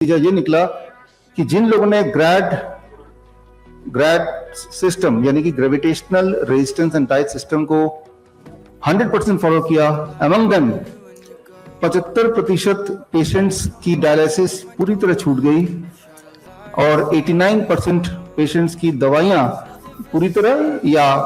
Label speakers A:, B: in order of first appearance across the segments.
A: नतीजा ये निकला कि जिन लोगों ने ग्रेड सिस्टम यानी कि gravitational resistance and tight system को 100% फॉलो किया, अमंग देम 75% पेशेंट्स की डायलिसिस पूरी तरह छूट गई और 89% पेशेंट्स की दवाइयां पूरी तरह या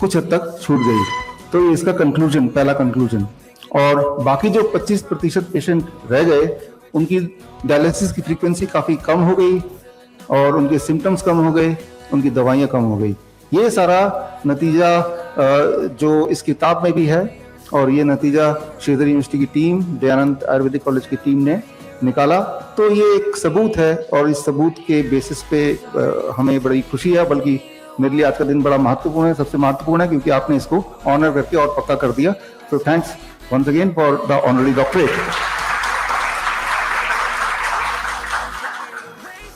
A: कुछ हद तक छूट गई। तो इसका कंक्लूजन, पहला कंक्लूजन। और बाकी जो 25% पेशेंट रह गए उनकी डायलिसिस की फ्रीक्वेंसी काफ़ी कम हो गई और उनके सिम्टम्स कम हो गए, उनकी दवाइयाँ कम हो गई। ये सारा नतीजा जो इस किताब में भी है और ये नतीजा श्रीधर यूनिवर्सिटी की टीम, दयानंद आयुर्वेदिक कॉलेज की टीम ने निकाला। तो ये एक सबूत है और इस सबूत के बेसिस पे हमें बड़ी खुशी है, बल्कि मेरे लिए आज का दिन बड़ा महत्वपूर्ण है, सबसे महत्वपूर्ण है क्योंकि आपने इसको ऑनर करके और पक्का कर दिया। तो thanks once again for the honorary doctorate.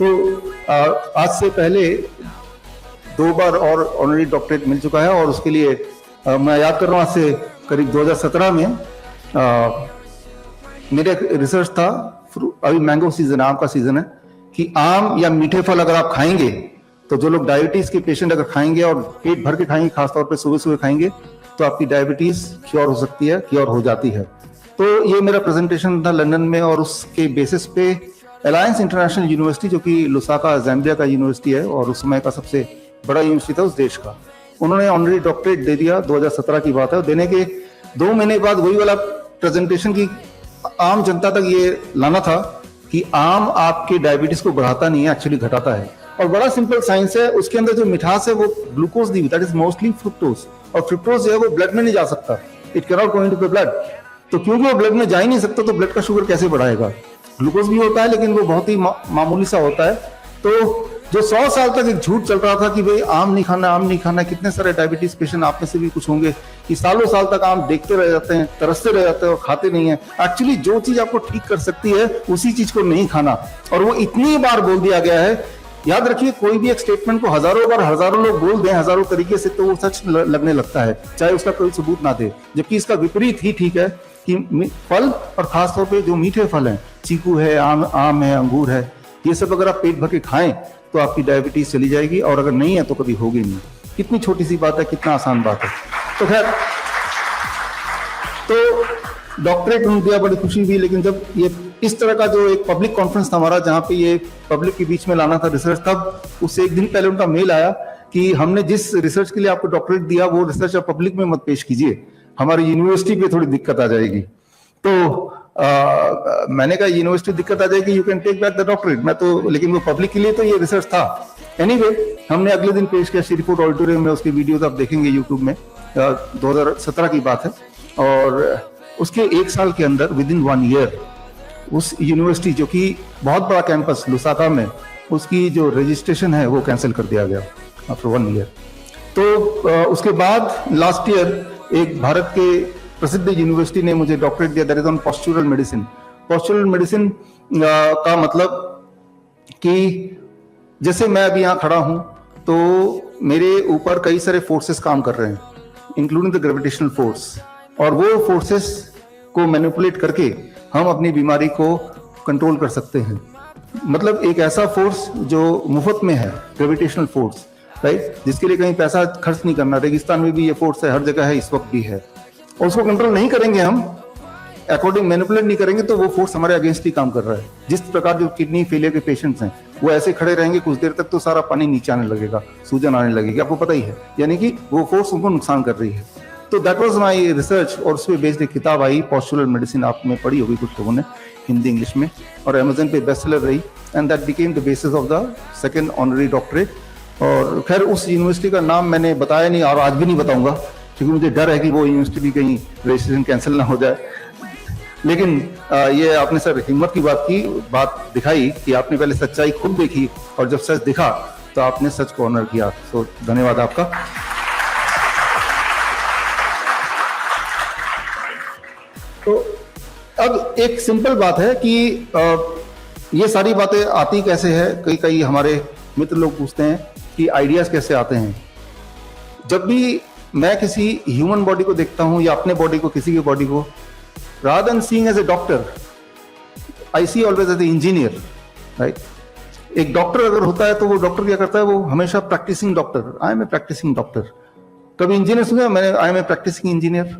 A: तो आज से पहले 2 बार और ऑनररी डॉक्टरेट मिल चुका है और उसके लिए मैं याद कर रहा हूँ आज से करीब 2017 में मेरा एक रिसर्च था, अभी मैंगो सीजन, आम का सीजन है, कि आम या मीठे फल अगर आप खाएंगे तो जो लोग डायबिटीज के पेशेंट अगर खाएंगे और पेट भर के खाएंगे, खासतौर पे सुबह सुबह खाएंगे, तो आपकी डायबिटीज क्योर हो सकती है, क्योर हो जाती है। तो ये मेरा प्रेजेंटेशन था लंदन में और उसके बेसिस पे अलायंस इंटरनेशनल यूनिवर्सिटी, जो कि लुसाका ज़ैम्बिया का यूनिवर्सिटी है और उस समय का सबसे बड़ा यूनिवर्सिटी था उस देश का, उन्होंने ऑनररी डॉक्टरेट दे दिया। 2017 की बात है। देने के 2 महीने बाद वही वाला प्रेजेंटेशन की आम जनता तक ये लाना था कि आम आपके डायबिटीज को बढ़ाता नहीं है, एक्चुअली घटाता है। और बड़ा सिंपल साइंस है, उसके अंदर जो मिठास है वो glucose the, that is mostly fructose, और फ्रुक्टोज जो है वो ब्लड में नहीं जा सकता, it can not go into the blood. तो क्योंकि वो ब्लड में जा ही नहीं सकता तो ब्लड का शुगर कैसे बढ़ाएगा। ग्लूकोज भी होता है लेकिन वो बहुत ही मामूली सा होता है। तो जो 100 साल तक एक झूठ चल रहा था कि भाई आम नहीं खाना, आम नहीं खाना, कितने सारे डायबिटीज पेशेंट आप में से भी कुछ होंगे कि सालों साल तक आम देखते रह जाते हैं, तरसते रह जाते हैं और खाते नहीं है। एक्चुअली जो चीज आपको ठीक कर सकती है उसी चीज को नहीं खाना, और वो इतनी बार बोल दिया गया है। याद रखिए, कोई भी एक स्टेटमेंट को हजारों बार हजारों लोग बोल दें हजारों तरीके से तो वो सच लगने लगता है, चाहे उसका कोई सबूत ना दे। जबकि इसका विपरीत ही ठीक है कि फल और खासतौर पे जो मीठे फल हैं, चीकू है, आम है, अंगूर है, ये सब अगर आप पेट भर के खाएं तो आपकी डायबिटीज चली जाएगी, और अगर नहीं है तो कभी होगी नहीं। कितनी छोटी सी बात है, कितना आसान बात है। तो खैर, तो डॉक्टरेट उन्होंने दिया, बड़ी खुशी हुई। लेकिन जब ये इस तरह का जो एक पब्लिक कॉन्फ्रेंस था हमारा, जहाँ पे ये पब्लिक के बीच में लाना था रिसर्च, तब उससे एक दिन पहले उनका मेल आया कि हमने जिस रिसर्च के लिए आपको डॉक्टरेट दिया वो रिसर्च आप पब्लिक में मत पेश कीजिए, हमारी यूनिवर्सिटी पे थोड़ी दिक्कत आ जाएगी। तो मैंने कहा यूनिवर्सिटी दिक्कत आ जाएगी, you can take back the doctorate. मैं तो, लेकिन वो पब्लिक के लिए तो ये रिसर्च था। एनीवे, हमने अगले दिन पेश किया श्रीफोर्ट ऑडिटोरियम में, उसकी वीडियोस आप देखेंगे यूट्यूब में, 2017 की बात है। और उसके 1 साल के अंदर, विद इन 1 ईयर, उस यूनिवर्सिटी जो कि बहुत बड़ा कैंपस लुसाका में, उसकी जो रजिस्ट्रेशन है वो कैंसिल कर दिया गया आफ्टर 1 ईयर। तो उसके बाद लास्ट ईयर एक भारत के प्रसिद्ध यूनिवर्सिटी ने मुझे डॉक्टरेट दिया, that is on postural medicine. Postural medicine का मतलब कि जैसे मैं अभी यहाँ खड़ा हूँ तो मेरे ऊपर कई सारे फोर्सेस काम कर रहे हैं, इंक्लूडिंग द ग्रेविटेशनल फोर्स, और वो फोर्सेस को मैनिपुलेट करके हम अपनी बीमारी को कंट्रोल कर सकते हैं। मतलब एक ऐसा फोर्स जो मुफ्त में है, ग्रेविटेशनल फोर्स, राइट, जिसके लिए कहीं पैसा खर्च नहीं करना। रेगिस्तान में भी ये फोर्स है, हर जगह है, इस वक्त भी है। और उसको कंट्रोल नहीं करेंगे हम, अकॉर्डिंग मैनिपुलेट नहीं करेंगे, तो वो फोर्स हमारे अगेंस्ट ही काम कर रहा है। जिस प्रकार जो किडनी फेलियर के पेशेंट्स हैं, वो ऐसे खड़े रहेंगे कुछ देर तक तो सारा पानी नीचे आने लगेगा, सूजन आने लगेगी, आपको पता ही है, यानी कि वो फोर्स उनको नुकसान कर रही है। तो दैट वाज माय रिसर्च, और उस पर बेस्ड एक किताब आई, पॉस्चुरल मेडिसिन, आपने पढ़ी होगी कुछ लोगों ने, हिंदी इंग्लिश में, और अमेजन पे बेस्ट सेलर रही, and that became the basis of the second honorary doctorate. और खैर, उस यूनिवर्सिटी का नाम मैंने बताया नहीं और आज भी नहीं बताऊंगा, क्योंकि मुझे डर है कि वो यूनिवर्सिटी भी कहीं रजिस्ट्रेशन कैंसिल ना हो जाए। लेकिन ये आपने सर हिम्मत की बात दिखाई कि आपने पहले सच्चाई खुद देखी और जब सच दिखा तो आपने सच को ऑनर किया। तो धन्यवाद आपका। तो अब एक सिंपल बात है कि ये सारी बातें आती कैसे है, कई हमारे मित्र लोग पूछते हैं कि आइडियाज कैसे आते हैं। जब भी मैं किसी ह्यूमन बॉडी को देखता हूं या अपने बॉडी को, किसी की बॉडी को, rather than seeing as a doctor, I see always as an engineer. Right. एक डॉक्टर अगर होता है तो वो डॉक्टर क्या करता है, वो हमेशा practising doctor, I am a practising doctor. कभी इंजीनियर सुना मैंने, I am a practising engineer,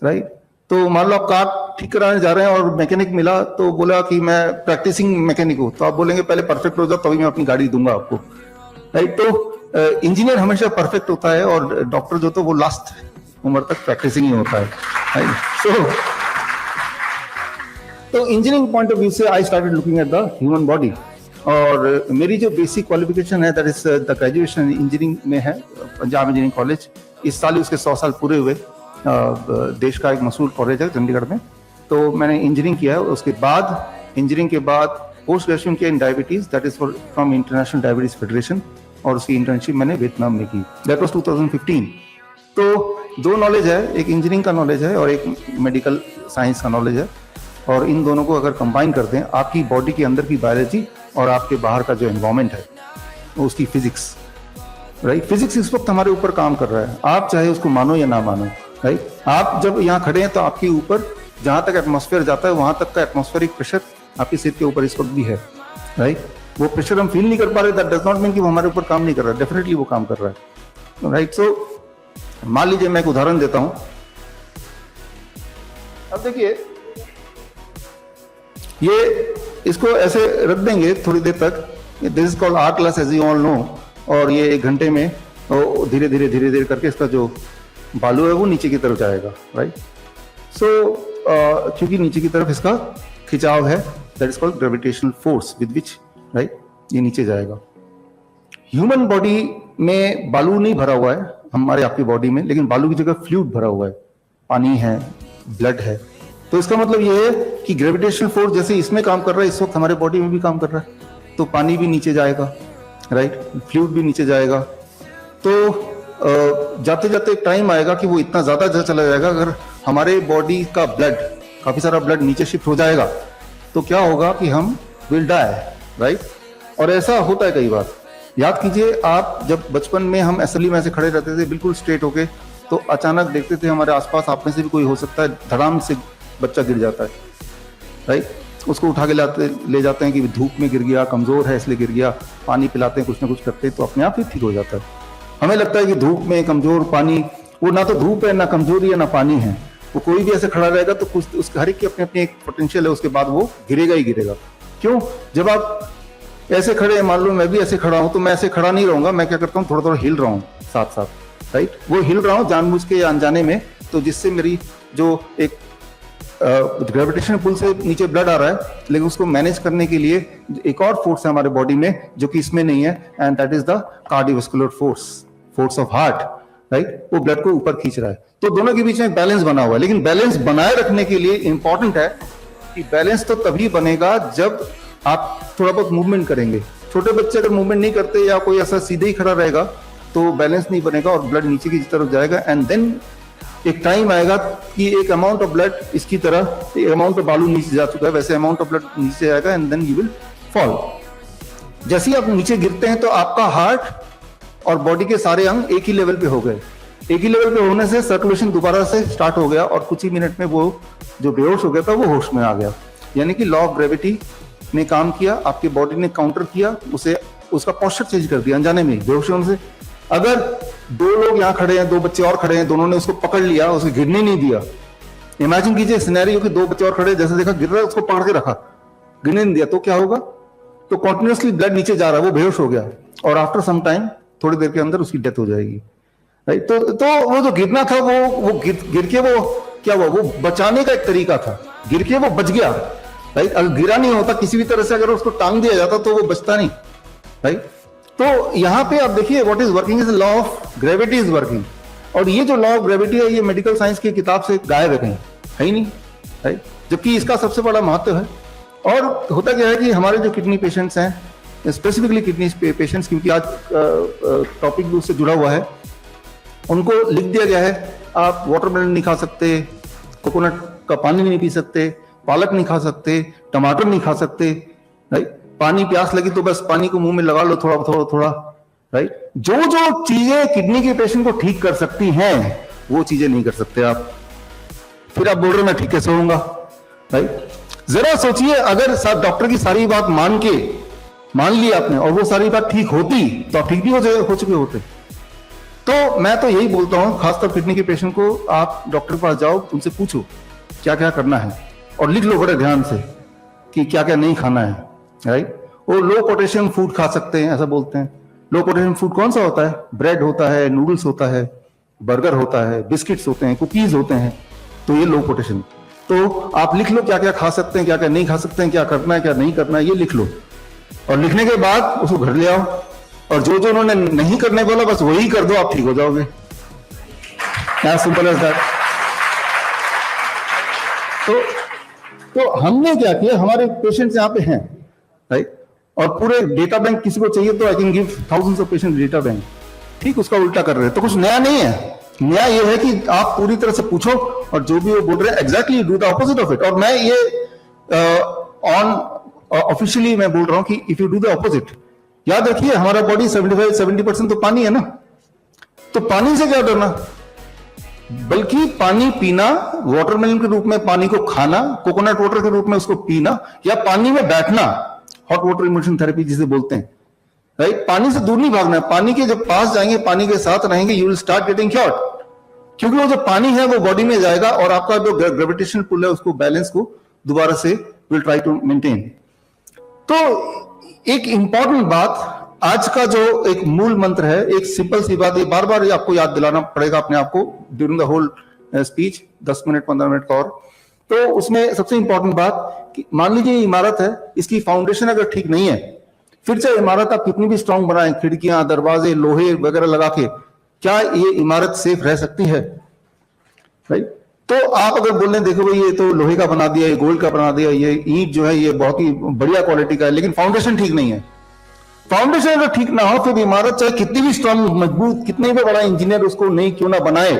A: right. तो मान लो आप कार ठीक कराने जा रहे हैं और मैकेनिक मिला तो बोला कि मैं प्रैक्टिसिंग मैकेनिक हूं, तो आप बोलेंगे पहले परफेक्ट हो जाओ तभी मैं अपनी गाड़ी दूंगा आपको, राइट। तो इंजीनियर हमेशा परफेक्ट होता है और डॉक्टर जो तो वो लास्ट उम्र तक प्रैक्टिसिंग ही होता है, राइट। तो इंजीनियरिंग पॉइंट ऑफ व्यू से I started looking at the human body, और मेरी जो बेसिक क्वालिफिकेशन है that is the graduation engineering में है पंजाब इंजीनियरिंग कॉलेज। इस साल ही उसके 100 साल पूरे हुए। देश का एक मशहूर कॉलेज है चंडीगढ़ में, तो मैंने इंजीनियरिंग किया है। उसके बाद इंजीनियरिंग के बाद पोस्ट ग्रेजुएशन किया in diabetes, that is from international diabetes federation, और उसकी इंटर्नशिप मैंने वियतनाम में की, दैट वाज 2015। तो दो नॉलेज है, एक इंजीनियरिंग का नॉलेज है और एक मेडिकल साइंस का नॉलेज है, और इन दोनों को अगर कंबाइन कर दें, आपकी बॉडी के अंदर की बायोलॉजी और आपके बाहर का जो एनवायरमेंट है उसकी फिजिक्स, राइट। फिजिक्स इस वक्त हमारे ऊपर काम कर रहा है, आप चाहे उसको मानो या ना मानो, राइट। आप जब यहाँ खड़े हैं तो आपके ऊपर जहां तक एटमॉस्फेयर जाता है वहां तक का एटमॉस्फेरिक प्रेशर आपके सिर के ऊपर इस वक्त भी है, राइट। वो प्रेशर हम फील नहीं कर पा रहे, दैट डज नॉट मीन कि वो हमारे ऊपर काम नहीं कर रहा है, डेफिनेटली वो काम कर रहा है, राइट। सो मान लीजिए मैं एक उदाहरण देता हूं। अब देखिए ये इसको ऐसे रख देंगे थोड़ी देर तक, this is called our class as you all know, और ये 1 घंटे में धीरे धीरे करके इसका जो बालू है वो नीचे की तरफ जाएगा, राइट। सो क्योंकि नीचे की तरफ इसका खिंचाव है, that is called gravitational force with which, right, ये नीचे जाएगा। ह्यूमन बॉडी में बालू नहीं भरा हुआ है हमारे आपकी बॉडी में, लेकिन बालू की जगह फ्लूइड भरा हुआ है, पानी है, ब्लड है। तो इसका मतलब ये है कि ग्रेविटेशनल फोर्स जैसे इसमें काम कर रहा है इस वक्त हमारे बॉडी में भी काम कर रहा है, तो पानी भी नीचे जाएगा, राइट, फ्लूइड भी नीचे जाएगा। तो जाते जाते एक टाइम आएगा कि वो इतना ज्यादा चला जाएगा, अगर हमारे बॉडी का ब्लड, काफी सारा ब्लड नीचे शिफ्ट हो जाएगा तो क्या होगा कि हम विल डाई, राइट। और ऐसा होता है कई बार। याद कीजिए आप जब बचपन में हम असेंबली में ऐसे खड़े रहते थे बिल्कुल स्ट्रेट होके, तो अचानक देखते थे हमारे आसपास आप में से भी कोई हो सकता है, धड़ाम से बच्चा गिर जाता है, राइट। उसको उठा के ले जाते हैं कि धूप में गिर गया, कमजोर है इसलिए गिर गया, पानी पिलाते हैं, कुछ ना कुछ करते हैं, तो अपने आप ही ठीक हो जाता है। हमें लगता है कि धूप में कमजोर, पानी, वो ना तो धूप है ना कमजोरी है ना पानी है, वो कोई भी ऐसे खड़ा रहेगा तो कुछ उसके हर एक की अपनी अपनी एक पोटेंशियल है, उसके बाद वो गिरेगा ही गिरेगा। क्यों? जब आप ऐसे खड़े हैं, मान लो मैं भी ऐसे खड़ा हूं, तो मैं ऐसे खड़ा नहीं रहूंगा, मैं क्या करता हूँ थोड़ा थोड़ा हिल रहा हूँ साथ साथ, राइट। वो हिल रहा हूँ जानबूझ के या अनजाने में, तो जिससे मेरी जो एक ग्रेविटेशन पुल से नीचे ब्लड आ रहा है, लेकिन उसको मैनेज करने के लिए एक और फोर्स है हमारे बॉडी में जो कि इसमें नहीं है, and that is the cardiovascular force, force of heart, right. वो ब्लड को ऊपर खींच रहा है। तो दोनों के बीच में बैलेंस बना हुआ है, लेकिन बैलेंस बनाए रखने के लिए इंपॉर्टेंट है कि बैलेंस तो तभी बनेगा जब आप थोड़ा बहुत मूवमेंट करेंगे। छोटे बच्चे अगर मूवमेंट नहीं करते या कोई ऐसा सीधे ही खड़ा रहेगा तो बैलेंस नहीं बनेगा और ब्लड नीचे की तरफ जाएगा, एंड देन एक टाइम आएगा कि एक अमाउंट ऑफ ब्लड इसकी तरह, एक अमाउंट ऑफ बालू नीचे जा चुका है वैसे अमाउंट ऑफ ब्लड नीचे आएगा, and then you will fall. जैसे ही आप नीचे गिरते हैं तो आपका हार्ट और बॉडी के सारे अंग एक ही लेवल पे हो गए। एक ही लेवल पे होने से सर्कुलेशन दोबारा से स्टार्ट हो गया और कुछ ही मिनट में वो जो बेहोश हो गया था वो होश में आ गया। यानी कि लॉ ऑफ ग्रेविटी ने काम किया, आपकी बॉडी ने काउंटर किया, उसे उसका पोस्चर चेंज कर दिया अनजाने में, बेहोश होने से। अगर 2 लोग यहाँ खड़े हैं, 2 बच्चे और खड़े हैं, दोनों ने उसको पकड़ लिया, उसे गिरने नहीं दिया। इमेजिन कीजिए सिनेरियो कि 2 बच्चे और खड़े, जैसे देखा गिर रहा है उसको पकड़ के रखा, गिरने नहीं दिया, तो क्या होगा? तो कॉन्टिन्यूसली ब्लड नीचे जा रहा है, वो बेहोश हो गया और आफ्टर सम टाइम, थोड़ी देर के अंदर उसकी डेथ हो जाएगी, राइट। तो वो जो गिरना था वो गिर के वो क्या हुआ, वो बचाने का एक तरीका था, गिर के वो बच गया, राइट। अगर गिरा नहीं होता किसी भी तरह से, अगर उसको टांग दिया जाता तो वो बचता नहीं, राइट। तो यहां पे आप देखिए what is working is law of gravity is working, और ये जो लॉ ऑफ ग्रेविटी है ये मेडिकल साइंस की किताब से गायब है, कहीं है ही नहीं, राइट। जबकि इसका सबसे बड़ा महत्व है। और होता क्या है कि हमारे जो किडनी पेशेंट्स हैं, स्पेसिफिकली किडनी पेशेंट्स, क्योंकि आज टॉपिक भी उससे जुड़ा हुआ है, उनको लिख दिया गया है आप वाटरमेलन नहीं खा सकते, कोकोनट का पानी नहीं पी सकते, पालक नहीं खा सकते, टमाटर नहीं खा सकते, राइट। पानी प्यास लगी तो बस पानी को मुंह में लगा लो थोड़ा थोड़ा थोड़ा, राइट। जो जो चीजें किडनी के पेशेंट को ठीक कर सकती हैं वो चीजें नहीं कर सकते आप। फिर आप बोल रहे मैं ठीक कैसे होऊंगा, राइट। जरा सोचिए, अगर डॉक्टर की सारी बात मान के मान लिया आपने और वो सारी बात ठीक होती तो आप ठीक भी हो चुके होते। तो मैं तो यही बोलता हूं, खासतौर किडनी के पेशेंट को, आप डॉक्टर के पास जाओ, उनसे पूछो क्या क्या करना है और लिख लो बड़े ध्यान से कि क्या क्या नहीं खाना है, राइट। वो लो पोटेशियम फूड खा सकते हैं, ऐसा बोलते हैं। लो पोटेशियम फूड कौन सा होता है? ब्रेड होता है, नूडल्स होता है, बर्गर होता है, बिस्किट्स होते हैं, कुकीज होते हैं, तो ये लो पोटेशियम। तो आप लिख लो क्या क्या खा सकते हैं, क्या क्या नहीं खा सकते हैं, क्या करना है क्या नहीं करना है, ये लिख लो। और लिखने के बाद उसको घर ले आओ और जो जो उन्होंने नहीं करने बोला बस वही कर दो, आप ठीक हो जाओगे। Simple as that. तो हमने क्या किया, हमारे पेशेंट्स यहाँ पे हैं, राइट, और पूरे डेटा बैंक किसी को चाहिए तो I can give thousands of patient data bank. ठीक, उसका उल्टा कर रहे हैं, तो कुछ नया नहीं है। नया ये है कि आप पूरी तरह से पूछो और जो भी वो बोल रहे हैं exactly do the opposite of it. और मैं ये ऑफिशियली मैं बोल रहा हूं कि if you do the opposite, याद रखिए हमारा बॉडी 75-70% तो पानी है ना, तो पानी से क्या डरना, बल्कि पानी पीना, वाटरमेलन के रूप में पानी को खाना, कोकोनट वाटर के रूप में उसको पीना, या पानी में बैठना, हॉट वाटर इमर्शन थेरेपी जिसे बोलते हैं, राइट। पानी से दूर नहीं भागना है, पानी के जब पास जाएंगे, पानी के साथ रहेंगे, you will start getting cured, क्योंकि वो जो पानी है वो बॉडी में जाएगा और आपका जो ग्रेविटेशनल पुल है उसको, बैलेंस को दोबारा से विल ट्राई टू मेंटेन। तो एक इंपॉर्टेंट बात, आज का जो एक मूल मंत्र है, एक सिंपल सी बात, ये बार बार आपको याद दिलाना पड़ेगा अपने आप को during the whole speech, 10 minute 15 minute का। और तो उसमें सबसे इंपॉर्टेंट बात कि मान लीजिए इमारत है, इसकी फाउंडेशन अगर ठीक नहीं है, फिर चाहे इमारत आप कितनी भी स्ट्रांग बनाएं, खिड़कियां दरवाजे लोहे वगैरह लगा के, क्या ये इमारत सेफ रह सकती है, राइट। तो आप अगर बोल रहे हैं देखो भाई ये तो लोहे का बना दिया, ये गोल्ड का बना दिया, ये ईंट जो है ये बहुत ही बढ़िया क्वालिटी का है, लेकिन फाउंडेशन ठीक नहीं है। फाउंडेशन अगर ठीक ना हो फिर इमारत चाहे कितनी भी स्ट्रांग मजबूत, कितने भी बड़ा इंजीनियर उसको नहीं क्यों ना बनाए,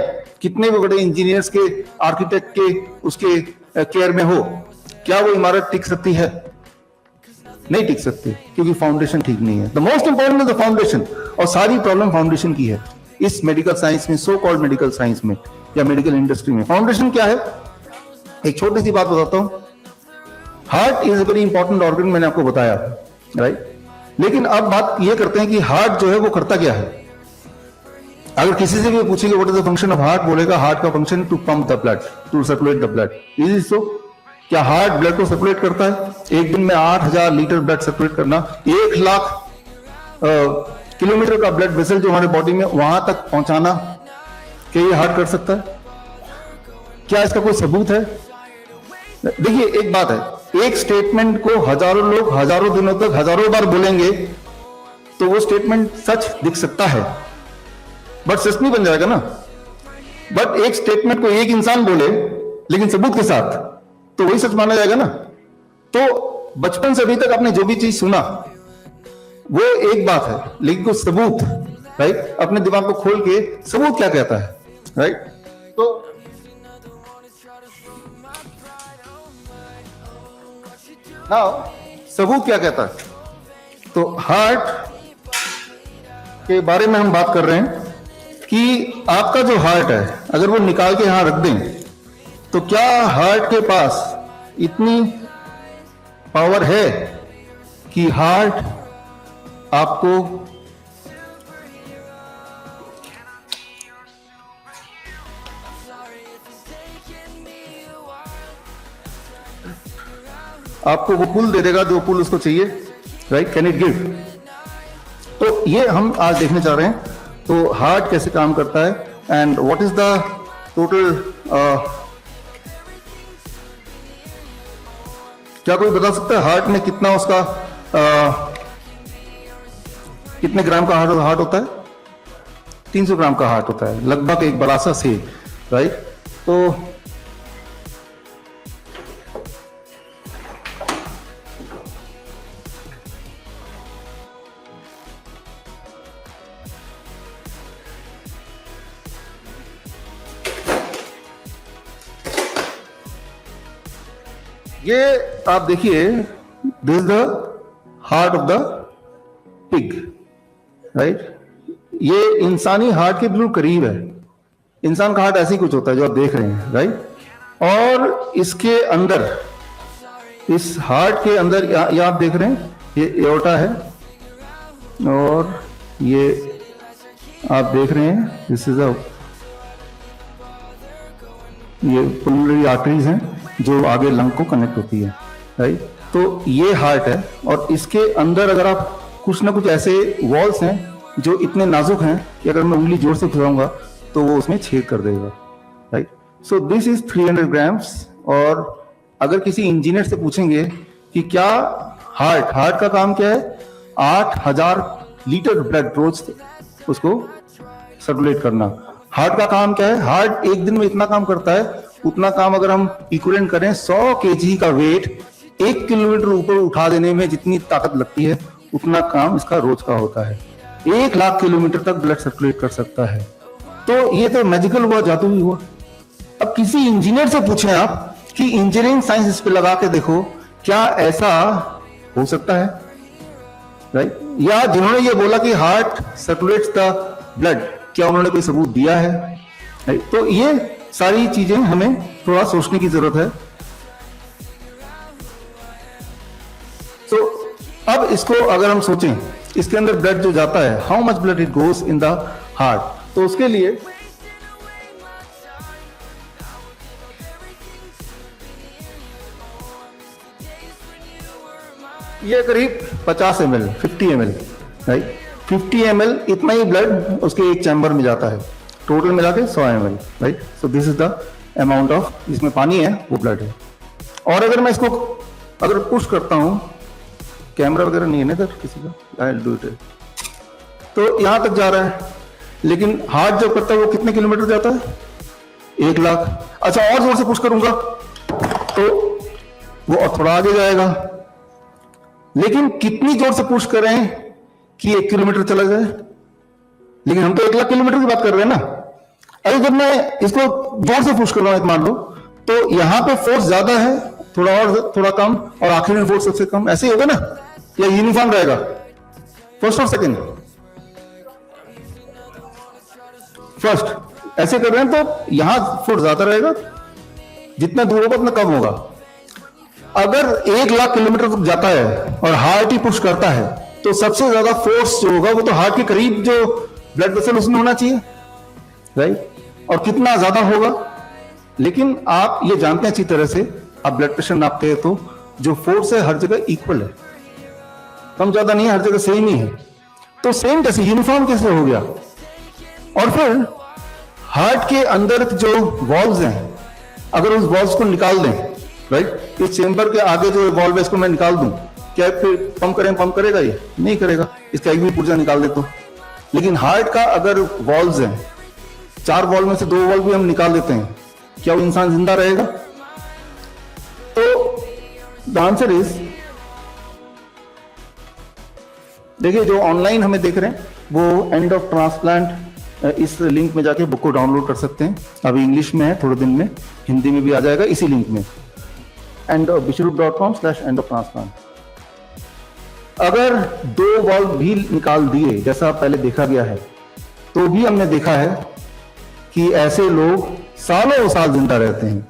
A: कितने भी बड़े इंजीनियर्स के, आर्किटेक्ट के उसके केयर में हो, क्या वो इमारत टिक सकती है? नहीं टिक सकती, क्योंकि फाउंडेशन ठीक नहीं है। The most important is the foundation, और सारी प्रॉब्लम फाउंडेशन की है इस मेडिकल साइंस में, सो कॉल्ड मेडिकल साइंस में या मेडिकल इंडस्ट्री में। फाउंडेशन क्या है? एक छोटी सी बात बताता हूं। Heart is a very important organ, मैंने आपको बताया, राइट। लेकिन अब बात ये करते हैं कि हार्ट जो है वो करता क्या है। अगर किसी से भी पूछेंगे what is the function of heart, बोलेगा हार्ट का function to pump the blood, to circulate the blood. Is it so? क्या हार्ट ब्लड को सर्कुलेट करता है? एक दिन में 8000 लीटर ब्लड सर्कुलेट करना, 1 लाख किलोमीटर का ब्लड वेसल जो हमारे बॉडी में वहां तक पहुंचाना, क्या ये हार्ट कर सकता है? क्या इसका कोई सबूत है? देखिए एक बात है, एक स्टेटमेंट को हजारों लोग हजारों दिनों तक हजारों बार बोलेंगे तो वो स्टेटमेंट सच दिख सकता है, बट सच नहीं बन जाएगा ना। बट एक स्टेटमेंट को एक इंसान बोले लेकिन सबूत के साथ, तो वही सच माना जाएगा ना। तो बचपन से अभी तक आपने जो भी चीज सुना वो एक बात है, लेकिन कुछ सबूत, राइट, अपने दिमाग को खोल के सबूत क्या कहता है, राइट। तो नाउ सबूत क्या कहता है? तो हार्ट के बारे में हम बात कर रहे हैं कि आपका जो हार्ट है अगर वो निकाल के यहां रख दें तो क्या हार्ट के पास इतनी पावर है कि हार्ट आपको वो पुल दे देगा जो पुल उसको चाहिए, राइट? Can it give? तो ये हम आज देखने जा रहे हैं। तो हार्ट कैसे काम करता है and what is the total, क्या कोई बता सकता है हार्ट में कितना उसका कितने ग्राम का हार्ट होता है? 300 ग्राम का हार्ट होता है, लगभग एक बड़ा सा सेब, राइट? तो ये आप देखिए, this is the heart of the pig, right? ये इंसानी हार्ट के बिल्कुल करीब है। इंसान का हार्ट ऐसे ही कुछ होता है जो आप देख रहे हैं, राइट? और इसके अंदर, इस हार्ट के अंदर, ये आप देख रहे हैं, ये एओर्टा है और ये आप देख रहे हैं दिस इज ये पल्मोनरी आर्टरीज हैं जो आगे लंग को कनेक्ट होती है, राइट। तो ये हार्ट है और इसके अंदर अगर आप कुछ ना कुछ ऐसे वॉल्स हैं जो इतने नाजुक हैं कि अगर मैं उंगली जोर से घुसाऊंगा तो वो उसमें छेद कर देगा, right. So this is 300 grams. और अगर किसी इंजीनियर से पूछेंगे कि क्या हार्ट का काम क्या है, 8000 लीटर ब्लड रोज उसको सर्कुलेट करना। हार्ट का काम क्या है, हार्ट एक दिन में इतना काम करता है, उतना काम अगर हम इक्विवेलेंट करें 100 kg का वेट 1 किलोमीटर ऊपर उठा देने में जितनी ताकत लगती है उतना काम इसका रोज का होता है। 1 लाख किलोमीटर तक ब्लड सर्कुलेट कर सकता है। तो ये तो मैजिकल हुआ, जादुई हुआ। अब किसी इंजीनियर से पूछें आप कि इंजीनियरिंग साइंस इस पे लगा के देखो, क्या ऐसा हो सकता है, राइट। या जिन्होंने ये बोला कि हार्ट सर्कुलेट्स द ब्लड, क्या उन्होंने कोई सबूत दिया है, राइट। तो ये सारी चीजें हमें थोड़ा सोचने की जरूरत है। तो अब इसको अगर हम सोचें, इसके अंदर ब्लड जो जाता है, how much blood it goes in the heart, तो उसके लिए ये करीब 50 ml 50 ml, राइट। 50 ml इतना ही ब्लड उसके एक चैम्बर में जाता है, टोटल मिला के 100 ml, right. So this is the amount of, इसमें पानी है वो ब्लड है। और अगर मैं इसको अगर पुश करता हूं, कैमरा वगैरह नहीं है ना इधर किसी का, आई डू इट, तो यहां तक जा रहा है, लेकिन हार्ट जब करता है वो कितने किलोमीटर जाता है, 1 लाख। अच्छा, और जोर से पुश करूंगा तो वो और थोड़ा आगे जाएगा, लेकिन कितनी जोर से पुश करें कि 1 किलोमीटर चला जाए, लेकिन हम तो 1 लाख किलोमीटर की बात कर रहे हैं ना। अरे जब मैं इसको जोर से पुश कर रहा हूं, मान लो, तो यहां पे फोर्स ज्यादा है, थोड़ा कम, और आखिर में फोर्स सबसे कम, ऐसे ही होगा ना, या यूनिफॉर्म रहेगा फर्स्ट और सेकंड, फर्स्ट ऐसे कर रहे हैं तो यहां फोर्स ज्यादा रहेगा, जितना दूर होगा उतना कम होगा। अगर 1 लाख किलोमीटर तक जाता है और हार्ट ही पुश करता है, तो सबसे ज्यादा फोर्स जो होगा वो तो हार्ट के करीब जो ब्लड वेसल उसमें होना चाहिए, राइट। और कितना ज्यादा होगा, लेकिन आप ये जानते हैं अच्छी तरह से, आप ब्लड प्रेशर नापते हैं तो जो फोर्स है हर जगह इक्वल है, कम ज्यादा नहीं है, हर जगह सेम ही है। तो सेम कैसे, यूनिफॉर्म कैसे हो गया। और फिर हार्ट के अंदर जो वॉल्व्स हैं, अगर उस वॉल्व्स को निकाल दें, राइट, इस चेंबर के आगे जो वॉल्व है इसको मैं निकाल दूं, क्या फिर पंप करेगा, ये नहीं करेगा, इसका एक भी पुर्जा निकाल दे तो। लेकिन हार्ट का अगर वॉल्व्स हैं, 4 वॉल्व में से 2 वॉल्व भी हम निकाल देते हैं, क्या वो इंसान जिंदा रहेगा। तो द आंसर इज, देखिए जो ऑनलाइन हमें देख रहे हैं वो एंड ऑफ ट्रांसप्लांट, इस लिंक में जाके बुक को डाउनलोड कर सकते हैं। अभी इंग्लिश में है, थोड़े दिन में हिंदी में भी आ जाएगा इसी लिंक में, vichrup.com/end of transplant। अगर 2 वॉल्व भी निकाल दिए जैसा पहले देखा गया है, तो भी हमने देखा है कि ऐसे लोग सालों साल जिंदा रहते हैं।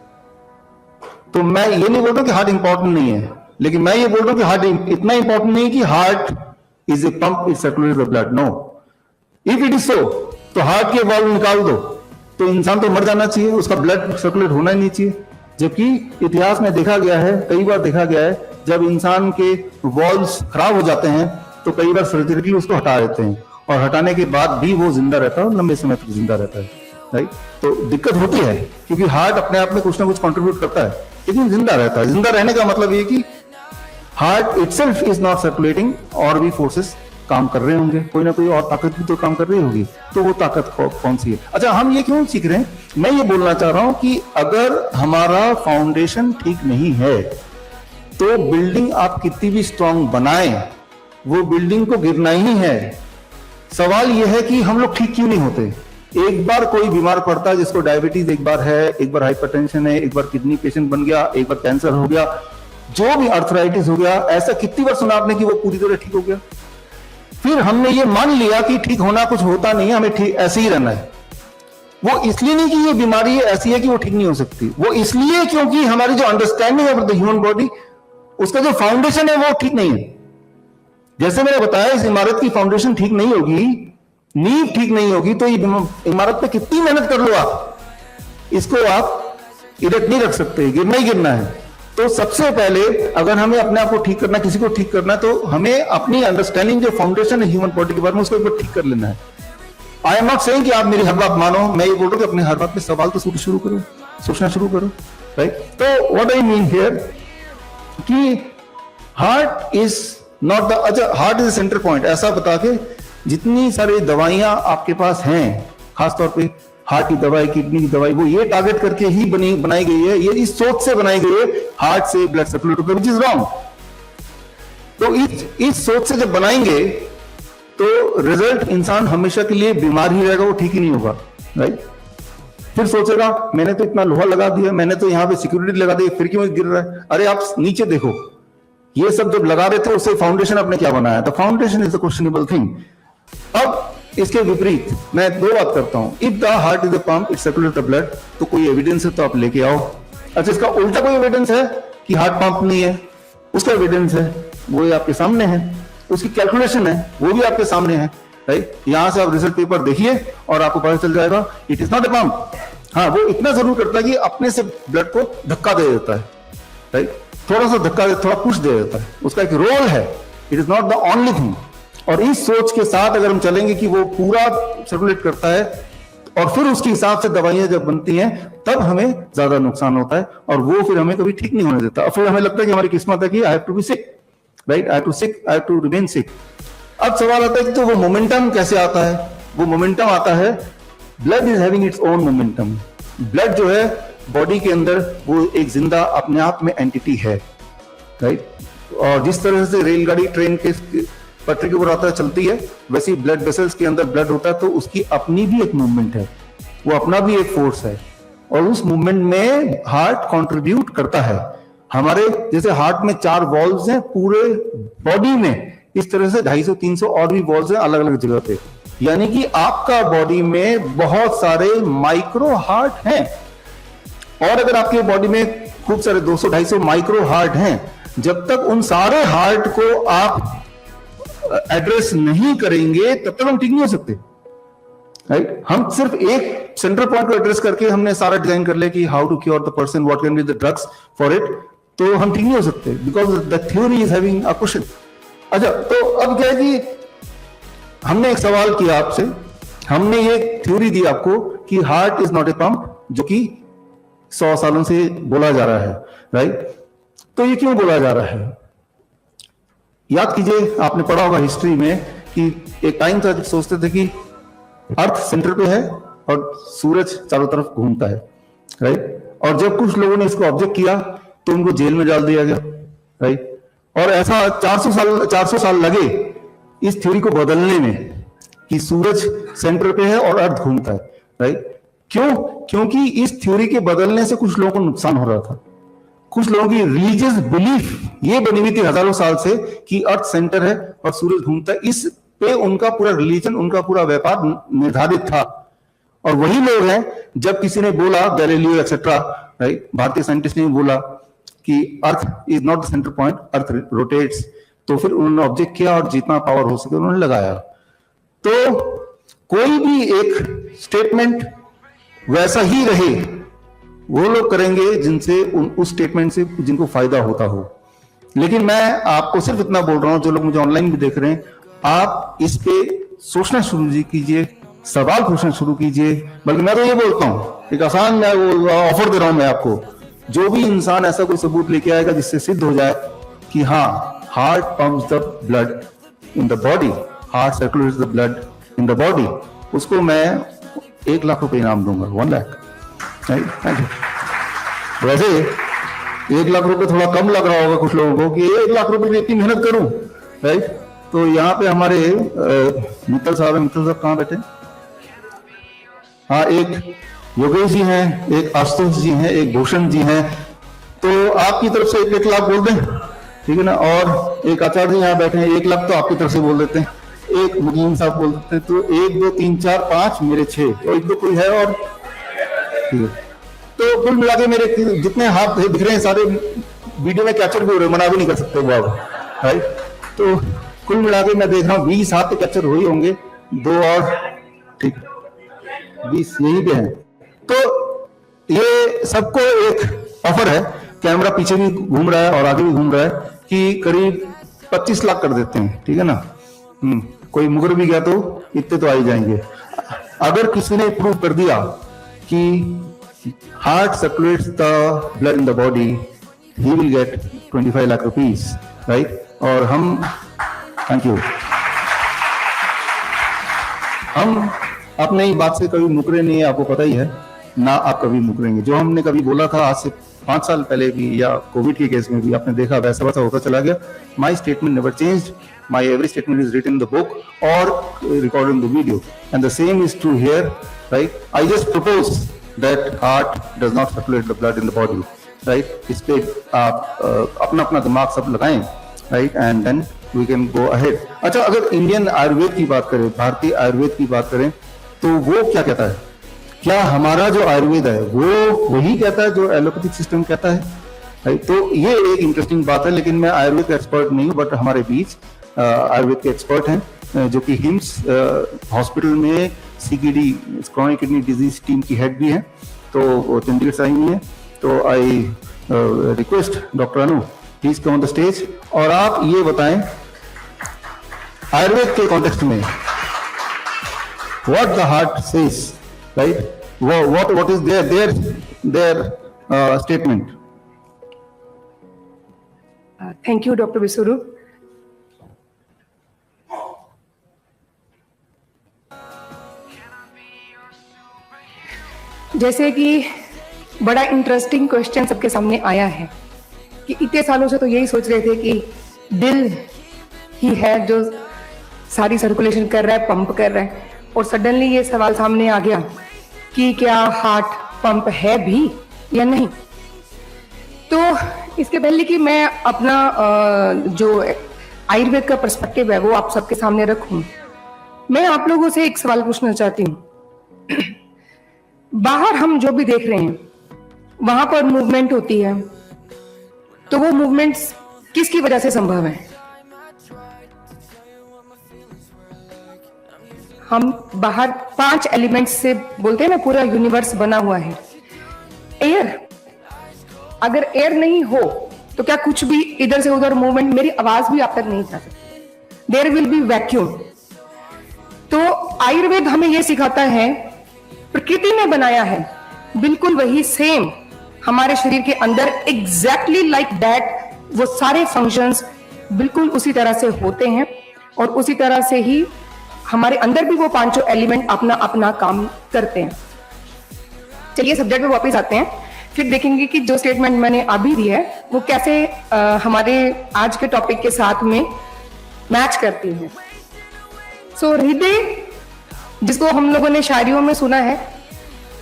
A: तो मैं ये नहीं बोल रहा कि हार्ट इंपॉर्टेंट नहीं है, लेकिन मैं ये बोल रहा हूं कि हार्ट इतना इंपॉर्टेंट नहीं कि heart is a pump, is circulate the blood, no. If it is so, तो हार्ट के वॉल्व निकाल दो तो इंसान तो मर जाना चाहिए, उसका ब्लड सर्कुलेट होना ही नहीं चाहिए। जबकि इतिहास में देखा गया है, कई बार देखा गया है, जब इंसान के वॉल्व्स खराब हो जाते हैं तो कई बार सर्जरी उसको हटा देते हैं, और हटाने के बाद भी वो जिंदा रहता है, लंबे समय तक जिंदा रहता है, राइट। तो दिक्कत होती है क्योंकि हार्ट अपने आप में कुछ ना कुछ कंट्रीब्यूट करता है, लेकिन जिंदा रहता है। जिंदा रहने का मतलब ये कि heart itself is not circulating, और भी फोर्सेस काम कर रहे होंगे, कोई ना कोई और ताकत भी तो काम कर रही होगी, तो वो ताकत कौन सी है। अच्छा, हम ये क्यों सीख रहे हैं, मैं ये बोलना चाह रहा हूं कि अगर हमारा फाउंडेशन ठीक नहीं है तो बिल्डिंग आप कितनी भी स्ट्रांग बनाएं, वो बिल्डिंग को गिरना ही है। सवाल यह है कि हम लोग ठीक क्यों नहीं होते। एक बार कोई बीमार पड़ता है, जिसको डायबिटीज एक बार है, एक बार हाइपरटेंशन है, एक बार किडनी पेशेंट बन गया, एक बार कैंसर हो गया, जो भी अर्थराइटिस हो गया, ऐसा कितनी बार सुना आपने कि वो पूरी तरह ठीक हो गया। फिर हमने ये मान लिया कि ठीक होना कुछ होता नहीं है, हमें ठीक ऐसे ही रहना है। वो इसलिए नहीं कि ये बीमारी ऐसी है कि वो ठीक नहीं हो सकती, वो इसलिए क्योंकि हमारी जो अंडरस्टैंडिंग है द ह्यूमन बॉडी, उसका जो फाउंडेशन है वो ठीक नहीं है। जैसे मैंने बताया, इस इमारत की फाउंडेशन ठीक नहीं होगी, नींव ठीक नहीं होगी, तो ये इमारत पे कितनी मेहनत कर लो आप, इसको आप इरेक्ट नहीं रख सकते, गिरना ही गिरना है। तो सबसे पहले अगर हमें अपने आप को ठीक करना, किसी को ठीक करना है, तो हमें अपनी अंडरस्टैंडिंग जो फाउंडेशन है ह्यूमन बॉडी के बारे में, उसको एक बार ठीक कर लेना है। आई एम नॉट सेइंग कि आप मेरी हर बात मानो, मैं ये बोल रहा हूं कि अपने हर बात पे सवाल तो शुरू करो, सोचना शुरू करो, राइट। तो व्हाट आई मीन हियर कि हार्ट इज नॉट द, अच्छा हार्ट इज सेंटर पॉइंट, ऐसा बता के जितनी सारी दवाइयां आपके पास हैं, खासतौर पे हार्ट की दवाई, किडनी की दवाई, वो ये टारगेट करके ही बनाई गई है, ये इस सोच से बनाई गई है हार्ट से ब्लड सर्कुलेट होकर, विच इज रॉन्ग। तो इस सोच से जब बनाएंगे तो रिजल्ट इंसान हमेशा के लिए बीमार ही रहेगा, वो ठीक ही नहीं होगा, राइट। फिर सोचेगा मैंने तो इतना लोहा लगा दिया, मैंने तो यहाँ पे सिक्योरिटी लगा दी, फिर क्यों गिर रहा है। अरे आप नीचे देखो, ये सब जब लगा रहे थे उससे फाउंडेशन आपने क्या बनाया, the foundation is the questionable thing. अब इसके विपरीत मैं दो बात करता हूं, if the heart is the pump it circulate the blood, तो कोई एविडेंस है तो आप लेके आओ। अच्छा इसका उल्टा कोई एविडेंस है कि हार्ट पंप नहीं है, उसका एविडेंस है, वो आपके सामने है, उसकी कैलकुलेशन है, वो भी आपके सामने है, राइट। यहां से आप रिजल्ट पेपर देखिए और आपको पता चल जाएगा it is not a pump. हाँ वो इतना जरूर करता है कि अपने से ब्लड को धक्का दे देता है, राइट, थोड़ा सा धक्का दे, थोड़ा पुश दे देता है, उसका एक रोल है, it is not the only thing. और इस सोच के साथ अगर हम चलेंगे कि वो पूरा सर्कुलेट करता है और फिर उसके हिसाब से दवाइयां जब बनती हैं, तब हमें ज्यादा नुकसान होता है और वो फिर हमें कभी ठीक नहीं होने देता। फिर हमें लगता है कि हमारी किस्मत है कि I have to be sick, right, I have to remain sick. अब सवाल आता है कि तो वो मोमेंटम कैसे आता है। वो मोमेंटम आता है, blood is having its own momentum. Blood जो है बॉडी के अंदर वो एक जिंदा अपने आप में एंटिटी है, राइट। और जिस तरह से रेलगाड़ी ट्रेन के पटरी के ऊपर आता है चलती है, वैसे ही ब्लड वेसल्स के अंदर ब्लड होता है, तो उसकी अपनी भी एक मूवमेंट है, वो अपना भी एक फोर्स है और उस मूवमेंट में हार्ट कंट्रीब्यूट करता है। हमारे जैसे हार्ट में 4 वॉल्व्स हैं पूरे बॉडी में, इस तरह से 250-300 और भी वॉल्व्स हैं अलग अलग जगह पे, यानी कि आपका बॉडी में बहुत सारे माइक्रो हार्ट हैं। और अगर आपके बॉडी में खूब सारे 200-250 माइक्रो हार्ट हैं, जब तक उन सारे हार्ट को आप एड्रेस नहीं करेंगे तब तक हम ठीक नहीं हो सकते, राइट। हम सिर्फ एक सेंट्रल पॉइंट को एड्रेस करके हमने सारा डिजाइन कर लिया कि how to cure the person, what can be the drugs for it, तो हम ठीक नहीं हो सकते, because the theory is having a question. अच्छा तो अब क्या है कि हमने एक सवाल किया आपसे, हमने ये थ्योरी दी आपको कि heart is not a pump, जो कि 100 सालों से बोला जा रहा है, राइट। तो ये क्यों बोला जा रहा है? याद कीजिए, आपने पढ़ा होगा हिस्ट्री में कि एक टाइम था जब सोचते थे कि अर्थ सेंटर पे है और सूरज चारों तरफ घूमता है, राइट। और जब कुछ लोगों ने इसको ऑब्जेक्ट किया तो उनको जेल में डाल दिया गया, राइट। और ऐसा 400 साल लगे इस थ्योरी को बदलने में कि सूरज सेंटर पे है और अर्थ घूमता है, राइट। क्यों? क्योंकि इस थ्योरी के बदलने से कुछ लोगों को नुकसान हो रहा था। कुछ लोगों की रिलीजियस बिलीफ ये बनी हुई थी हजारों साल से कि अर्थ सेंटर है और सूरज घूमता है, इस पे उनका पूरा रिलीजन, उनका पूरा व्यापार निर्धारित था। और वही लोग हैं, जब किसी ने बोला, गैलीलियो एक्सेट्रा, राइट, भारतीय साइंटिस्ट ने बोला कि earth is not the centre point, earth rotates, तो फिर उन्होंने ऑब्जेक्ट किया और जितना पावर हो सके उन्होंने लगाया। तो कोई भी एक स्टेटमेंट वैसा ही रहे, वो लोग करेंगे जिनसे उस स्टेटमेंट से जिनको फायदा होता हो। लेकिन मैं आपको सिर्फ इतना बोल रहा हूं, जो लोग मुझे ऑनलाइन भी देख रहे हैं, आप इस पे सोचना शुरू कीजिए, सवाल पूछना शुरू कीजिए। बल्कि मैं तो ये बोलता हूं, एक आसान मैं वो ऑफर दे रहा हूं मैं आपको, जो भी इंसान ऐसा कोई सबूत लेके आएगा जिससे सिद्ध हो जाए कि हाँ heart pumps the blood in the body, heart circulates the blood in the body, उसको मैं 1 लाख रुपए इनाम दूंगा, 1 लाख। वैसे 1 लाख रुपए थोड़ा कम लग रहा होगा कुछ लोगों को कि 1 लाख रुपए की इतनी मेहनत करूं, राइट। तो यहाँ पे हमारे मित्तल साहब हैं, मित्तल साहब कहाँ बैठे? हाँ, एक योगेश जी हैं, एक आशुतोष जी हैं, एक भूषण जी हैं। तो आपकी तरफ से 1 लाख बोल दें, ठीक है ना। और एक आचार्य जी यहाँ बैठे हैं, 1 लाख तो आपकी तरफ से बोल देते हैं, एक मुनीम साहब बोल देते हैं। तो 1 2 3 4 5 मेरे 6, तो 1 2 कोई है और, ठीक है। तो कुल मिला के मेरे जितने हाथ दिख रहे हैं सारे वीडियो में कैप्चर भी हो रहे, मना भी नहीं कर सकते वो आप, राइट। तो कुल मिला के मैं देख रहा हूँ 20 हाथ तो कैप्चर हो ही होंगे, 2 और ठीक 20 यही पे हैं। तो ये सबको एक ऑफर है, कैमरा पीछे भी घूम रहा है और आगे भी घूम रहा है, कि करीब 25 लाख कर देते हैं, ठीक है ना। कोई मुकर भी गया तो इतने तो आ ही जाएंगे। अगर किसी ने प्रूव कर दिया कि heart circulates the blood in the body, he will get 25 lakh rupees, right. और हम, थैंक यू, हम अपने ही बात से कभी मुकरे नहीं है, आपको पता ही है ना, आप कभी मुकरेंगे। जो हमने कभी बोला था आज से 5 साल पहले भी, या कोविड के केस में भी आपने देखा, वैसा वैसा होता चला गया। My statement never changed, my every statement is written in the book और recorded in the video, and the same is true here, right. I just propose that heart does not circulate the blood in the body, right. इस पे आप अपना अपना दिमाग सब लगाएं, right, and then we can go ahead. अच्छा, अगर इंडियन आयुर्वेद की बात करें, भारतीय आयुर्वेद की बात करें, तो वो क्या कहता है? क्या हमारा जो आयुर्वेद है वो वही कहता है जो एलोपैथिक सिस्टम कहता है, राइट। तो ये एक इंटरेस्टिंग बात है, लेकिन मैं आयुर्वेद का एक्सपर्ट नहीं हूँ, बट हमारे बीच आयुर्वेद के एक्सपर्ट हैं, जो कि हिम्स हॉस्पिटल में CKD, chronic kidney disease team की हेड भी है, तो वो चंडीगढ़ से आई हुई है। तो I request doctor Anu, please come on the stage, और आप ये बताएं आयुर्वेद के कॉन्टेक्स्ट में what the heart says, right? What is their statement?
B: Thank you, Dr. Visuru. जैसे कि बड़ा इंटरेस्टिंग क्वेश्चन सबके सामने आया है कि इतने सालों से तो यही सोच रहे थे कि दिल ही है जो सारी सर्कुलेशन कर रहा है, पंप कर रहा है, और सडनली ये सवाल सामने आ गया कि क्या हार्ट पंप है भी या नहीं। तो इसके पहले कि मैं अपना जो आयुर्वेद का पर्सपेक्टिव है वो आप सबके सामने रखूं, मैं आप लोगों से एक सवाल पूछना चाहती हूँ। बाहर हम जो भी देख रहे हैं वहां पर मूवमेंट होती है, तो वो मूवमेंट्स किसकी वजह से संभव है? हम बाहर 5 एलिमेंट्स से बोलते हैं ना, पूरा यूनिवर्स बना हुआ है। एयर, अगर एयर नहीं हो तो क्या कुछ भी इधर से उधर मूवमेंट, मेरी आवाज भी आप तक नहीं जा सकती, देयर विल बी वैक्यूम। तो आयुर्वेद हमें यह सिखाता है, प्रकृति ने बनाया है बिल्कुल वही सेम हमारे शरीर के अंदर, एग्जैक्टली लाइक दैट, वो सारे फंक्शंस बिल्कुल उसी तरह से होते हैं, और उसी तरह से ही हमारे अंदर भी वो 5 एलिमेंट अपना अपना काम करते हैं। चलिए सब्जेक्ट पे वापस आते हैं, फिर देखेंगे कि जो स्टेटमेंट मैंने अभी दी है वो कैसे हमारे आज के टॉपिक के साथ में मैच करती है। सो हृदय, जिसको हम लोगों ने शायरियों में सुना है,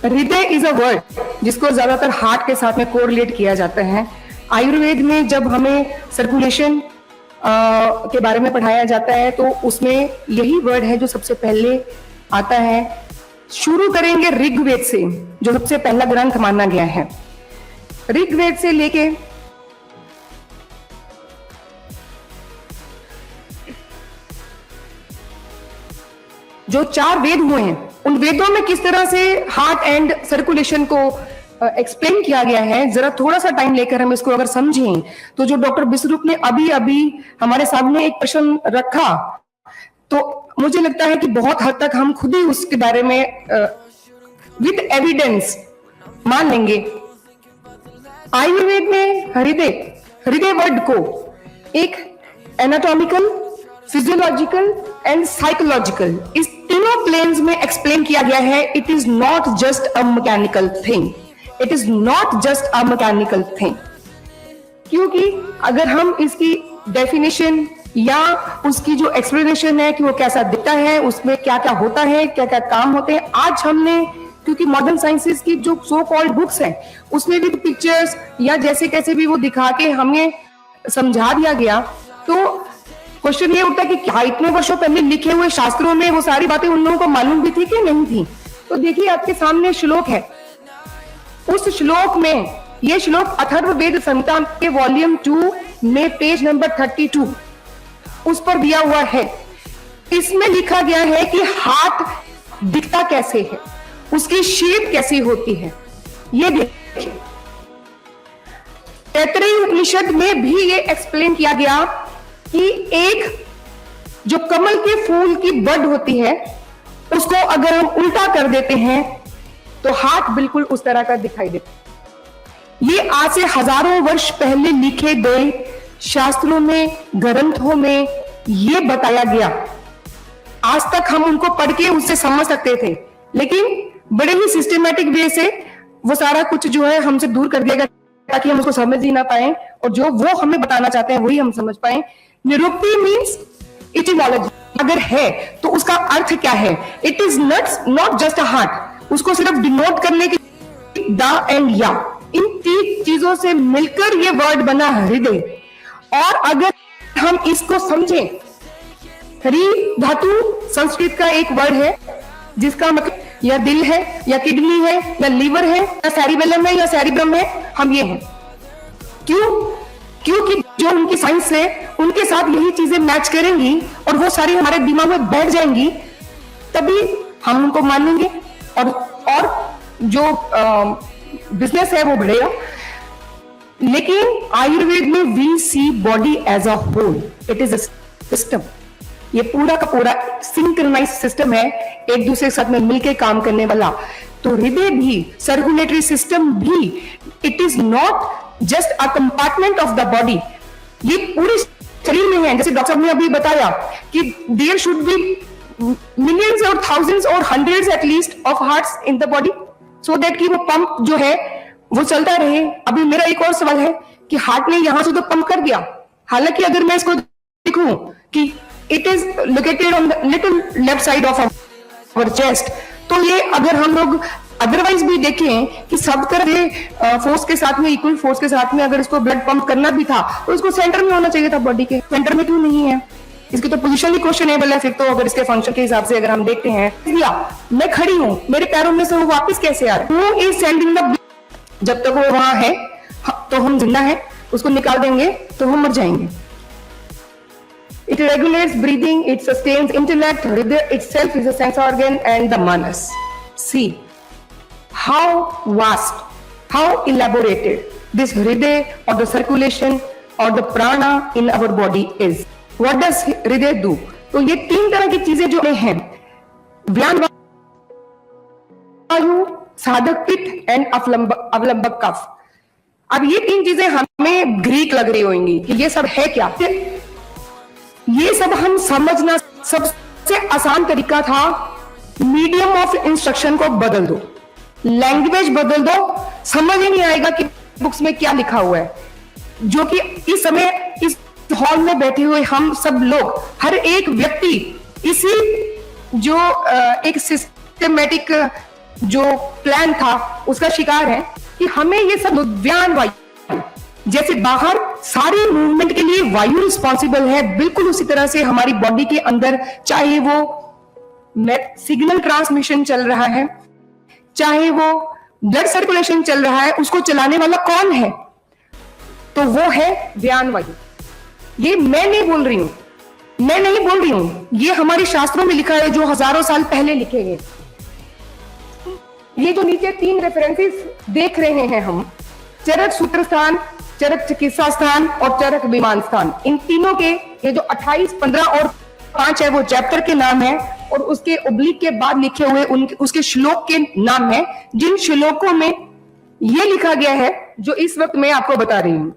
B: हृदय इज अ वर्ड जिसको ज्यादातर हार्ट के साथ में कोरिलेट किया जाता है। आयुर्वेद में जब हमें सर्कुलेशन के बारे में पढ़ाया जाता है तो उसमें यही वर्ड है जो सबसे पहले आता है। शुरू करेंगे ऋग्वेद से, जो सबसे पहला ग्रंथ माना गया है। ऋग्वेद से लेके जो 4 वेद हुए हैं, उन वेदों में किस तरह से हार्ट एंड सर्कुलेशन को एक्सप्लेन किया गया है, जरा थोड़ा सा टाइम लेकर हम इसको अगर समझें, तो जो डॉक्टर बिस्रुप ने अभी अभी हमारे सामने एक प्रश्न रखा, तो मुझे लगता है कि बहुत हद तक हम खुद ही उसके बारे में विद एविडेंस मान लेंगे। आयुर्वेद में हृदय वर्ड को एक एनाटॉमिकल, फिजियोलॉजिकल एंड साइकोलॉजिकल, इस तीनों प्लेन्स में एक्सप्लेन किया गया है। It is not just a mechanical thing, it is not just a mechanical thing. क्योंकि अगर हम इसकी डेफिनेशन या उसकी जो एक्सप्लेनेशन है कि वो कैसा दिखता है, उसमें क्या क्या होता है, क्या क्या काम होते हैं, आज हमने, क्योंकि मॉडर्न साइंसेस की जो सो कॉल्ड बुक्स हैं उसमें भी पिक्चर्स या जैसे कैसे भी वो दिखा के हमें समझा दिया गया, तो क्वेश्चन ये उठता है कि क्या इतने वर्षों पहले लिखे हुए शास्त्रों में वो सारी बातें उन लोगों को मालूम भी थी कि नहीं थी। तो देखिए आपके सामने श्लोक है, उस श्लोक में, ये श्लोक अथर्ववेद संहिता के वॉल्यूम 2 में पेज नंबर 32, उस पर दिया हुआ है। इसमें लिखा गया है कि हार्ट दिखता कैसे है, उसकी शेप कैसी होती है। ये देखिए, तैत्तरीय उपनिषद में भी ये एक्सप्लेन किया गया कि एक जो कमल के फूल की बड होती है, उसको अगर हम उल्टा कर देते हैं तो हार्ट बिल्कुल उस तरह का दिखाई देता है। ये आज से हजारों वर्ष पहले लिखे गए शास्त्रों में, ग्रंथों में ये बताया गया। आज तक हम उनको पढ़ के उससे समझ सकते थे, लेकिन बड़े ही सिस्टमेटिक वे से वो सारा कुछ जो है हमसे दूर कर दिया गया, ताकि हम उसको समझ ही ना पाए, और जो वो हमें बताना चाहते हैं वही हम समझ पाए। निरुक्ति मीन्स इटिमोलॉजी, अगर है तो उसका अर्थ क्या है। It is not just a heart, उसको सिर्फ डिनोट करने के द एंड या, इन तीन चीजों से मिलकर ये वर्ड बना हृदय। और अगर हम इसको समझें, हरि धातु संस्कृत का एक वर्ड है जिसका मतलब या दिल है, या किडनी है, या लीवर है, या सेरिबेलम है, या सेरिब्रम है, हम ये हैं। क्यों? क्योंकि जो उनकी साइंस है उनके साथ यही चीजें मैच करेंगी और वो सारी हमारे दिमाग में बैठ जाएंगी, तभी हम उनको मानेंगे और जो बिजनेस है वो बढ़ेगा। लेकिन आयुर्वेद में we see body as a whole, it is a system. ये पूरा का पूरा सिंक्रोनाइज सिस्टम है, एक दूसरे के साथ में मिलकर काम करने वाला। तो हृदय भी, सर्कुलेटरी सिस्टम भी, it is not just a compartment of the body, ये पूरे शरीर में है। जैसे डॉक्टर साहब ने अभी बताया कि देयर शुड बी मिलियंस और थाउजेंड्स और hundreds at least of hearts in the body, so that कि वो पंप जो है वो चलता रहे। अभी मेरा एक और सवाल है कि हार्ट ने यहां से तो पंप कर दिया, हालांकि अगर मैं इसको देखूं कि it is located on the little left side of our chest, तो ये अगर हम लोग अदरवाइज भी देखें कि सब तरह फोर्स के साथ में, इक्वल फोर्स के साथ में अगर इसको ब्लड पंप करना भी था तो इसको सेंटर में होना चाहिए था, बॉडी के सेंटर में क्यों नहीं है? इसकी तो पोजीशन ही क्वेश्चनेबल है फिर तो, अगर इसके फंक्शन के हिसाब से अगर हम देखते हैं। या मैं खड़ी हूं, मेरे पैरों में से वो वापस कैसे आ रहा है? वो इज सेंडिंग द, जब तक वो वहां है तो हम जिंदा है, उसको निकाल देंगे तो हम मर जाएंगे। It regulates breathing, it sustains intellect, Hridaya itself is a sense organ, and the manas. See how vast, how elaborated this Hridaya or the circulation or the prana in our body is. What does Hridaya do? तो ये तीन तरह की चीजें जो हैं, व्यान वायु, साधक पित्त एंड अवलंबक कफ। अब ये तीन चीजें हमें ग्रीक लग रही होंगी कि ये सब है क्या। ये सब हम समझना, सबसे आसान तरीका था मीडियम ऑफ इंस्ट्रक्शन को बदल दो, लैंग्वेज बदल दो, समझ ही नहीं आएगा कि बुक्स में क्या लिखा हुआ है। जो कि इस समय इस हॉल में बैठे हुए हम सब लोग, हर एक व्यक्ति इसी जो एक सिस्टमेटिक जो प्लान था उसका शिकार है कि हमें ये सब व्यान वायु, जैसे बाहर सारी मूवमेंट के लिए वायु रिस्पॉन्सिबल है, बिल्कुल उसी तरह से हमारी बॉडी के अंदर, चाहे वो सिग्नल ट्रांसमिशन चल रहा है, चाहे वो ब्लड सर्कुलेशन चल रहा है, उसको चलाने वाला कौन है? तो वो है व्यान वायु। ये मैं नहीं बोल रही हूं, ये हमारे शास्त्रों में लिखा है, जो हजारों साल पहले लिखे गए। ये जो नीचे तीन रेफरेंसेस देख रहे हैं हम, चरक सूत्र स्थान, चरक चिकित्सा स्थान और चरक विमान स्थान, इन तीनों के ये जो 28, 15 और 5 है वो चैप्टर के नाम है, और उसके ओब्लिक के बाद लिखे हुए उसके श्लोक के नाम है, जिन श्लोकों में ये लिखा गया है जो इस वक्त मैं आपको बता रही हूं।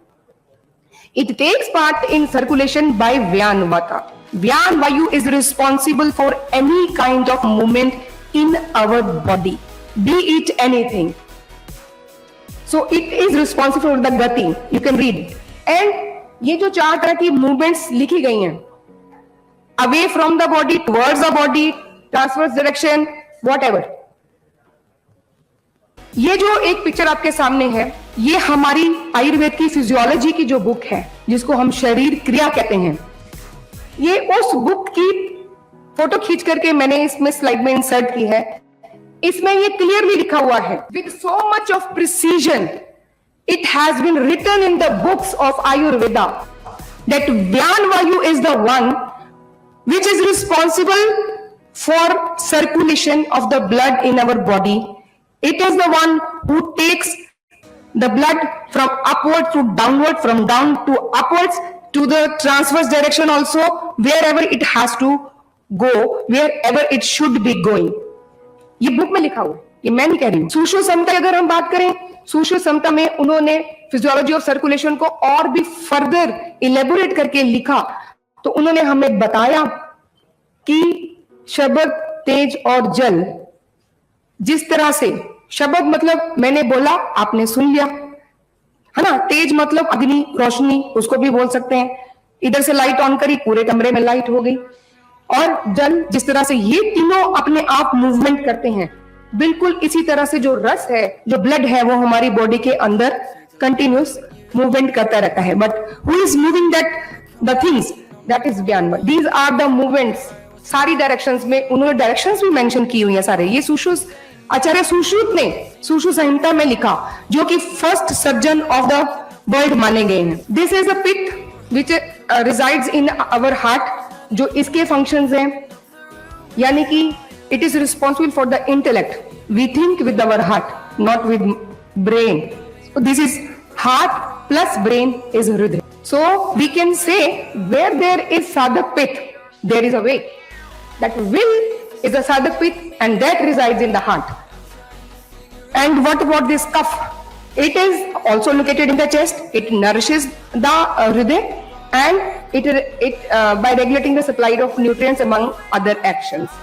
B: It takes part in circulation by Vyan Vata. Vyan Vayu is responsible for any kind of movement in our body, be it anything. So it is responsible for the gati. You can read it. And ये जो 4 तरह की movements लिखी गई हैं, away from the body, towards the body, transverse direction, whatever. ये जो एक पिक्चर आपके सामने है, ये हमारी आयुर्वेद की फिजियोलॉजी की जो बुक है, जिसको हम शरीर क्रिया कहते हैं, ये उस बुक की फोटो खींच करके मैंने इसमें स्लाइड में इंसर्ट की है। इसमें ये क्लियरली लिखा हुआ है, with so much of precision it has been written in the books of Ayurveda that Vyan Vayu is the one which is responsible for circulation of the blood in our body. It is the one who takes the blood from upward to downward, from down to upwards, to the transverse direction also, wherever it has to go, wherever it should be going. ये book में लिखा हुआ, ये मैं नहीं कह रही हूँ। सुषु समता की अगर हम बात करें, सुषु समता में उन्होंने फिजियोलॉजी ऑफ सर्कुलेशन को और भी फर्दर इलेबोरेट करके लिखा। तो उन्होंने हमें बताया कि शब्द, तेज और जल, जिस तरह से शब्द मतलब मैंने बोला आपने सुन लिया, है ना। तेज मतलब अग्नि, रोशनी, उसको भी बोल सकते हैं। इधर से लाइट ऑन करी, पूरे कमरे में लाइट हो गई। और जल, जिस तरह से ये तीनों अपने आप मूवमेंट करते हैं, बिल्कुल इसी तरह से जो रस है, जो ब्लड है, वो हमारी बॉडी के अंदर कंटिन्यूस मूवमेंट करता रहता है। But who is moving that the things, that is व्यान। दीज आर द मूवमेंट्स, सारी डायरेक्शंस में उन्होंने डायरेक्शंस भी मेंशन की हुई है सारे। ये सुश्रुत, आचार्य सुश्रुत ने सुश्रुत संहिता में लिखा, जो कि first surgeon of the world माने गए हैं। This is a pit which resides in our heart, जो इसके फंक्शंस हैं, यानी कि it is responsible for the intellect. We think with our heart, not with brain. This is heart plus brain is hriday. So we can say where there is sadhak pitta, there is a way. That will is a sadhak pit, and that resides in the heart. And what about this kaph? It is also located in the chest. It nourishes the hriday, and it by regulating the supply of nutrients among other actions.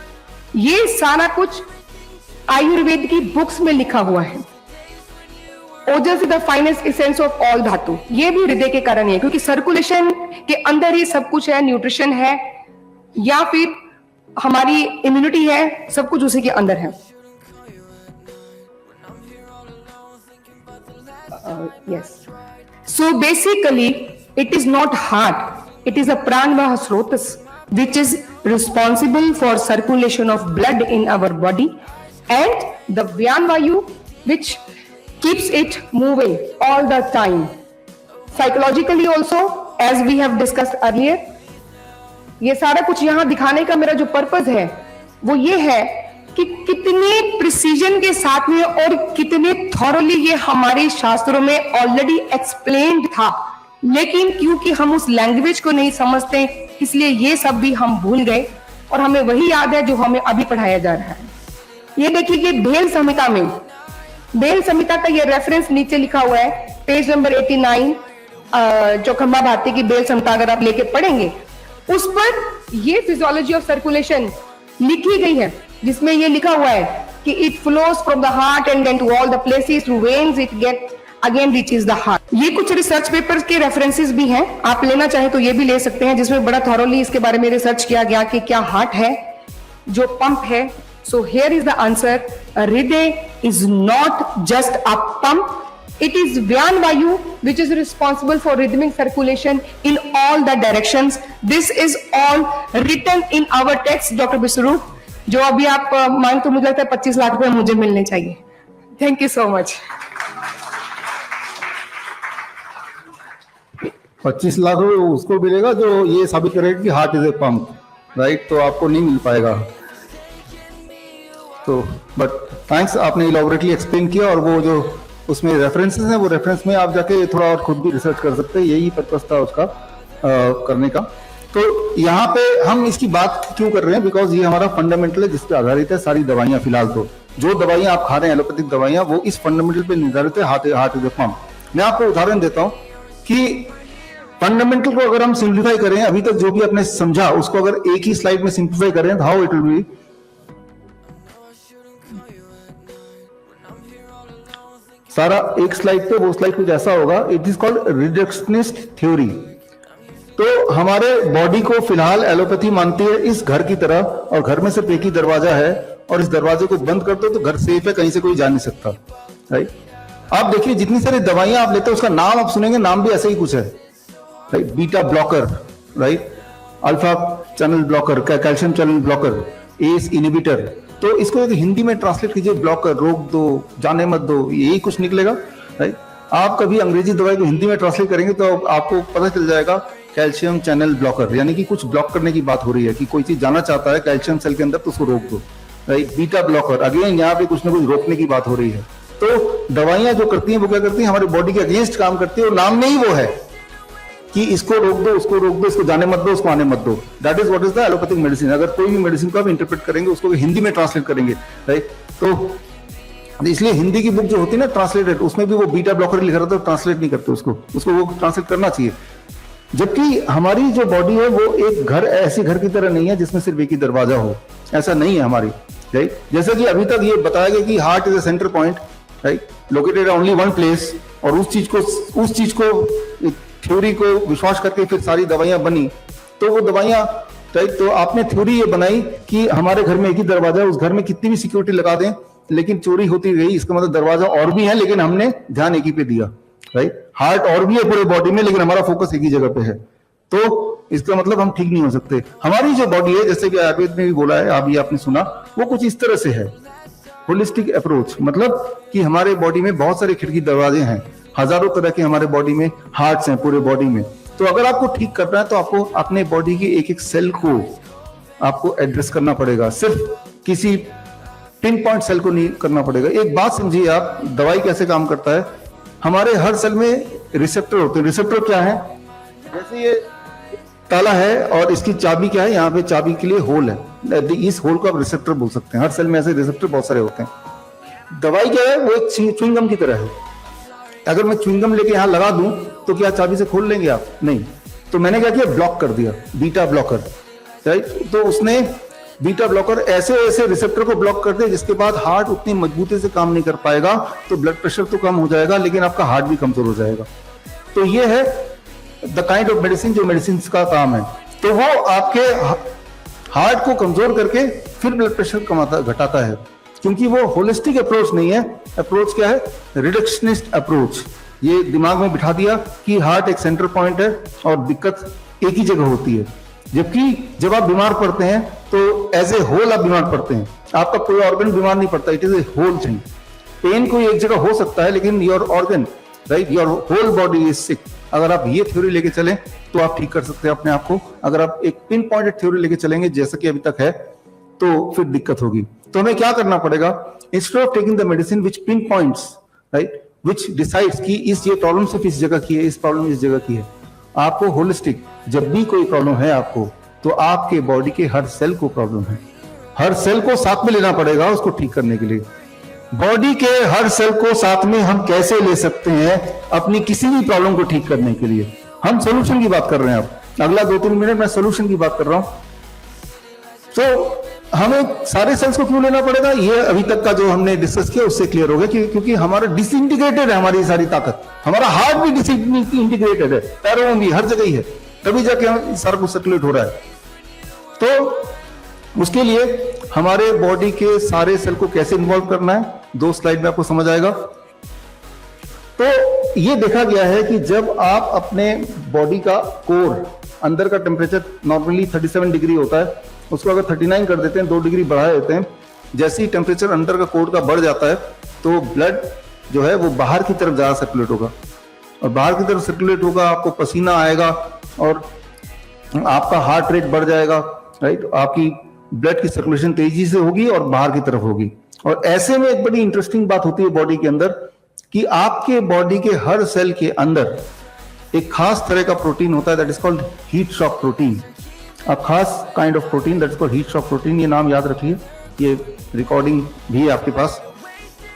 B: ये सारा कुछ आयुर्वेद की books में लिखा हुआ है। Ojas is the finest essence of all dhatu, ये भी हृदय के कारण है, क्योंकि सर्कुलेशन के अंदर ही सब कुछ है, न्यूट्रिशन है या फिर हमारी इम्यूनिटी है, सब कुछ उसी के अंदर है। Yes, so basically it is not heart, it is a pranavaha srotas which is responsible for circulation of blood in our body, and the Vyan Vayu which keeps it moving all the time. Psychologically also, as we have discussed earlier, ये सारा कुछ यहाँ दिखाने का मेरा जो purpose है वो ये है कि कितने प्रिसीजन के साथ में और कितने थॉरली ये हमारे शास्त्रों में ऑलरेडी एक्सप्लेन्ड था, लेकिन क्योंकि हम उस लैंग्वेज को नहीं समझते इसलिए ये सब भी हम भूल गए और हमें वही याद है जो हमें अभी पढ़ाया जा रहा है। ये देखिए कि भेल संहिता में, भेल संहिता का ये रेफरेंस नीचे लिखा हुआ है, पेज नंबर 89, चौखंबा भारती की भेल संहिता अगर आप लेके पढ़ेंगे, उस पर ये फिजियोलॉजी ऑफ सर्कुलेशन लिखी गई है, जिसमें ये लिखा हुआ है कि it flows from the heart and then to all the places through veins it get again reaches the heart. ये कुछ रिसर्च पेपर्स के रेफरेंसेस भी हैं, आप लेना चाहे तो ये भी ले सकते हैं, जिसमें बड़ा थॉरोली इसके बारे में रिसर्च किया गया कि क्या हार्ट है जो पंप है। So here is the answer, hriday is not just a pump, it is Vyan Vayu which is responsible for rhythmic circulation in all the directions. This is all written in our text, Dr. Biswarup, जो अभी आप मान तो मुझे लगता है 25 लाख रुपए मुझे मिलने चाहिए। Thank you so much.
A: 25 lakh रुपए उसको मिलेगा जो ये साबित करेगा कि heart is a pump, right? तो आपको नहीं मिल पाएगा। तो बट थैंक्स, आपने इलॉबरेटली एक्सप्लेन किया, और वो जो उसमें रेफरेंसेस हैं वो रेफरेंस में आप जाके थोड़ा और खुद भी रिसर्च कर सकते हैं, यही पर्पस था उसका करने का। तो यहाँ पे हम इसकी बात क्यों कर रहे हैं, बिकॉज ये हमारा फंडामेंटल है जिस पे आधारित है सारी दवाइयाँ। फिलहाल तो जो दवाइयाँ आप खा रहे हैं, एलोपैथिक दवाइयाँ, वो इस फंडामेंटल पे निर्धारित है, हार्ट इज ए पंप। मैं आपको उदाहरण देता हूँ कि फंडामेंटल को अगर हम सिंप्लीफाई करें, अभी तक जो भी आपने समझा उसको अगर एक ही स्लाइड में सिंप्लीफाई करें, हाउ इट विल बी। सारा एक स्लाइड पे, वो स्लाइड कुछ ऐसा होगा, it is called reductionist theory. तो हमारे बॉडी को फिलहाल एलोपैथी मानती है इस घर की तरह, और घर में सिर्फ एक ही दरवाजा है, और इस दरवाजे को बंद कर दो तो घर सेफ है, कहीं से कोई जा नहीं सकता, राइट? आप देखिए जितनी सारी दवाइयां आप लेते हो उसका नाम आप सुनेंगे, नाम भी ऐसे ही कुछ है, right? Beta blocker, right? Alpha channel blocker, calcium channel blocker, ACE inhibitor. तो इसको यदि हिंदी में ट्रांसलेट कीजिए, ब्लॉकर, रोक दो, जाने मत दो, यही कुछ निकलेगा, राइट? आप कभी अंग्रेजी दवाई को हिंदी में ट्रांसलेट करेंगे तो आपको पता चल जाएगा कैल्शियम चैनल ब्लॉकर, यानी कि कुछ ब्लॉक करने की बात हो रही है कि कोई चीज जाना चाहता है कैल्शियम सेल के अंदर तो उसको रोक दो, राइट। बीटा ब्लॉकर, अगेन यहाँ पे कुछ ना कुछ रोकने की बात हो रही है। तो दवाइयां जो करती हैं वो क्या करती हैं, हमारे बॉडी के अगेंस्ट काम करती है, और नाम में ही वो है कि इसको रोक दो, उसको रोक दो, इसको जाने मत दो, उसको आने मत दो। That is what is the allopathic medicine. अगर कोई भी मेडिसिन को आप इंटरप्रेट करेंगे, उसको हिंदी में ट्रांसलेट करेंगे, राइट। तो इसलिए हिंदी की बुक जो होती है ना ट्रांसलेटेड, उसमें भी वो बीटा ब्लॉकर लिखा रहता है, ट्रांसलेट नहीं करते उसको वो ट्रांसलेट करना चाहिए। जबकि हमारी जो बॉडी है वो एक घर, ऐसी घर की तरह नहीं है जिसमें सिर्फ एक ही दरवाजा हो, ऐसा नहीं है हमारी, राइट। जैसे कि अभी तक ये बताया गया कि heart is a centre point, right, located only one place, और उस चीज को थ्योरी को विश्वास करके फिर सारी दवाइयां बनी। तो वो दवाइयां, राइट, तो आपने थ्योरी ये बनाई कि हमारे घर में एक ही दरवाजा है, उस घर में कितनी भी सिक्योरिटी लगा दें लेकिन चोरी होती गई, इसका मतलब दरवाजा और भी है लेकिन हमने ध्यान एक ही पे दिया, राइट। हार्ट और भी है पूरे बॉडी में लेकिन हमारा फोकस एक ही जगह पे है, तो इसका मतलब हम ठीक नहीं हो सकते। हमारी जो बॉडी है, जैसे कि आयुर्वेद में भी बोला है, अभी आपने सुना, वो कुछ इस तरह से है, होलिस्टिक अप्रोच। मतलब कि हमारे बॉडी में बहुत सारे खिड़की दरवाजे हैं, हजारों तरह के हमारे बॉडी में हार्ट्स हैं पूरे बॉडी में। तो अगर आपको ठीक करना है तो आपको अपने बॉडी की एक एक सेल को आपको एड्रेस करना पड़ेगा, सिर्फ किसी पिन पॉइंट सेल को नहीं करना पड़ेगा। एक बात समझिए आप, दवाई कैसे काम करता है, हमारे हर सेल में रिसेप्टर होते हैं। रिसेप्टर क्या है, जैसे ये ताला है और इसकी चाबी क्या है, यहाँ पे चाबी के लिए होल है, इस होल को आप रिसेप्टर बोल सकते हैं। हर सेल में ऐसे रिसेप्टर बहुत सारे होते हैं। दवाई क्या है, वो एक च्युइंगम की तरह है। अगर मैं च्युइंगम लेके यहाँ लगा दूं तो क्या चाबी से खोल लेंगे आप? नहीं। तो मैंने क्या किया, ब्लॉक कर दिया, बीटा ब्लॉकर, राइट। तो उसने बीटा ब्लॉकर ऐसे ऐसे रिसेप्टर को ब्लॉक कर दिया जिसके बाद हार्ट उतनी मजबूती से काम नहीं कर पाएगा, तो ब्लड प्रेशर तो कम हो जाएगा लेकिन आपका हार्ट भी कमजोर हो जाएगा। तो ये है द काइंड ऑफ मेडिसिन जो मेडिसिन का काम है। तो वो आपके हार्ट को कमजोर करके फिर ब्लड प्रेशर घटाता है, क्योंकि वो होलिस्टिक अप्रोच नहीं है। अप्रोच क्या है, रिडक्शनिस्ट अप्रोच। ये दिमाग में बिठा दिया कि हार्ट एक सेंटर पॉइंट है और दिक्कत एक ही जगह होती है। जबकि जब आप बीमार पड़ते हैं तो एज ए होल आप बीमार पड़ते हैं, आपका कोई ऑर्गन बीमार नहीं पड़ता, it is a whole thing. Pain कोई एक जगह हो सकता है लेकिन your organ, right, your whole body is sick. अगर आप ये थ्योरी लेके चलें तो आप ठीक कर सकते हैं अपने आप को। अगर आप एक पिन पॉइंटेड थ्योरी लेके चलेंगे जैसा कि अभी तक है तो फिर दिक्कत होगी। तो हमें क्या करना पड़ेगा, instead of taking the medicine which pin points, right, which decides कि ये प्रॉब्लम सिर्फ इस जगह की है, इस प्रॉब्लम इस जगह की है, आपको होलिस्टिक, जब भी कोई प्रॉब्लम है आपको, तो आपके बॉडी के हर सेल को प्रॉब्लम है, हर सेल को साथ में लेना पड़ेगा उसको ठीक करने के लिए। बॉडी के हर सेल को साथ में हम कैसे ले सकते हैं अपनी किसी भी प्रॉब्लम को ठीक करने के लिए? हम सोल्यूशन की बात कर रहे हैं। अब अगला 2-3 मिनट मैं सोल्यूशन की बात कर रहा हूं। तो हमें सारे सेल्स को क्यों लेना पड़ेगा, ये अभी तक का जो हमने डिस्कस किया उससे क्लियर हो गया कि क्योंकि हमारा डिसइंटीग्रेटेड है, हमारी सारी ताकत, हमारा हार्ट भी डिसइंटीग्रेटेड है, पैरों में भी, हर जगह ही है, तभी जाके सारा कुछ सर्कुलेट हो रहा है। तो उसके लिए हमारे बॉडी के सारे सेल को कैसे इन्वॉल्व करना है, 2 स्लाइड में आपको समझ आएगा। तो ये देखा गया है कि जब आप अपने बॉडी का कोर, अंदर का टेम्परेचर नॉर्मली 37 डिग्री होता है, उसको अगर 39 कर देते हैं, 2 डिग्री बढ़ा देते हैं, जैसे ही टेम्परेचर अंदर का कोर का बढ़ जाता है तो ब्लड जो है वो बाहर की तरफ ज्यादा सर्कुलेट होगा, और बाहर की तरफ सर्कुलेट होगा, आपको पसीना आएगा और आपका हार्ट रेट बढ़ जाएगा, राइट, आपकी ब्लड की सर्कुलेशन तेजी से होगी और बाहर की तरफ होगी। और ऐसे में एक बड़ी इंटरेस्टिंग बात होती है बॉडी के अंदर कि आपके बॉडी के हर सेल के अंदर एक खास तरह का प्रोटीन होता है, that is called heat shock protein. अब खास kind of protein that is called heat shock protein, ये नाम याद रखिए, ये रिकॉर्डिंग भी है आपके पास।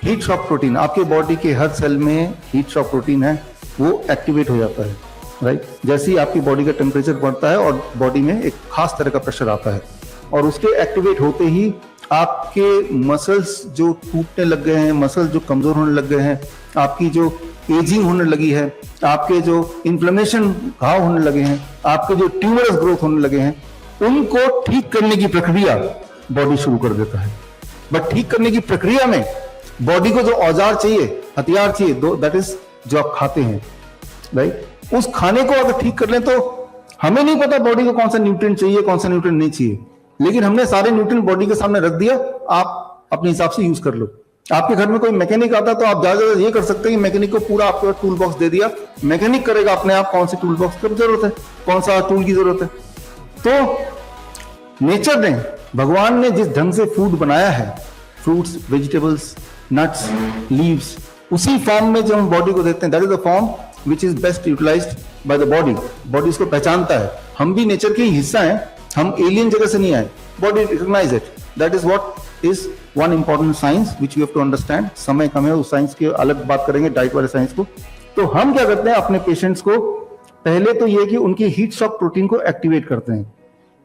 A: हीट शॉक प्रोटीन, आपके बॉडी के हर सेल में हीट शॉक प्रोटीन है, वो एक्टिवेट हो जाता है, राइट, जैसे ही आपकी बॉडी का टेम्परेचर बढ़ता है और बॉडी में एक खास तरह का प्रेशर आता है, और उसके एक्टिवेट होते ही आपके मसल्स जो टूटने लग गए हैं, मसल्स जो कमजोर होने लग गए हैं, आपकी जो एजिंग होने लगी है, आपके जो इन्फ्लेमेशन घाव होने लगे हैं, आपके जो ट्यूमरस ग्रोथ होने लगे हैं, उनको ठीक करने की प्रक्रिया बॉडी शुरू कर देता है। बट ठीक करने की प्रक्रिया में बॉडी को जो औजार चाहिए, हथियार चाहिए, दैट इज जो आप खाते हैं, राइट, उस खाने को अगर ठीक कर लें तो हमें नहीं पता बॉडी को कौन सा न्यूट्रिएंट चाहिए, कौन सा न्यूट्रिएंट नहीं चाहिए, लेकिन हमने सारे न्यूट्रिएंट बॉडी के सामने रख दिया, आप अपने हिसाब से यूज कर लो। आपके घर में कोई मैकेनिक आता तो आप ज्यादा ये कर सकते हैं कि मैकेनिक को पूरा आपके टूल बॉक्स दे दिया, मैकेनिक करेगा अपने आप कौन सी टूल बॉक्स की जरूरत है, कौन सा टूल की जरूरत है। तो नेचर ने, भगवान ने जिस ढंग से फूड बनाया है, फ्रूट्स, वेजिटेबल्स, नट्स, लीव्स, उसी फॉर्म में जो हम बॉडी को देते हैं, that is the form which is best utilised by the body. Body इसको पहचानता है। हम भी नेचर के ही हिस्सा हैं, हम एलियन जगह से नहीं आए। Body recognise it. That is what is one important science which you have to understand. समय कम है, उस साइंस की अलग बात करेंगे, डाइट वाले साइंस को। तो हम क्या करते हैं अपने पेशेंट्स को, पहले तो ये कि उनकी हीट शॉक प्रोटीन को एक्टिवेट करते हैं।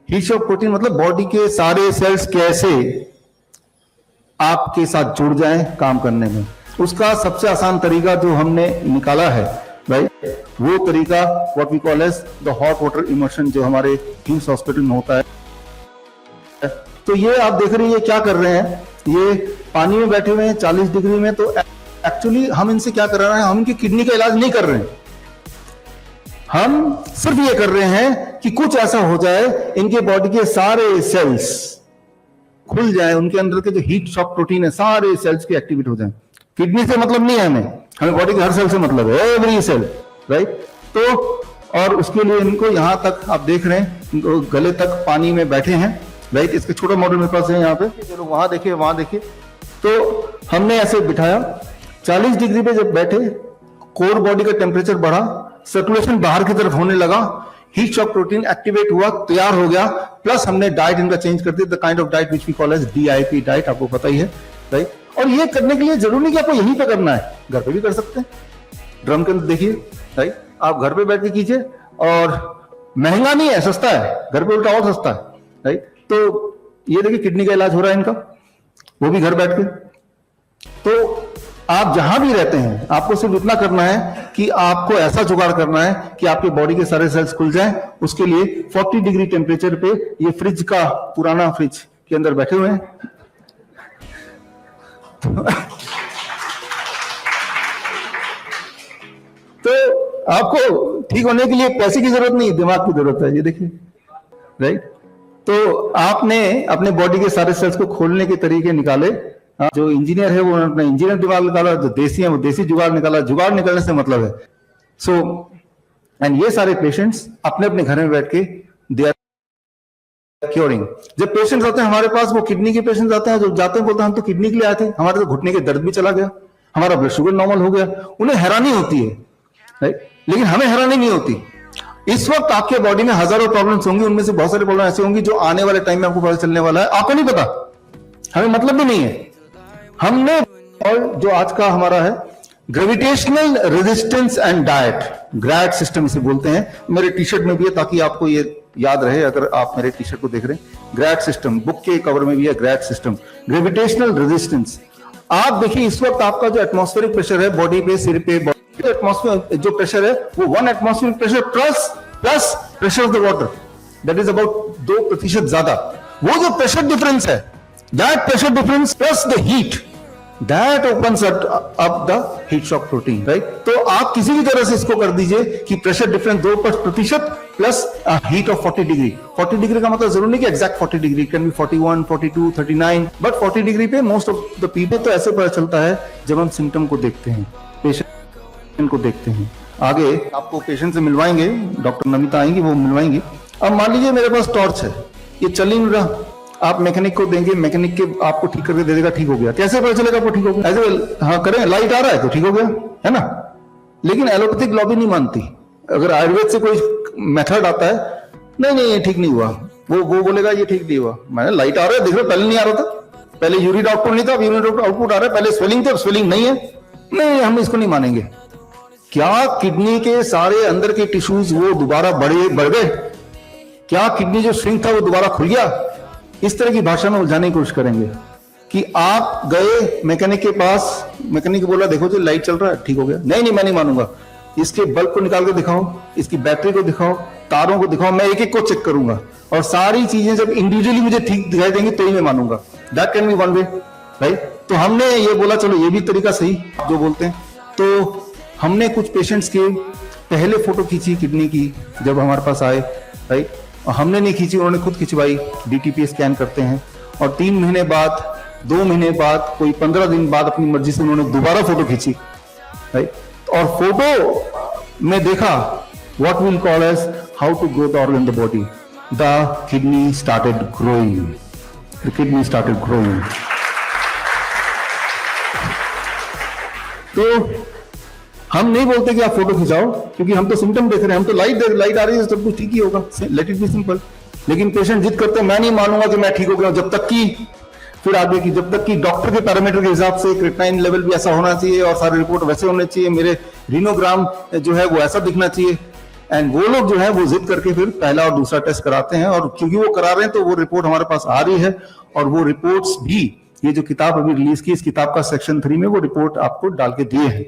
A: हीट शॉक प्रोटीन मतलब बॉडी के सारे सेल्स कैसे आपके साथ जुड़ जाएं काम करने में। उसका सबसे आसान तरीका जो हमने निकाला है भाई, वो तरीका what we call as the hot water immersion, जो हमारे किम्स हॉस्पिटल में होता है। तो ये आप देख रहे हैं, ये क्या कर रहे हैं, ये पानी में बैठे हुए हैं 40 डिग्री में। तो एक्चुअली हम इनसे क्या कर रहे हैं, हम इनकी किडनी का इलाज नहीं कर रहे हैं। हम सिर्फ ये कर रहे हैं कि कुछ ऐसा हो जाए, इनके बॉडी के सारे सेल्स खुल जाए, उनके अंदर के जो हीट शॉक प्रोटीन है सारे सेल्स के एक्टिवेट हो जाए। किडनी से मतलब नहीं है हमें बॉडी के हर सेल से मतलब है, एवरी सेल, राइट। तो और उसके लिए इनको यहां तक आप देख रहे हैं, इनको गले तक पानी में बैठे हैं, राइट। इसके छोटा मॉडल मेरे पास है यहाँ पे, जो लोग वहां देखिए वहां देखिए। तो हमने ऐसे बिठाया, 40 डिग्री पे जब बैठे, कोर बॉडी का टेम्परेचर बढ़ा, सर्कुलेशन बाहर की तरफ होने लगा, हीट शॉक प्रोटीन एक्टिवेट हुआ, तैयार हो गया। प्लस हमने डाइट इनका चेंज कर दिया, the kind of diet which we call as DIP diet, आपको पता ही है, राइट। और ये करने के लिए जरूरी नहीं कि आपको यहीं पे करना है, घर पे भी कर सकते हैं। ड्रम के अंदर देखिए, राइट, आप घर पे बैठ के कीजिए, और महंगा नहीं है, सस्ता है, घर पे उल्टा और सस्ता है, राइट। तो ये देखिए किडनी का इलाज हो रहा है इनका, वो भी घर बैठ के। तो आप जहां भी रहते हैं, आपको सिर्फ इतना करना है कि आपको ऐसा जुगाड़ करना है कि आपके बॉडी के सारे सेल्स खुल जाएं। उसके लिए 40 डिग्री टेम्परेचर पे ये फ्रिज का, पुराना फ्रिज के अंदर बैठे हुए हैं। तो आपको ठीक होने के लिए पैसे की जरूरत नहीं, दिमाग की जरूरत है, ये देखिए, राइट। तो आपने अपने बॉडी के सारे सेल्स को खोलने के तरीके निकाले। जो इंजीनियर है वो अपना इंजीनियर जुगाड़ निकाला, जो देसी है वो देसी जुगाड़ निकाला। जुगाड़ निकालने से मतलब है सो एंड ये सारे पेशेंट्स अपने अपने घर में बैठ के दे आर क्योरिंग। जब पेशेंट्स आते हैं हमारे पास, वो किडनी के पेशेंट्स आते हैं, जो जाते हैं बोलते हैं हम तो किडनी के लिए आए थे, हमारे तो घुटने के दर्द भी चला गया, हमारा ब्लड शुगर नॉर्मल हो गया। उन्हें हैरानी होती है, राइट, लेकिन हमें हैरानी नहीं होती। इस वक्त आपके बॉडी में हजारों प्रॉब्लम्स होंगी, उनमें से बहुत सारी प्रॉब्लम ऐसी होंगी जो आने वाले टाइम में आपको पता चलने वाला है, आपको नहीं पता, हमें मतलब भी नहीं है। हमने, और जो आज का हमारा है gravitational resistance and diet, GRAD system इसे बोलते हैं। मेरे टी शर्ट में भी है, ताकि आपको ये याद रहे अगर आप मेरे टी शर्ट को देख रहे हैं। ग्रैड सिस्टम, बुक के कवर में भी है ग्रैड सिस्टम, ग्रेविटेशनल रेजिस्टेंस। आप देखिए इस वक्त आपका जो एटमॉस्फेरिक प्रेशर है बॉडी पे, सिर पे, एटमॉस्फेयर जो प्रेशर है वो 1 atmospheric pressure plus pressure of the water, that is about 2% ज्यादा। वो जो प्रेशर डिफरेंस है, that pressure difference plus the heat, that opens up the heat shock protein, right. तो आप किसी भी तरह से इसको कर दीजिए कि pressure difference 2% plus heat of 40 degree. 40 degree का मतलब जरूर नहीं कि exact 40 degree, can be 41, 42, 39, but 40 degree पे मोस्ट ऑफ द पीपल। तो ऐसे पता चलता है जब हम सिम्टम को देखते हैं, पेशेंट को देखते हैं। आगे आपको पेशेंट से मिलवाएंगे, डॉक्टर नमिता आएंगी, वो मिलवाएंगी। अब मान लीजिए मेरे पास टॉर्च है, ये चल ही नहीं रहा, आप मैकेनिक को देंगे, मैकेनिक के आपको ठीक करके दे देगा, ठीक हो गया। कैसे पता चलेगा आपको ठीक हो गया? ऐसे हाँ करें, लाइट आ रहा है तो ठीक हो गया, है ना। लेकिन एलोपैथिक लॉबी नहीं मानती। अगर आयुर्वेद से कोई मेथड आता है, नहीं ये ठीक नहीं हुआ, वो बोलेगा ये ठीक नहीं हुआ। मैंने लाइट आ रहा है, देख रहे पहले नहीं आ रहा था, पहले यूरिन आउटपुट नहीं था, अब यूरिन आउटपुट आ रहा है, पहले स्वेलिंग थी अब स्वेलिंग नहीं है, नहीं हम इसको नहीं मानेंगे। क्या किडनी के सारे अंदर के टिश्यूज वो दोबारा बढ़ गए? क्या किडनी जो श्रिंक था वो दोबारा खुल गया? इस तरह की भाषा में उलझाने की कोशिश करेंगे कि आप गए मैकेनिक के पास, मैकेनिक बोला देखो जी लाइट चल रहा है, ठीक हो गया। नहीं मैं नहीं मानूंगा, इसके बल्ब को निकाल के दिखाओ, इसकी बैटरी को दिखाओ, तारों को दिखाओ, मैं एक एक को चेक करूंगा, और सारी चीजें जब इंडिविजुअली मुझे ठीक दिखाई देंगी तो ही मैं मानूंगा। That can be one way, right. तो हमने ये बोला चलो ये भी तरीका सही जो बोलते हैं। तो हमने कुछ पेशेंट्स के पहले फोटो खींची किडनी की जब हमारे पास आए, राइट। और हमने नहीं खींची, उन्होंने खुद खिंचवाई, DTP स्कैन करते हैं, और 3 महीने बाद 2 महीने बाद, कोई 15 दिन बाद अपनी मर्जी से उन्होंने दोबारा फोटो खींची, राइट। और फोटो में देखा what we'll call as how to grow the organ in the body. The kidney started growing. The kidney started growing. तो हम नहीं बोलते कि आप फोटो खिंचाओ, क्योंकि हम तो सिम्टम देख रहे हैं, हम तो लाइट आ रही है, सब कुछ ठीक ही होगा, लेट इट बी सिंपल। लेकिन पेशेंट जिद करते हैं, मैं नहीं मानूंगा कि मैं ठीक हो गया, जब तक कि फिर आगे की, जब तक कि डॉक्टर के पैरामीटर के हिसाब से क्रिएटिनिन लेवल भी ऐसा होना चाहिए और सारी रिपोर्ट वैसे होने चाहिए, मेरे रीनोग्राम जो है वो ऐसा दिखना चाहिए। एंड वो लोग जो है वो जिद करके फिर पहला और दूसरा टेस्ट कराते हैं, और क्योंकि वो करा रहे हैं तो वो रिपोर्ट हमारे पास आ रही है, और वो रिपोर्ट्स भी, ये जो किताब अभी रिलीज की, इस किताब का सेक्शन 3 में वो रिपोर्ट आपको डाल के दिए हैं।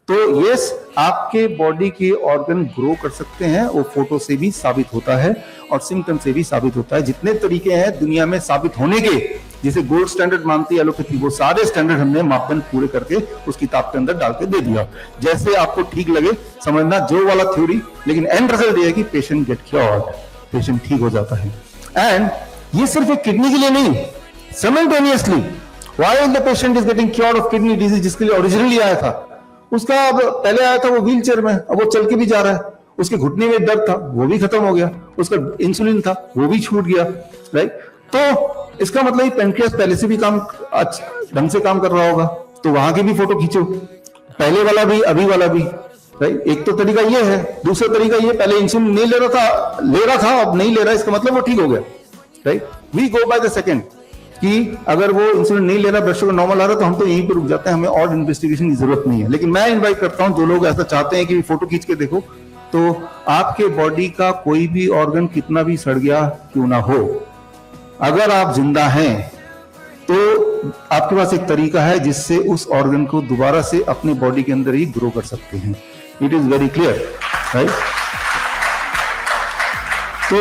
A: तो यस, आपके बॉडी के ऑर्गन ग्रो कर सकते हैं, वो फोटो से भी साबित होता है और सिम्टम से भी साबित होता है। जितने तरीके हैं दुनिया में साबित होने के, जिसे गोल्ड स्टैंडर्ड मानती है एलोपैथी, वो सारे स्टैंडर्ड हमने मापदंड पूरे करके उस किताब के अंदर डाल के दे दिया। जैसे आपको ठीक लगे समझना, जो वाला थ्योरी, लेकिन एंड रिजल्ट ये है कि पेशेंट गेट क्योर्ड, पेशेंट ठीक हो जाता है। एंड ये सिर्फ एक किडनी के लिए नहीं, simultaneously why the patient is getting cured of kidney disease, जिसके लिए ओरिजिनली आया था, उसका अब पहले आया था वो व्हील चेयर में, अब वो चल के भी जा रहा है, उसके घुटने में दर्द था वो भी खत्म हो गया, उसका इंसुलिन था वो भी छूट गया, राइट। तो इसका मतलब पेनक्रियास पहले से भी काम ढंग से काम कर रहा होगा, तो वहां की भी फोटो खींचो, पहले वाला भी अभी वाला भी, राइट। एक तो तरीका ये है, दूसरा तरीका ये, पहले इंसुलिन नहीं ले रहा था अब नहीं ले रहा, इसका मतलब वो ठीक हो गया, right. We go by the second, कि अगर वो इंसुलिन नहीं ले रहा, ब्लड शुगर नॉर्मल आ रहा, तो हम तो यहीं पर रुक जाते हैं, हमें और इन्वेस्टिगेशन की जरूरत नहीं है। लेकिन मैं इन्वाइट करता हूं, जो लोग ऐसा चाहते हैं कि फोटो खींच के देखो, तो आपके बॉडी का कोई भी ऑर्गन कितना भी सड़ गया क्यों ना हो, अगर आप जिंदा हैं तो आपके पास एक तरीका है जिससे उस ऑर्गन को दोबारा से अपने बॉडी के अंदर ही ग्रो कर सकते हैं। It is very clear, right. तो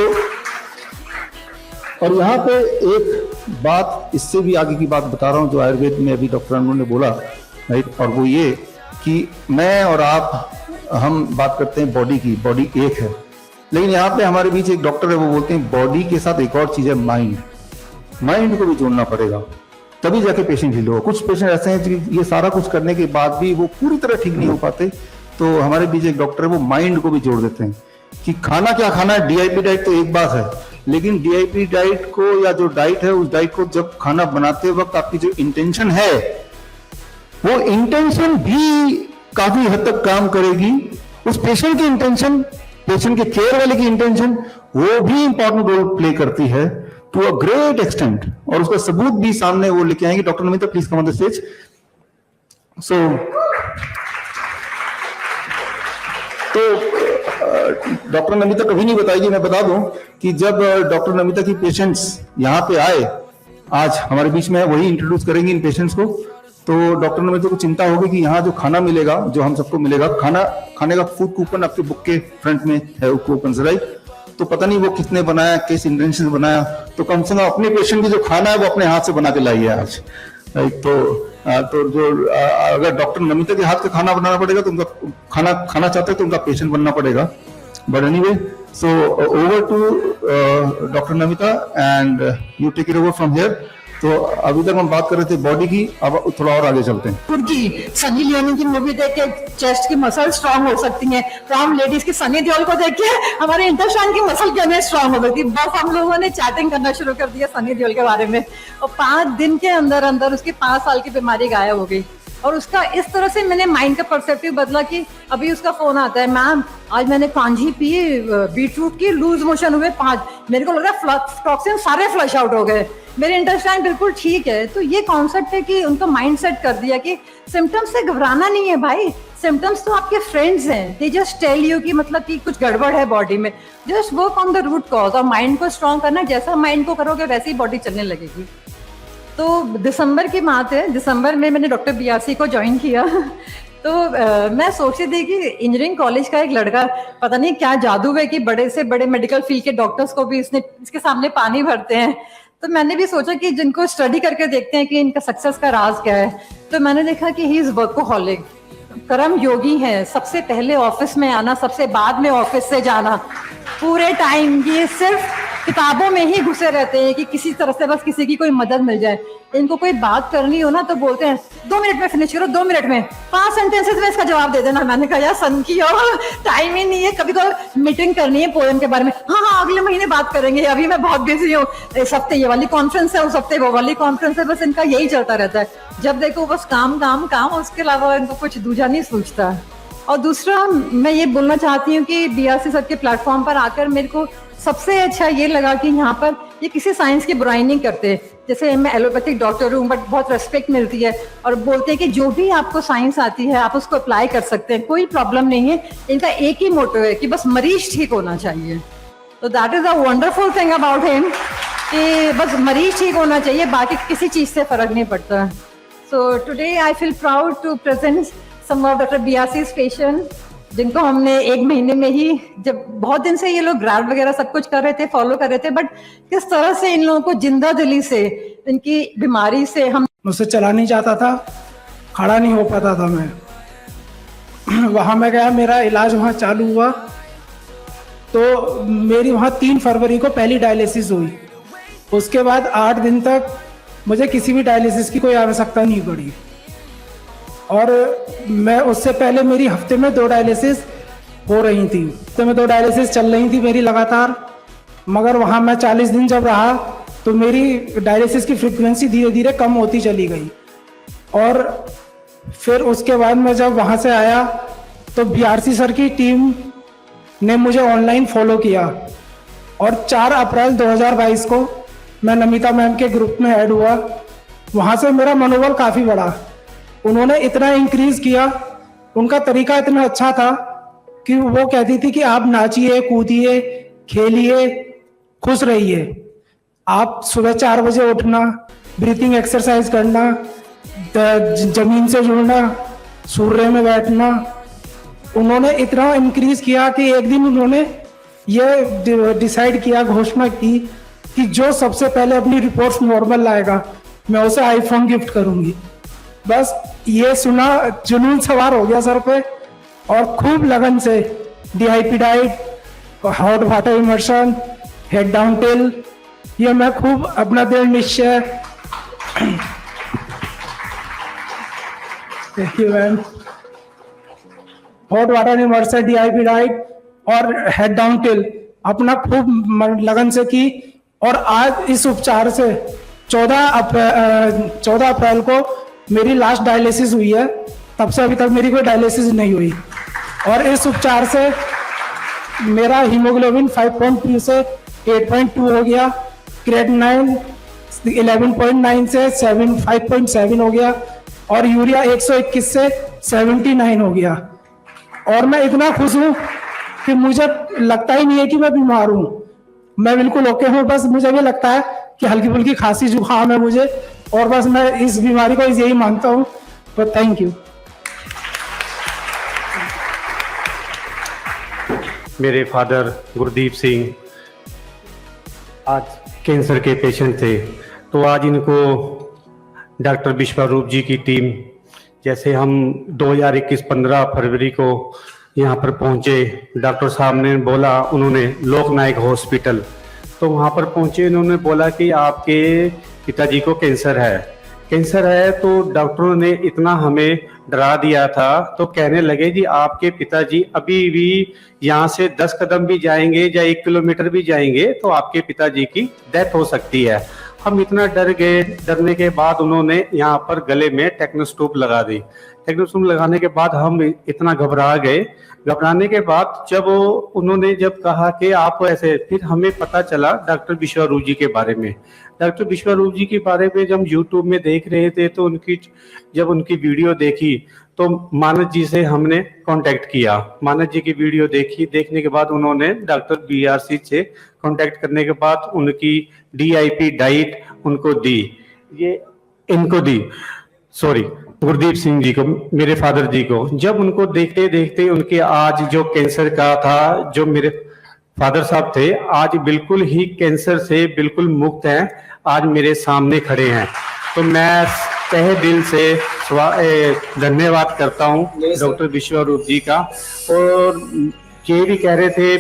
A: और यहां पे एक बात, इससे भी आगे की बात बता रहा हूं, जो आयुर्वेद में अभी डॉक्टर अनु ने बोला, राइट। और वो ये कि मैं और आप, हम बात करते हैं बॉडी की, बॉडी एक है, लेकिन यहाँ पे हमारे बीच एक डॉक्टर है, वो बोलते हैं बॉडी के साथ एक और चीज है माइंड, माइंड को भी जोड़ना पड़ेगा, तभी जाके पेशेंट हील होगा। कुछ पेशेंट ऐसे हैं कि ये सारा कुछ करने के बाद भी वो पूरी तरह ठीक नहीं हो पाते, तो हमारे बीच एक डॉक्टर है, वो माइंड को भी जोड़ देते हैं कि खाना क्या खाना है। डीआईपी डाइट तो एक बात है, लेकिन डीआईपी डाइट को, या जो डाइट है, उस डाइट को जब खाना बनाते वक्त आपकी जो इंटेंशन है, वो इंटेंशन भी काफी हद तक काम करेगी। उस पेशेंट की इंटेंशन, पेशेंट के केयर वाले की इंटेंशन, वो भी इंपॉर्टेंट रोल प्ले करती है टू अ ग्रेट एक्सटेंट, और उसका सबूत भी सामने वो लेके आएंगे। Doctor Namita, please come on the stage. So doctor Namita कभी नहीं बताएगी, मैं बता दूं कि जब डॉक्टर नमिता की पेशेंट्स यहाँ पे आए, आज हमारे बीच में वही इंट्रोड्यूस करेंगे इन पेशेंट्स को, तो डॉक्टर नमिता को चिंता होगी कि यहाँ जो खाना मिलेगा, जो हम सबको मिलेगा, खाने का फूड कूपन आपके बुक के फ्रंट में है, कूपन, राइट। तो पता नहीं वो किसने बनाया, किस इंटेंशन से बनाया, तो कम से कम अपने पेशेंट की जो खाना है वो अपने हाथ से बना के लाइए आज, राइट। तो जो अगर डॉक्टर नमिता के हाथ का खाना बनाना पड़ेगा, तो उनका खाना चाहते हैं तो उनका पेशेंट बनना पड़ेगा। But anyway, so over to doctor Namita and you take it over from here. तो अभी तक हम बात कर रहे थे बॉडी की, अब थोड़ा और आगे चलते हैं।
C: उनकी सनी लियोनी की मूवी देख के चेस्ट की मसल स्ट्रांग हो सकती है, तो हम लेडीज की सनी देओल को देख के हमारे इंटेस्टाइन की मसल क्यों नहीं स्ट्रांग हो सकती। बस हम लोगों ने चैटिंग करना शुरू कर दिया सनी देओल के बारे में, और 5 दिन के अंदर अंदर उसकी 5 साल की बीमारी गायब हो गई। और उसका इस तरह से मैंने माइंड का परसेप्टिव बदला कि अभी उसका फोन आता है, मैम आज मैंने कांजी पी, बीटरूट की, लूज मोशन हुए 5, मेरे को लग रहा है टॉक्सिन सारे फ्लश आउट हो गए, मेरे इंटेस्टाइन बिल्कुल ठीक है। तो ये कॉन्सेप्ट है कि उनका माइंड सेट कर दिया कि सिम्टम्स से घबराना नहीं है भाई, सिम्टम्स तो आपके फ्रेंड्स हैं, दे जस्ट टेल यू कि मतलब कि कुछ गड़बड़ है बॉडी में, just work on the root cause. और माइंड को स्ट्रॉन्ग करना, जैसा माइंड को करोगे वैसे ही बॉडी चलने लगेगी। तो दिसंबर की बात है, दिसंबर में मैंने डॉक्टर बीआरसी को ज्वाइन किया। तो मैं सोचती थी कि इंजीनियरिंग कॉलेज का एक लड़का, पता नहीं क्या जादू है कि बड़े से बड़े मेडिकल फील्ड के डॉक्टर्स को भी इसके सामने पानी भरते हैं। तो मैंने भी सोचा कि जिनको स्टडी करके देखते हैं कि इनका सक्सेस का राज क्या है, तो मैंने देखा कि ही इज वर्कोहॉलिक, कर्म योगी है, सबसे पहले ऑफिस में आना, सबसे बाद में ऑफिस से जाना, पूरे टाइम ये सिर्फ किताबों में ही घुसे रहते हैं कि किसी तरह से बस किसी की कोई मदद मिल जाए। इनको कोई बात करनी हो ना तो बोलते हैं 2 मिनट में फिनिश करो, 2 मिनट में 5 सेंटेंसेस में इसका जवाब दे देना। मैंने कहा यार सन की हो, टाइम ही नहीं है। कभी तो मीटिंग करनी है पोएम के बारे में, हाँ अगले महीने बात करेंगे, अभी मैं बहुत बिजी हूँ, इस हफ्ते ये वाली कॉन्फ्रेंस है, उस हफ्ते वो वाली कॉन्फ्रेंस है। बस इनका यही चलता रहता है, जब देखो बस काम काम काम, उसके अलावा इनको कुछ दूजा नहीं सूझता। और दूसरा मैं ये बोलना चाहती हूँ कि बीआरसी सर के प्लेटफॉर्म पर आकर मेरे को सबसे अच्छा ये लगा कि यहाँ पर ये किसी साइंस की बुराई नहीं करते। जैसे मैं एलोपैथिक डॉक्टर हूँ बट बहुत रेस्पेक्ट मिलती है, और बोलते हैं कि जो भी आपको साइंस आती है आप उसको अप्लाई कर सकते हैं, कोई प्रॉब्लम नहीं है। इनका एक ही मोटो है कि बस मरीज ठीक होना चाहिए। तो that is a wonderful thing about him कि बस मरीज ठीक होना चाहिए, बाकी किसी चीज से फर्क नहीं पड़ता। So today I feel proud to present some of doctor BRC's patient, जिनको हमने 1 महीने में ही, जब बहुत दिन से ये लोग ग्राफ वगैरह सब कुछ कर रहे थे, फॉलो कर रहे थे, बट किस तरह से इन लोगों को जिंदा दिली से इनकी बीमारी से हम
D: मुझसे चला नहीं जाता था, खड़ा नहीं हो पाता था मैं। वहाँ मैं गया, मेरा इलाज वहाँ चालू हुआ, तो मेरी वहाँ 3 फरवरी को पहली डायलिसिस हुई। उसके बाद 8 दिन तक मुझे किसी भी डायलिसिस की कोई आवश्यकता नहीं पड़ी, और मैं उससे पहले मेरी हफ्ते में 2 डायलिसिस हो रही थी, हफ्ते में 2 डायलिसिस चल रही थी मेरी लगातार। मगर वहाँ मैं 40 दिन जब रहा तो मेरी डायलिसिस की फ्रीक्वेंसी धीरे धीरे कम होती चली गई। और फिर उसके बाद मैं जब वहाँ से आया तो बीआरसी सर की टीम ने मुझे ऑनलाइन फॉलो किया, और 4 अप्रैल 2022 को मैं नमिता मैम के ग्रुप में ऐड हुआ। वहाँ से मेरा मनोबल काफ़ी बढ़ा। उन्होंने इतना इंक्रीज किया, उनका तरीका इतना अच्छा था कि वो कहती थी कि आप नाचिए, कूदिए, खेलिए, खुश रहिए। आप सुबह 4 बजे उठना, ब्रीथिंग एक्सरसाइज करना, जमीन से जुड़ना, सूर्य में बैठना। उन्होंने इतना इंक्रीज किया कि एक दिन उन्होंने ये डिसाइड किया, घोषणा की कि जो सबसे पहले अपनी रिपोर्ट्स नॉर्मल लाएगा मैं उसे आईफोन गिफ्ट करूंगी। बस ये सुना, जुनून सवार हो गया सर पे, और खूब लगन से DIP diet, hot water immersion, head down till, ये मैं खूब अपना दृढ़ निश्चय, hot water immersion, DIP diet और हेड डाउन टिल अपना खूब लगन से की। और आज इस उपचार से 14 अप्रैल को मेरी लास्ट डायलिसिस हुई है, तब से अभी तक मेरी कोई डायलिसिस नहीं हुई। और इस उपचार से मेरा हीमोग्लोबिन 5.2 से 8.2 हो गया, क्रिएटिनिन 11.9 से 5.7 हो गया, और यूरिया 121 से 79 हो गया। और मैं इतना खुश हूँ कि मुझे लगता ही नहीं है कि मैं बीमार हूँ, मैं बिल्कुल ओके हूँ। बस मुझे भी लगता है कि हल्की फुल्की खांसी जुकाम है मुझे, और बस मैं इस बीमारी को यही मानता हूँ। तो थैंक यू।
E: मेरे फादर गुरदीप सिंह आज कैंसर के पेशेंट थे, तो आज इनको डॉक्टर विश्वरूप जी की टीम, जैसे हम 2021 15 फरवरी को यहाँ पर पहुँचे, डॉक्टर साहब ने बोला, उन्होंने लोकनायक हॉस्पिटल, तो वहाँ पर पहुँचे, उन्होंने बोला कि आपके पिताजी को कैंसर है। तो डॉक्टरों ने इतना हमें डरा दिया था, तो कहने लगे जी आपके पिताजी अभी भी यहाँ से 10 कदम भी जाएंगे या 1 किलोमीटर भी जाएंगे तो आपके पिताजी की डेथ हो सकती है। हम इतना डर गए, डरने के बाद उन्होंने यहाँ पर गले में टेक्नोस्कोप लगा दी। टेक्नोस्कोप लगाने के बाद हम इतना घबरा गए। घबराने के बाद जब उन्होंने कहा कि आप ऐसे, फिर हमें पता चला डॉक्टर विश्वरूप जी के बारे में। डॉक्टर विश्वरूप जी के बारे में जब यूट्यूब में देख रहे थे तो जब उनकी वीडियो देखी तो मानस जी से हमने कांटेक्ट किया। मानस जी की वीडियो देखने के बाद उन्होंने डॉक्टर बीआरसी से कांटेक्ट करने के बाद उनकी डीआईपी डाइट उनको दी, गुरदीप सिंह जी को, मेरे फादर जी को। जब उनको देखते देखते उनके आज जो कैंसर का था, जो मेरे फादर साहब थे, आज बिल्कुल ही कैंसर से बिल्कुल मुक्त हैं, आज मेरे सामने खड़े हैं। तो मैं तहे दिल से धन्यवाद करता हूँ डॉक्टर विश्वरूप जी का। और ये भी कह रहे थे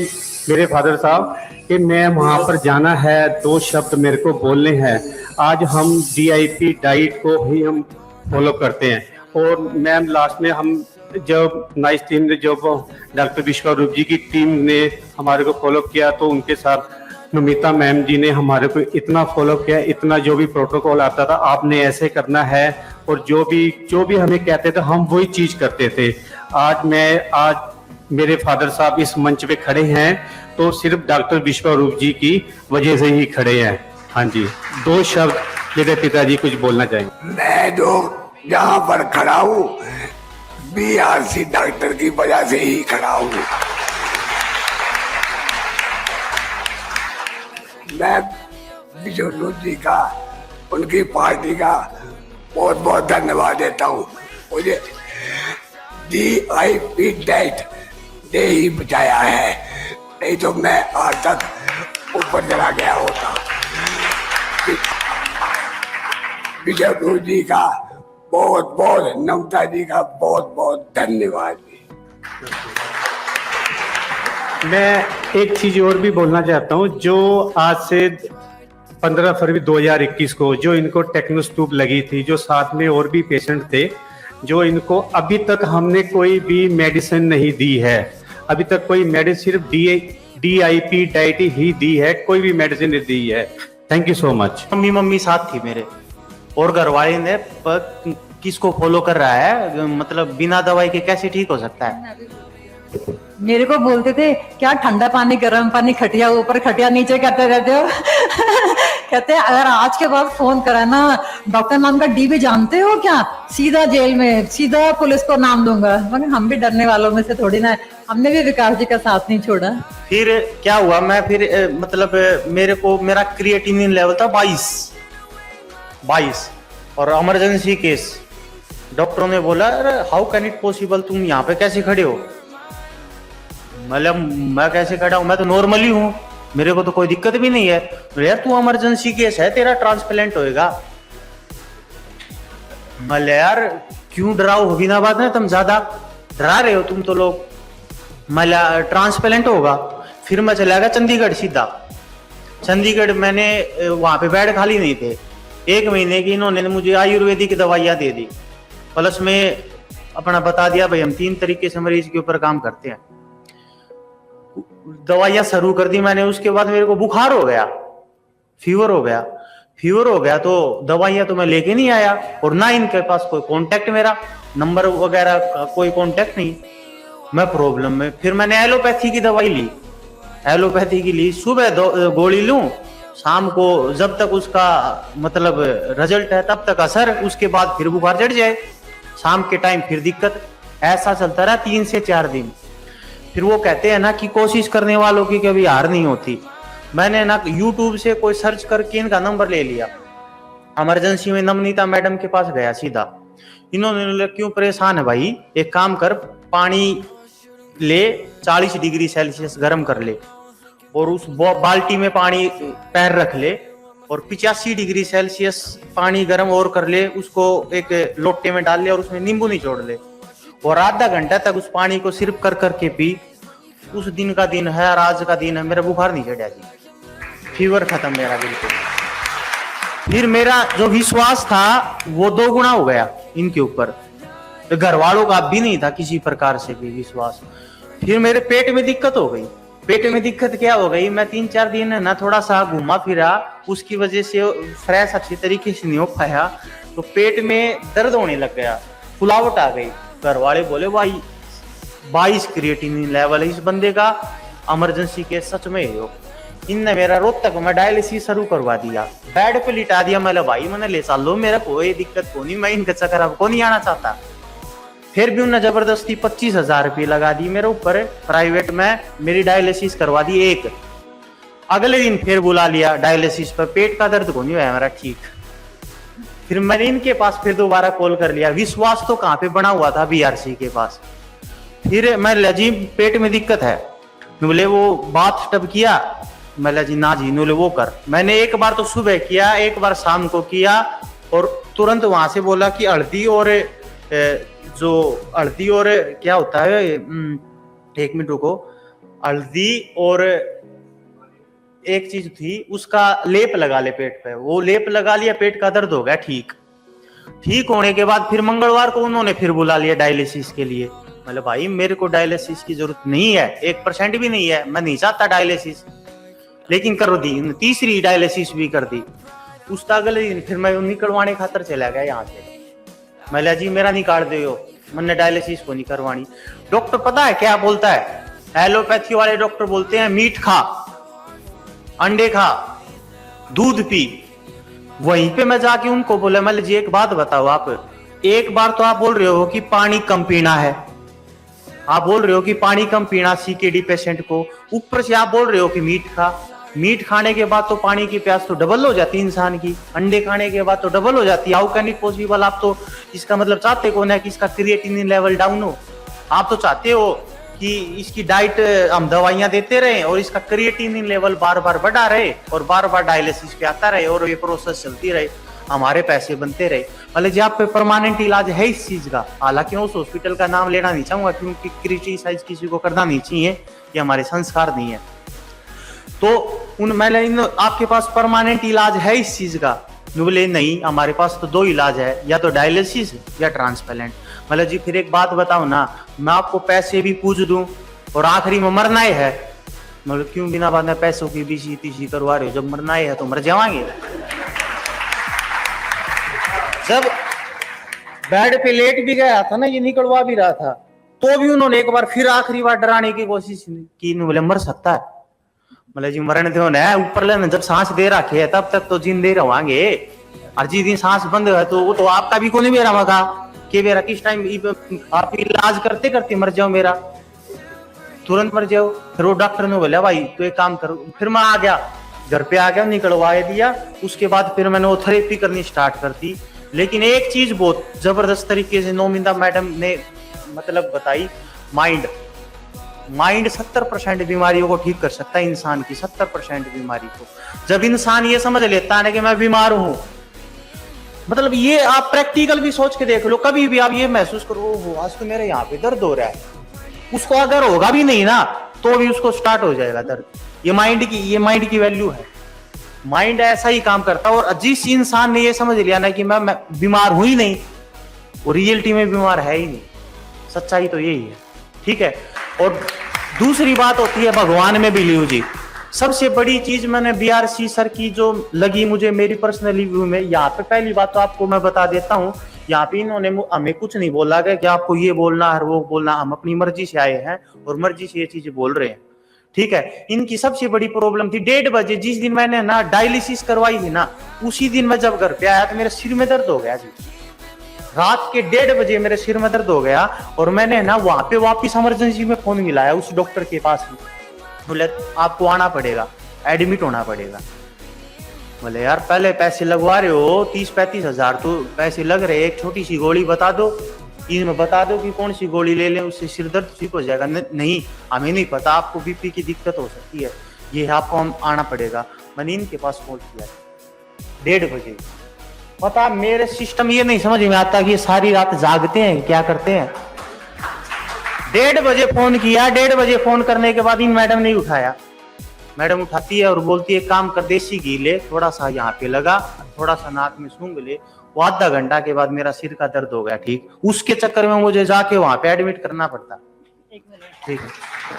E: मेरे फादर साहब कि मैं वहाँ पर जाना है, 2 शब्द मेरे को बोलने हैं। आज हम DIP डाइट को ही हम फॉलो करते हैं। और मैम लास्ट में हम जब नाइस टीम ने जब डॉक्टर विश्वरूप जी की टीम ने हमारे को फॉलो किया, तो उनके साथ नमिता मैम जी ने हमारे को इतना फॉलो किया, इतना जो भी प्रोटोकॉल आता था आपने ऐसे करना है, और जो भी हमें कहते थे हम वही चीज करते थे। आज मेरे फादर साहब इस मंच पे खड़े हैं तो सिर्फ डॉक्टर विश्वरूप जी की वजह से ही खड़े हैं। हाँ जी, 2 शब्द मेरे पिताजी कुछ बोलना चाहेंगे।
F: मैं जो यहाँ पर खड़ा हूँ BRC डॉक्टर की वजह से ही खड़ा हूँ। मैं विश्वरूप जी का, उनकी पार्टी का बहुत बहुत धन्यवाद देता हूँ। मुझे DIP डाइट ने ही बचाया है, नहीं तो मैं आज तक ऊपर चला गया होता। विश्वरूप जी का बहुत बहुत, नमिता जी का बहुत बहुत धन्यवाद।
E: मैं एक चीज और भी बोलना चाहता हूँ। जो आज से 15 फरवरी 2021 को जो इनको टेक्नोस्टूब लगी थी, जो साथ में और भी पेशेंट थे, जो इनको अभी तक हमने कोई भी मेडिसिन नहीं दी है। अभी तक कोई मेडिसिन, सिर्फ DIP डाइट ही दी है, कोई भी मेडिसिन नहीं दी है। Thank you so much.
G: Mummy साथ थी मेरे, और घर वाले ने किसको फॉलो कर रहा है, मतलब बिना दवाई के कैसे ठीक हो सकता है।
C: मेरे को बोलते थे क्या ठंडा पानी गर्म पानी, खटिया ऊपर खटिया नीचे करते रहते हो। कहते हैं अगर आज के बाद फोन करा ना, डॉक्टर नाम का DB जानते हो क्या, सीधा जेल में, सीधा पुलिस को नाम दूंगा। मगर हम भी डरने वालों में से थोड़ी ना, हमने भी विकास जी का साथ नहीं छोड़ा।
G: फिर क्या हुआ, मैं फिर मतलब मेरा क्रिएटिनिन लेवल था 22 और इमरजेंसी केस। डॉक्टरों ने बोला हाउ कैन इट पॉसिबल, तुम यहाँ पे कैसे खड़े हो। मतलब मैं कैसे खड़ा हूँ, मैं तो नॉर्मली हूँ, मेरे को तो कोई दिक्कत भी नहीं है। यार तू इमरजेंसी केस है, तेरा ट्रांसप्लांट होएगा। मतलब यार क्यों डराओ, होगी ना बात ना, तुम ज्यादा डरा रहे हो तुम तो लोग। मतलब ट्रांसप्लांट होगा। फिर मैं चला गया चंडीगढ़ सीधा। चंडीगढ़ मैंने वहां पे बेड खाली नहीं थे, 1 महीने की इन्होंने मुझे आयुर्वेदिक दवाइयां दे दी, प्लस में अपना बता दिया भाई हम 3 तरीके से मरीज के ऊपर काम करते हैं। दवाइयां शुरू कर दी मैंने। उसके बाद मेरे को बुखार हो गया, फीवर हो गया तो दवाइयां तो मैं लेके नहीं आया, और ना इनके पास कोई कांटेक्ट, मेरा नंबर वगैरह का कोई कांटेक्ट नहीं। मैं प्रॉब्लम में, फिर मैंने एलोपैथी की दवाई ली। एलोपैथी की ली, सुबह गोली लूं, शाम को जब तक उसका मतलब रिजल्ट है तब तक असर, उसके बाद फिर बुखार चढ़ जाए, शाम के टाइम फिर दिक्कत। ऐसा चलता रहा 3 से 4 दिन। फिर वो कहते हैं ना कि कोशिश करने वालों की कभी हार नहीं होती। मैंने ना YouTube से कोई सर्च करके इनका नंबर ले लिया। इमरजेंसी में नमनीता मैडम के पास गया सीधा। इन्होंने बोला क्यों परेशान है भाई, एक काम कर, पानी ले 40 डिग्री सेल्सियस गर्म कर ले, और उस बाल्टी में पानी पैर रख ले, और 85 डिग्री सेल्सियस पानी गर्म और कर ले, उसको एक लोटे में डाल ले, और उसमें नींबू निचोड़ ले, और आधा घंटा तक उस पानी को सिर्फ कर करके पी। उस दिन का दिन है और आज का दिन है, मेरा बुखार नहीं चढ़ा जी, फीवर खत्म मेरा बिल्कुल। फिर मेरा जो विश्वास था वो 2 गुना हो गया इनके ऊपर। तो घर वालों का भी नहीं था किसी प्रकार से भी विश्वास। फिर मेरे पेट में दिक्कत हो गई। पेट में दिक्कत क्या हो गई, मैं 3-4 दिन ना थोड़ा सा घूमा फिरा, उसकी वजह से फ्रेश अच्छी तरीके से नहीं हो पाया, तो पेट में दर्द होने लग गया, फुलावट आ गई। घर वाले बोले भाई 22 क्रिएटिनिन लेवल है इस बंदे का, इमरजेंसी के सच में हो। इनने मेरा रोहतक में डायलिसिस शुरू करवा दिया, बेड पे लिटा दिया। मैं भाई मैंने ले चल लो, मेरा कोई दिक्कत को नहीं, मैं इनका चक्कर अब को नहीं आना चाहता। फिर भी उन्होंने जबरदस्ती 25,000 रुपये लगा दी मेरे ऊपर, प्राइवेट में मेरी डायलिसिस करवा दी एक। अगले दिन फिर बुला लिया डायलिसिस पर, पेट का दर्द को नहीं हुआ मेरा ठीक। फिर मैंने इनके पास फिर दोबारा कॉल कर लिया, विश्वास तो कहाँ पे बना हुआ था, BRC के पास। फिर मैं जी पेट में दिक्कत है, बोले वो बाथ टब किया, मैं जी ना जी, बोले वो कर। मैंने एक बार तो सुबह किया, एक बार शाम को किया, और तुरंत वहां से बोला कि हल्दी और क्या होता है, 1 मिनट रुको, हल्दी और एक चीज थी, उसका लेप लगा ले पेट पे, वो लेप लगा लिया, पेट का दर्द हो गया ठीक। ठीक होने के बाद फिर मंगलवार को उन्होंने फिर बुला लिया डायलिसिस के लिए। मतलब भाई मेरे को डायलिसिस की जरूरत नहीं है, 1% भी नहीं है, मैं नहीं चाहता डायलिसिस, लेकिन कर दी, तीसरी डायलिसिस भी कर दी। उसका अगले दिन फिर मैं निकलवाने खातर चला गया यहाँ से। मैं जी मेरा नहीं काट दो, मैंने डायलिसिस को नहीं करवानी। डॉक्टर पता है क्या बोलता है, एलोपैथी वाले डॉक्टर बोलते हैं मीट खा, अंडे खा, दूध पी। वहीं पे मैं जाके उनको बोला, मैं जी एक बात बताओ, आप एक बार तो आप बोल रहे हो कि पानी कम पीना है, आप बोल रहे हो कि पानी कम पीना सीकेडी पेशेंट को, ऊपर से आप बोल रहे हो कि मीट खा। मीट खाने के बाद तो पानी की प्यास तो डबल हो जाती है इंसान की, अंडे खाने के बाद तो डबल हो जाती है। How can it possible? आप तो इसका मतलब चाहते कौन है कि इसका क्रिएटिनिन लेवल डाउन हो? आप तो चाहते हो कि इसकी डाइट हम दवाइयां देते रहे और इसका क्रिएटिनिन लेवल बार बार बढ़ा रहे और बार बार डायलिसिस पे आता रहे और ये प्रोसेस चलती रहे, हमारे पैसे बनते रहे। मतलब जी आप पे परमानेंट इलाज है इस चीज का। हालांकि मैं उस हॉस्पिटल का नाम लेना नहीं चाहूंगा क्योंकि क्रिटिसाइज किसी को करना नहीं चाहिए, ये हमारे संस्कार नहीं है। तो मैंने आपके पास परमानेंट इलाज है इस चीज का? बोले नहीं, हमारे पास तो 2 इलाज है, या तो डायलिसिस या ट्रांसप्लांट। मतलब जी फिर एक बात बताओ ना, मैं आपको पैसे भी पूछ दूं और आखिरी में मरना ही है, मतलब क्यों बिना बाद में पैसों की बीसी तीसी करवा रहे हो? जब मरना ही है तो मर जाएंगे। जब बेड पे लेट भी गया था ना, ये निकलवा भी रहा था, तो भी उन्होंने एक बार फिर आखिरी बार डराने की कोशिश की, बोले मर सकता है। मतलब जी मरण दो ना, ऊपर लेना जब सांस दे रखे है तब तक तो जिंदे रहोगे, और जिस दिन सांस बंद है तो वो तो आपका भी कोई नहीं मेरा मगा कि मेरा किस टाइम आप इलाज करते करते मर जाओ, मेरा तुरंत मर जाओ। फिर वो डॉक्टर ने बोला भाई तो एक काम करो, फिर मैं आ गया घर पे, आ गया निकलवा दिया। उसके बाद फिर मैंने वो थेरेपी करनी स्टार्ट कर दी। लेकिन एक चीज बहुत जबरदस्त तरीके से नोमिंदा मैडम ने मतलब बताई, माइंड 70% बीमारियों को ठीक कर सकता है इंसान की, 70% बीमारी को। जब इंसान ये समझ लेता है ना कि मैं बीमार हूं, मतलब ये आप प्रैक्टिकल भी सोच के देख लो, कभी भी आप ये महसूस करो हो आज तो मेरे यहाँ पे दर्द हो रहा है, उसको अगर होगा भी नहीं ना तो भी उसको स्टार्ट हो जाएगा दर्द। ये माइंड की वैल्यू है, माइंड ऐसा ही काम करता है। और जिस इंसान ने ये समझ लिया ना कि मैं बीमार हूं ही नहीं, वो रियलिटी में बीमार है ही नहीं, सच्चाई तो यही है, ठीक है। और दूसरी बात होती है भगवान में बिलीव जी। सबसे बड़ी चीज मैंने बीआरसी सर की जो लगी मुझे मेरी पर्सनल रिव्यू में, यहाँ पे पहली बात तो आपको मैं बता देता हूँ, यहाँ पे इन्होंने हमें कुछ नहीं बोला गया कि आपको ये बोलना है वो बोलना, हम अपनी मर्जी से आए हैं और मर्जी से ये चीजें बोल रहे हैं, ठीक है। इनकी सबसे बड़ी प्रॉब्लम थी 1:30 बजे, जिस दिन मैंने ना डायलिसिस करवाई थी ना, उसी दिन मैं जब घर पे आया तो मेरे सिर में दर्द हो गया जी। रात के 1:30 बजे मेरे सिर में दर्द हो गया और मैंने ना वहां पे वापिस इमरजेंसी में फोन मिलाया उस डॉक्टर के पास ही, बोले आपको आना पड़ेगा, एडमिट होना पड़ेगा। बोले यार पहले पैसे लगवा रहे हो 30-35 हजार तो पैसे लग रहे, एक छोटी सी गोली बता दो, इसमें बता दो कि कौन सी गोली ले लें उससे सिर दर्द ठीक हो जाएगा। नहीं हमें नहीं पता, आपको बीपी की दिक्कत हो सकती है, ये आपको आना पड़ेगा। मैंने इनके पास कॉल किया 1:30 बजे। पता मेरे सिस्टम ये नहीं समझ में आता कि ये सारी रात जागते हैं क्या करते हैं। 1:30 बजे फोन किया, 1:30 बजे फोन करने के बाद इन मैडम ने उठाया, मैडम उठाती है और बोलती है काम कर, देसी घी ले, थोड़ा सा यहाँ पे लगा, थोड़ा सा नाक में सूंघ ले। वो आधा घंटा के बाद मेरा सिर का दर्द हो गया ठीक। उसके चक्कर में मुझे जाके वहां पे एडमिट करना पड़ता। ठीक है,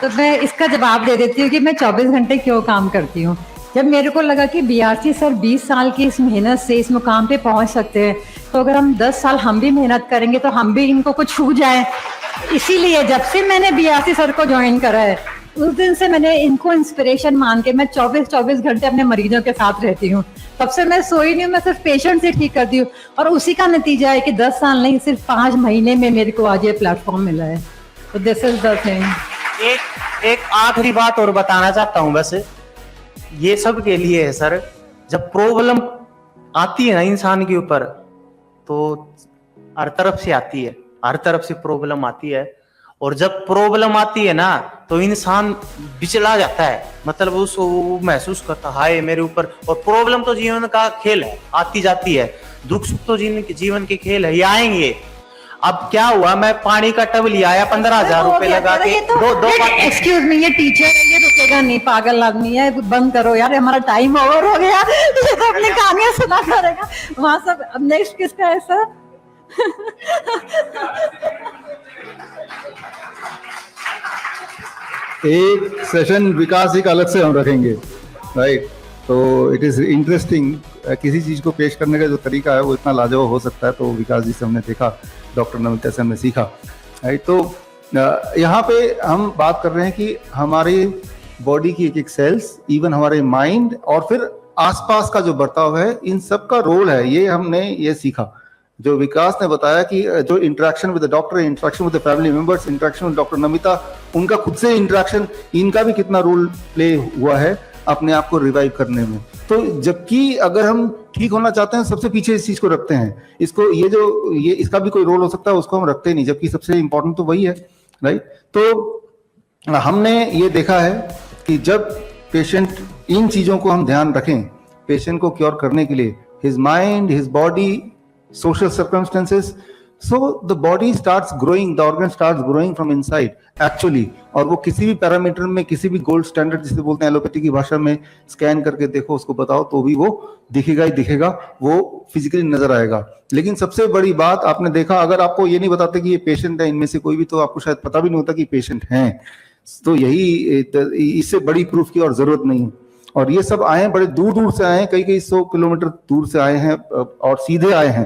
C: तो मैं इसका जवाब दे देती हूँ कि मैं 24 घंटे क्यों काम करती हूँ। जब मेरे को लगा कि बीआरसी सर 20 साल की इस मेहनत से इस मुकाम पे पहुंच सकते हैं, तो अगर हम 10 साल हम भी मेहनत करेंगे तो हम भी इनको कुछ छू जाए। इसीलिए जब से मैंने बीआरसी सर को ज्वाइन करा है, उस दिन से मैंने इनको इंस्पिरेशन मान के मैं 24 घंटे अपने मरीजों के साथ रहती हूँ। तब से मैं सोई नहीं हूँ, मैं सिर्फ पेशेंट से ठीक करती हूँ। और उसी का नतीजा है कि 10 साल नहीं, सिर्फ 5 महीने में मेरे को आज ये प्लेटफॉर्म मिला है। तो दिस इज द थिंग।
G: एक आखिरी बात और बताना चाहता हूँ, बस ये सब के लिए है सर। जब प्रॉब्लम आती है ना इंसान के ऊपर, तो हर तरफ से आती है, हर तरफ से प्रॉब्लम आती है। और जब प्रॉब्लम आती है ना तो इंसान बिचला जाता है, मतलब उसको महसूस करता है हाय मेरे ऊपर। और प्रॉब्लम तो जीवन का खेल है, आती जाती है, दुख सुख तो जीवन के खेल है, ये आएंगे। अब क्या हुआ, मैं पानी का टब लिया आया 15,000 रुपए लगा के, दो
C: एक्सक्यूज मी, ये टीचर है, ये रुकेगा नहीं, पागल आदमी है, बंद करो यार, हमारा टाइम ओवर हो गया, ये तो अपनी कहानियां सुना करेगा वहां सब। अब नेक्स्ट किसका है सर?
A: एक सेशन विकास एक अलग से हम रखेंगे, राइट? तो इट इज इंटरेस्टिंग, किसी चीज को पेश करने का जो तरीका है वो इतना लाजवाब हो सकता है। तो विकास जी से हमने देखा, डॉक्टर नमिता से हमने सीखा, राइट? तो यहाँ पे हम बात कर रहे हैं कि हमारे बॉडी की एक एक सेल्स, इवन हमारे माइंड और फिर आसपास का जो बर्ताव है, इन सब का रोल है। ये हमने ये सीखा, जो विकास ने बताया कि जो interaction with the doctor, interaction with the family members, interaction with doctor Namita, उनका खुद से इंटरेक्शन, इनका भी कितना रोल प्ले हुआ है अपने आप को रिवाइव करने में। तो जबकि अगर हम ठीक होना चाहते हैं, सबसे पीछे इस चीज को रखते हैं, इसको ये इसका भी कोई रोल हो सकता है, उसको हम रखते नहीं, जबकि सबसे इंपॉर्टेंट तो वही है, राइट? तो हमने ये देखा है कि जब पेशेंट, इन चीजों को हम ध्यान रखें पेशेंट को क्योर करने के लिए, his mind, his body, social circumstances, so the body starts growing, the organ starts growing from inside actually। और वो किसी भी पैरामीटर में, किसी भी गोल्ड स्टैंडर्ड जिसे बोलते हैं एलोपैथी की भाषा में, स्कैन करके देखो, उसको बताओ तो भी वो दिखेगा ही दिखेगा, वो फिजिकली नजर आएगा। लेकिन सबसे बड़ी बात आपने देखा, अगर आपको ये नहीं बताते कि ये पेशेंट है इनमें से कोई भी, तो आपको शायद पता भी नहीं होता कि पेशेंट हैं। तो यही, इससे बड़ी प्रूफ की और जरूरत नहीं है। और ये सब आए हैं, बड़े दूर दूर से आए हैं, कई 100 किलोमीटर दूर से आए हैं और सीधे आए हैं,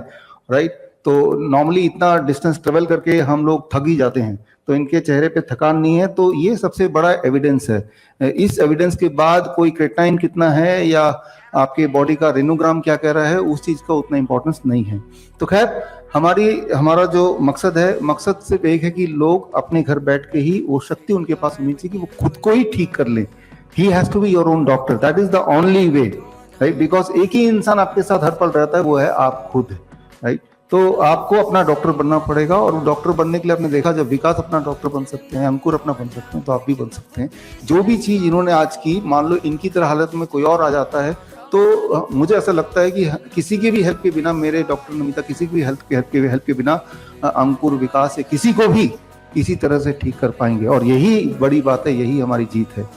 A: राइट? तो नॉर्मली इतना डिस्टेंस ट्रेवल करके हम लोग थक ही जाते हैं, तो इनके चेहरे पे थकान नहीं है। तो ये सबसे बड़ा एविडेंस है। इस एविडेंस के बाद कोई क्रेटाइन कितना है या आपके बॉडी का रेनोग्राम क्या कह रहा है, उस चीज का उतना इंपॉर्टेंस नहीं है। तो खैर, हमारा जो मकसद है, मकसद सिर्फ एक है कि लोग अपने घर बैठ के ही, वो शक्ति उनके पास होनी चाहिए कि वो खुद को ही ठीक कर ले। He has to be your own doctor. That is the only way, right? Because एक ही इंसान आपके साथ हर पल रहता है, वो है आप खुद, right? तो आपको अपना डॉक्टर बनना पड़ेगा। और डॉक्टर बनने के लिए आपने देखा, जब विकास अपना डॉक्टर बन सकते हैं, अंकुर अपना बन सकते हैं, तो आप भी बन सकते हैं। जो भी चीज इन्होंने आज की, मान लो इनकी तरह हालत में कोई और आ जाता है, तो मुझे ऐसा लगता है कि किसी के भी हेल्प के बिना, मेरे डॉक्टर नमिता, किसी की भी हेल्प के बिना अंकुर, विकास, किसी को भी इसी तरह से ठीक कर पाएंगे। और यही बड़ी बात है, यही हमारी जीत है,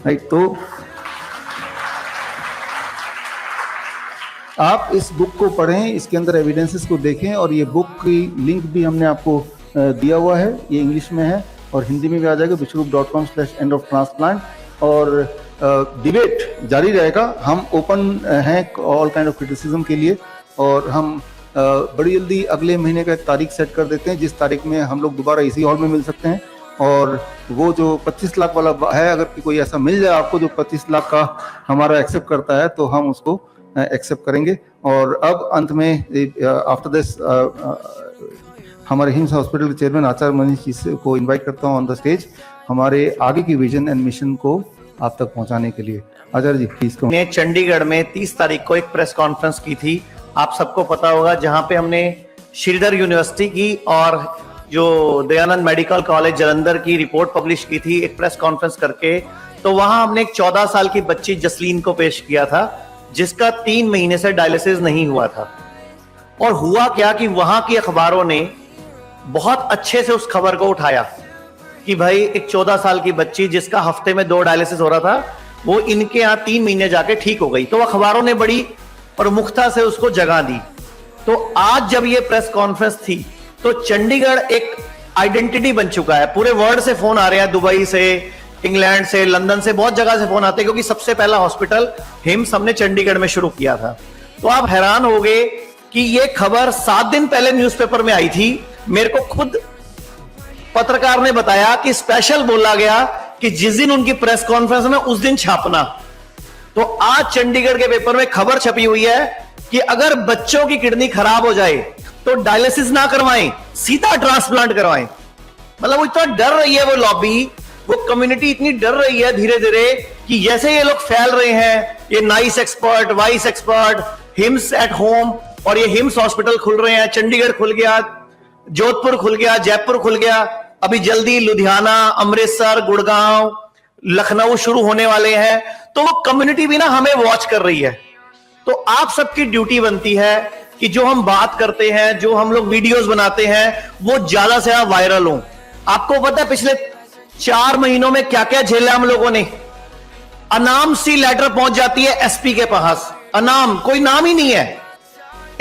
A: राइट? तो आप इस बुक को पढ़ें, इसके अंदर एविडेंसेस को देखें, और ये बुक की लिंक भी हमने आपको दिया हुआ है। ये इंग्लिश में है और हिंदी में भी आ जाएगा, vishwaroop.com/end of transplant। और डिबेट जारी रहेगा, हम ओपन हैं ऑल काइंड ऑफ क्रिटिसिज्म के लिए। और हम बड़ी जल्दी अगले महीने का एक तारीख सेट कर देते हैं, जिस तारीख में हम लोग दोबारा इसी हॉल में मिल सकते हैं। और वो जो 25 लाख वाला है, अगर कोई ऐसा मिल जाए आपको जो 25 लाख का हमारा एक्सेप्ट करता है, तो हम उसको एक्सेप्ट करेंगे। और अब अंत में, आफ्टर दिस, हमारे हिम्स हॉस्पिटल के चेयरमैन आचार्य मनीष जी को इनवाइट करता हूँ ऑन द स्टेज, हमारे आगे की विजन एंड मिशन को आप तक पहुंचाने के लिए। आचार्य जी प्लीज।
G: हमने चंडीगढ़ में 30 तारीख को एक प्रेस कॉन्फ्रेंस की थी, आप सबको पता होगा, जहां पे हमने श्रीधर यूनिवर्सिटी की और जो दयानंद मेडिकल कॉलेज जालंधर की रिपोर्ट पब्लिश की थी एक प्रेस कॉन्फ्रेंस करके। तो वहां हमने एक 14 साल की बच्ची जसलीन को पेश किया था, जिसका 3 महीने से डायलिसिस नहीं हुआ था। और हुआ क्या कि वहां की अखबारों ने बहुत अच्छे से उस खबर को उठाया कि भाई एक 14 साल की बच्ची जिसका हफ्ते में 2 डायलिसिस हो रहा था, वो इनके यहाँ 3 महीने जाके ठीक हो गई। तो अखबारों ने बड़ी प्रमुखता से उसको जगह दी। तो आज जब ये प्रेस कॉन्फ्रेंस थी, तो चंडीगढ़ एक आइडेंटिटी बन चुका है। पूरे वर्ल्ड से फोन आ रहे हैं, दुबई से, इंग्लैंड से, लंदन से, बहुत जगह से फोन आते हैं, क्योंकि सबसे पहला हॉस्पिटल हिम्स हमने चंडीगढ़ में शुरू किया था। तो आप हैरान हो गए कि ये खबर 7 दिन पहले न्यूज़पेपर में आई थी। मेरे को खुद पत्रकार ने बताया कि स्पेशल बोला गया कि जिस दिन उनकी प्रेस कॉन्फ्रेंस में उस दिन छापना। तो आज चंडीगढ़ के पेपर में खबर छपी हुई है कि अगर बच्चों की किडनी खराब हो जाए तो डायलिसिस ना करवाएं, सीधा ट्रांसप्लांट करवाएं। मतलब वो इतना डर रही है, वो लॉबी, वो कम्युनिटी इतनी डर रही है धीरे धीरे कि जैसे ये लोग फैल रहे हैं, ये nice expert, vice expert, hymns at home, और ये हिम्स हॉस्पिटल खुल रहे हैं। चंडीगढ़ खुल गया, जोधपुर खुल गया, जयपुर खुल गया, अभी जल्दी लुधियाना, अमृतसर, गुड़गांव, लखनऊ शुरू होने वाले हैं। तो वो कम्युनिटी भी ना हमें वॉच कर रही है। तो आप सबकी ड्यूटी बनती है
H: कि जो हम बात करते हैं, जो हम लोग वीडियोस बनाते हैं, वो ज्यादा से ज्यादा वायरल हो। आपको पता है पिछले 4 महीनों में क्या क्या झेला हम लोगों ने? अनाम सी लेटर पहुंच जाती है एसपी के पास, अनाम, कोई नाम ही नहीं है,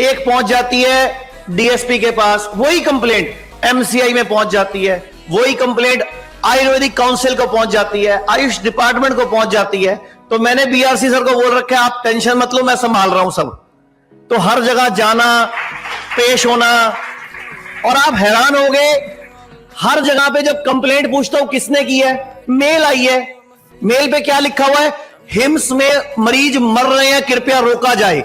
H: एक पहुंच जाती है डीएसपी के पास, वही कंप्लेंट एमसीआई में पहुंच जाती है, वही कंप्लेंट आयुर्वेदिक काउंसिल को पहुंच जाती है, आयुष डिपार्टमेंट को पहुंच जाती है। तो मैंने बीआरसी सर को बोल रखा है, आप टेंशन मत लो, मैं संभाल रहा हूं सब। तो हर जगह जाना, पेश होना, और आप हैरान हो गए, हर जगह पे जब कंप्लेंट पूछता हूं किसने की है, मेल आई है, मेल पे क्या लिखा हुआ है, हिम्स में मरीज मर रहे हैं, कृपया रोका जाए।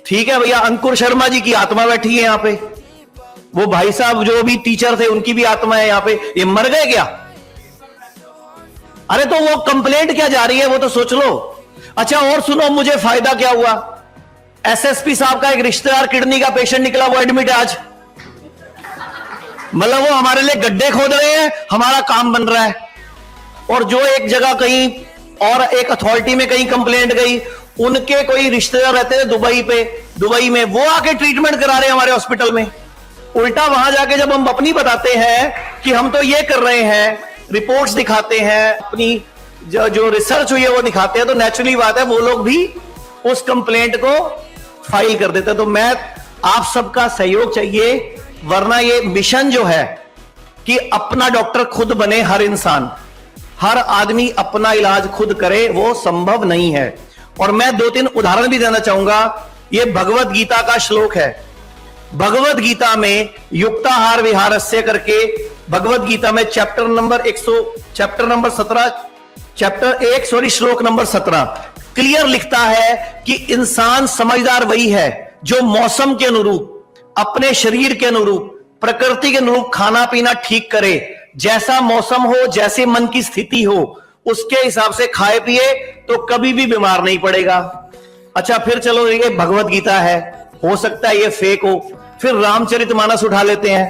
H: ठीक है भैया, अंकुर शर्मा जी की आत्मा बैठी है यहां पे, वो भाई साहब जो भी टीचर थे उनकी भी आत्मा है यहां पे, ये मर गए क्या? अरे तो वो कंप्लेंट क्या जा रही है वो तो सोच लो। अच्छा और सुनो, मुझे फायदा क्या हुआ, एसएसपी साहब का एक रिश्तेदार किडनी का पेशेंट निकला, वो एडमिट है आज। मतलब वो हमारे लिए गड्ढे खोद रहे हैं, हमारा काम बन रहा है। और जो एक जगह कहीं और एक अथॉरिटी में कहीं कंप्लेंट गई, उनके कोई रिश्तेदार रहते थे दुबई में, वो आके ट्रीटमेंट करा रहे हैं हमारे हॉस्पिटल में। उल्टा वहां जाके जब हम अपनी बताते हैं कि हम तो ये कर रहे हैं, रिपोर्ट्स दिखाते हैं, अपनी जो रिसर्च हुई है वो दिखाते हैं, तो नेचुरली बात है वो लोग भी उस कंप्लेंट को फाइल कर देते हैं। तो मैं आप सबका सहयोग चाहिए, वरना ये मिशन जो है कि अपना डॉक्टर खुद बने, हर इंसान, हर आदमी अपना इलाज खुद करे, वो संभव नहीं है। और मैं 2-3 उदाहरण भी देना चाहूंगा। ये भगवत गीता का श्लोक है, भगवत गीता में युक्ताहार विहारस्य करके, भगवत गीता में चैप्टर नंबर 17 श्लोक नंबर 17 क्लियर लिखता है कि इंसान समझदार वही है जो मौसम के अनुरूप, अपने शरीर के अनुरूप, प्रकृति के अनुरूप खाना पीना ठीक करे। जैसा मौसम हो, जैसे मन की स्थिति हो, उसके हिसाब से खाए पिए तो कभी भी बीमार नहीं पड़ेगा। अच्छा फिर चलो, ये भगवत गीता है, हो सकता है ये फेक हो। फिर रामचरितमानस उठा लेते हैं,